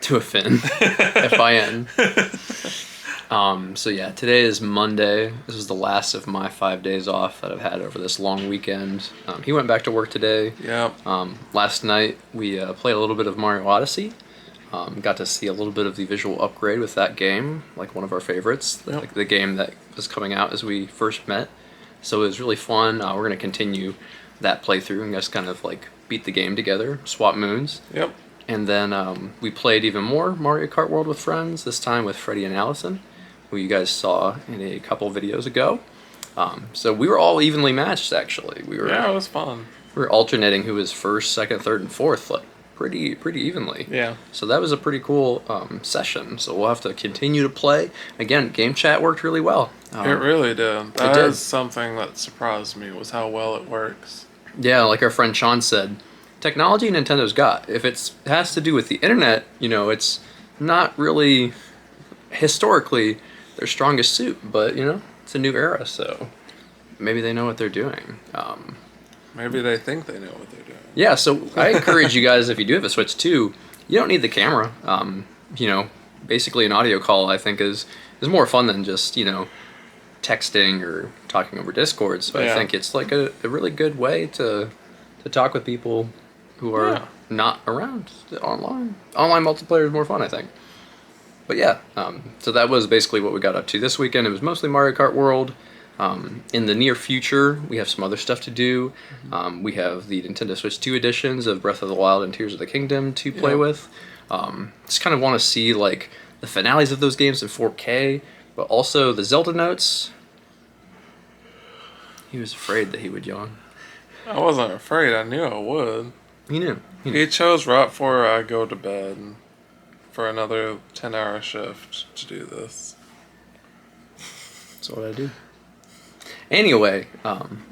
To a fin. F-I-N. So yeah, today is Monday. This is the last of my 5 days off that I've had over this long weekend. He went back to work today.
Yep.
Last night we played a little bit of Mario Odyssey. Got to see a little bit of the visual upgrade with that game, like one of our favorites,
Yep.
like the game that was coming out as we first met. So it was really fun. We're going to continue that playthrough and just kind of like beat the game together, swap moons.
Yep.
And then we played even more Mario Kart World with friends, this time with Freddie and Allison, who you guys saw in a couple videos ago. So we were all evenly matched, actually.
Yeah, it was fun.
We were alternating who was first, second, third, and fourth, like pretty evenly.
Yeah.
So that was a pretty cool session. So we'll have to continue to play. Again, game chat worked really well.
It really did. That
did.
is something that surprised me, was how well it works.
Yeah, like our friend Sean said, technology Nintendo's got. If it has to do with the internet, it's not really historically their strongest suit, but it's a new era, so maybe they know what they're doing.
Maybe they think they know what they're doing.
Yeah, so I encourage you guys, if you do have a Switch 2, you don't need the camera. Basically an audio call I think is more fun than just, texting or talking over Discord. So
Yeah.
I think it's like a really good way to talk with people who are not around online. Online multiplayer is more fun, I think. But yeah, so that was basically what we got up to this weekend. It was mostly Mario Kart World. In the near future, we have some other stuff to do. We have the Nintendo Switch 2 editions of Breath of the Wild and Tears of the Kingdom to play with. Just kind of want to see like the finales of those games in 4K, but also the Zelda notes. He was afraid that he would yawn.
I wasn't afraid. I knew I would.
He knew.
He chose right before I go to bed for another 10-hour shift to do this.
That's what I do. Anyway,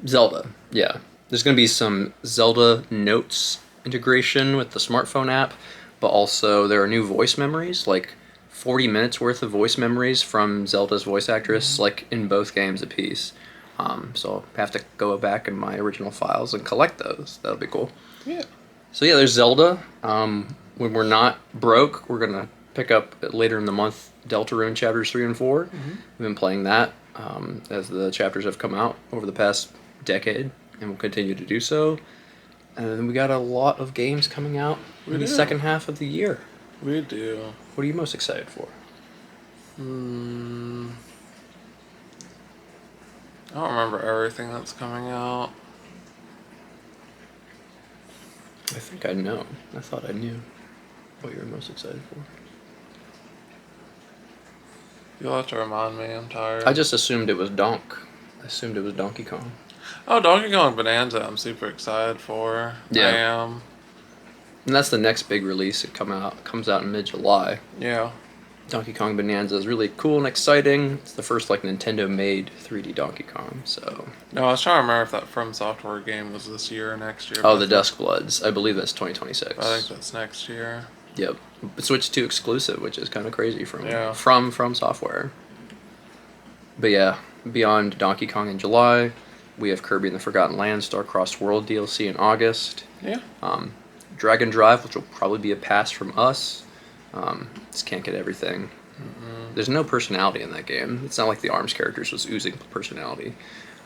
Zelda. Yeah. There's going to be some Zelda notes integration with the smartphone app, but also there are new voice memories, like 40 minutes worth of voice memories from Zelda's voice actress, like in both games a piece. So I have to go back in my original files and collect those. That'll be cool.
Yeah.
So yeah, there's Zelda. When we're not broke, we're going to pick up later in the month Deltarune Chapters 3 and 4. We've been playing that as the chapters have come out over the past decade, and we'll continue to do so. And then we got a lot of games coming out in the second half of the year.
We do.
What are you most excited for?
I don't remember everything that's coming out.
I think I know. I thought I knew what you were most excited for.
You'll have to remind me, I'm tired.
I just assumed it was Donk. I assumed it was Donkey Kong.
Oh, Donkey Kong Bonanza I'm super excited for.
Yeah.
I am.
And that's the next big release. It comes out in mid-July.
Yeah.
Donkey Kong Bonanza is really cool and exciting. It's the first like Nintendo-made 3D Donkey Kong. So.
No, I was trying to remember if that From Software game was this year or next year.
Oh, the Dusk Bloods. I believe that's 2026.
I think that's next year.
Yep. Switch 2 exclusive, which is kind of crazy from Software. But yeah, beyond Donkey Kong in July, we have Kirby and the Forgotten Land Star-Crossed World DLC in August.
Yeah.
Dragon Drive, which will probably be a pass from us. Just can't get everything.
Mm-hmm.
There's no personality in that game. It's not like the ARMS characters was oozing personality.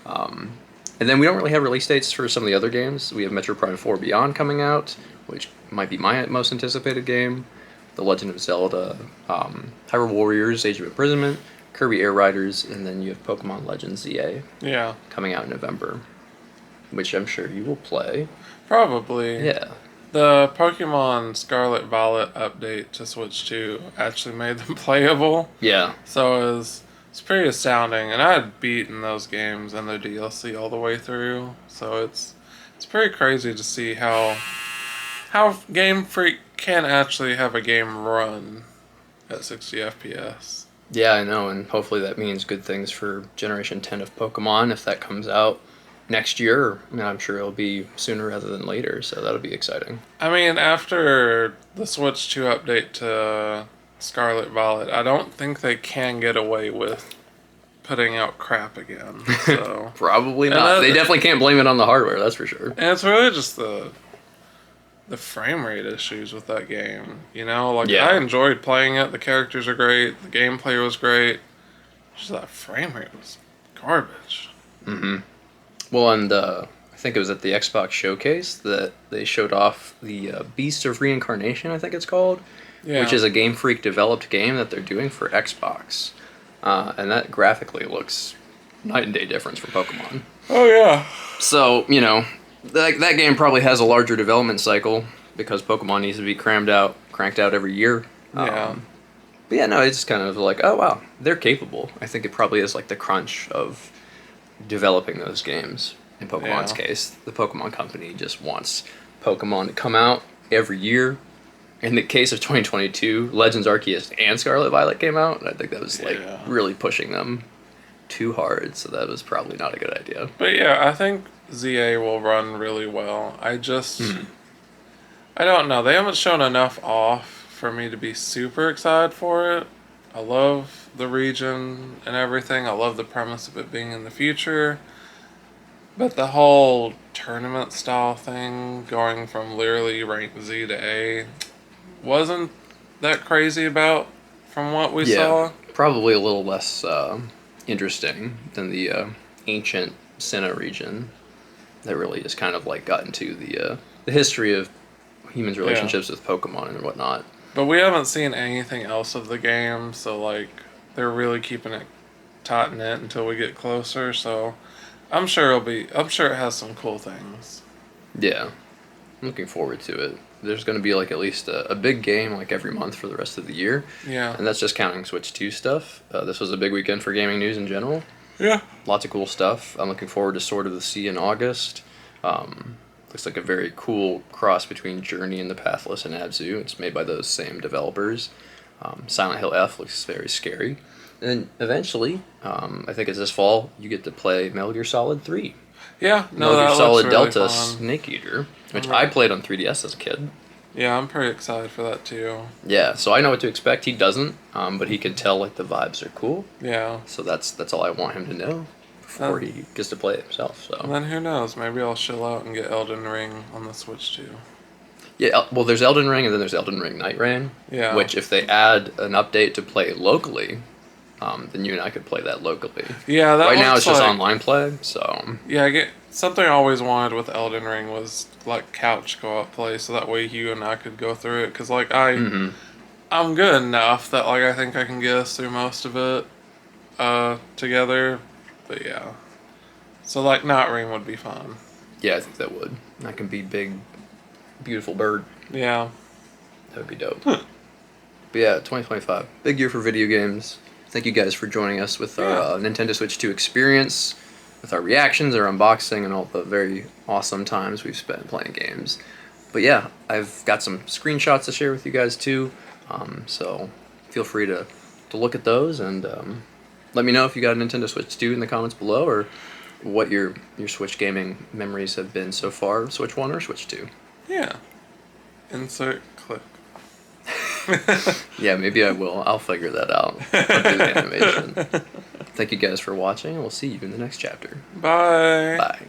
And then we don't really have release dates for some of the other games. We have Metro Prime 4 Beyond coming out, which might be my most anticipated game. The Legend of Zelda, Hyrule Warriors, Age of Imprisonment, Kirby Air Riders, and then you have Pokemon Legends ZA coming out in November, which I'm sure you will play.
Probably.
Yeah.
The Pokemon Scarlet Violet update to Switch 2 actually made them playable.
Yeah.
So it's pretty astounding, and I had beaten those games and the DLC all the way through. So it's pretty crazy to see how Game Freak can actually have a game run at 60 FPS.
Yeah, I know, and hopefully that means good things for Generation 10 of Pokemon if that comes out next year. I mean, I'm sure it'll be sooner rather than later, so that'll be exciting.
I mean, after the Switch 2 update to Scarlet Violet, I don't think they can get away with putting out crap again. So
Probably not. They definitely can't blame it on the hardware, that's for sure.
And it's really just the frame rate issues with that game. You know, like I enjoyed playing it. The characters are great. The gameplay was great. Just that frame rate was garbage.
Mm-hmm. Well, and I think it was at the Xbox Showcase that they showed off the Beast of Reincarnation, I think it's called, which is a Game Freak developed game that they're doing for Xbox. And that graphically looks night and day difference from Pokemon.
Oh, yeah.
So, you know, that game probably has a larger development cycle because Pokemon needs to be cranked out every year.
Yeah.
But yeah, no, it's kind of like, oh, wow, they're capable. I think it probably is like the crunch of developing those games. In Pokemon's case, the Pokemon Company just wants Pokemon to come out every year. In the case of 2022, Legends Arceus and Scarlet Violet came out, and I think that was like really pushing them too hard, so that was probably not a good idea.
But yeah, I think ZA will run really well. I don't know. They haven't shown enough off for me to be super excited for it. I love the region and everything. I love the premise of it being in the future. But the whole tournament style thing, going from literally rank Z to A, wasn't that crazy about from what we saw.
Probably a little less interesting than the ancient Sinnoh region that really just kind of like got into the history of humans' relationships with Pokemon and whatnot.
But we haven't seen anything else of the game, so like they're really keeping it tight knit until we get closer. So I'm sure it has some cool things.
Yeah, I'm looking forward to it. There's going to be like at least a big game like every month for the rest of the year.
Yeah.
And that's just counting Switch 2 stuff. This was a big weekend for gaming news in general.
Yeah.
Lots of cool stuff. I'm looking forward to Sword of the Sea in August. Looks like a very cool cross between Journey and the Pathless and Abzu. It's made by those same developers. Silent Hill F looks very scary. And eventually, I think it's this fall, you get to play Metal Gear Solid 3.
Yeah,
Metal Gear Solid
really
Delta
fun.
Snake Eater, which I played on 3DS as a kid.
Yeah, I'm pretty excited for that too.
Yeah, so I know what to expect. He doesn't, but he can tell like the vibes are cool.
Yeah.
So that's all I want him to know before he gets to play it himself. So.
And then who knows? Maybe I'll chill out and get Elden Ring on the Switch too.
Yeah, well, there's Elden Ring, and then there's Elden Ring Night Rain.
Yeah.
Which, if they add an update to play locally, then you and I could play that locally.
Yeah, that
right now it's just
like,
online play. So.
Yeah, something I always wanted with Elden Ring was like couch co-op play, so that way you and I could go through it. Because like I'm good enough that like I think I can get us through most of it together. But yeah, so like Night Ring would be fun.
Yeah, I think that would. That can be big, beautiful bird.
Yeah,
that would be dope. But yeah, 2025, big year for video games. Thank you guys for joining us with our Nintendo Switch 2 experience, with our reactions, our unboxing, and all the very awesome times we've spent playing games. But yeah, I've got some screenshots to share with you guys too. So feel free to look at those and let me know if you got a Nintendo Switch 2 in the comments below, or what your Switch gaming memories have been so far, Switch 1 or Switch 2.
Yeah. Insert clip.
Yeah, maybe I will. I'll figure that out. I'll do the animation. Thank you guys for watching, and we'll see you in the next chapter.
Bye.
Bye.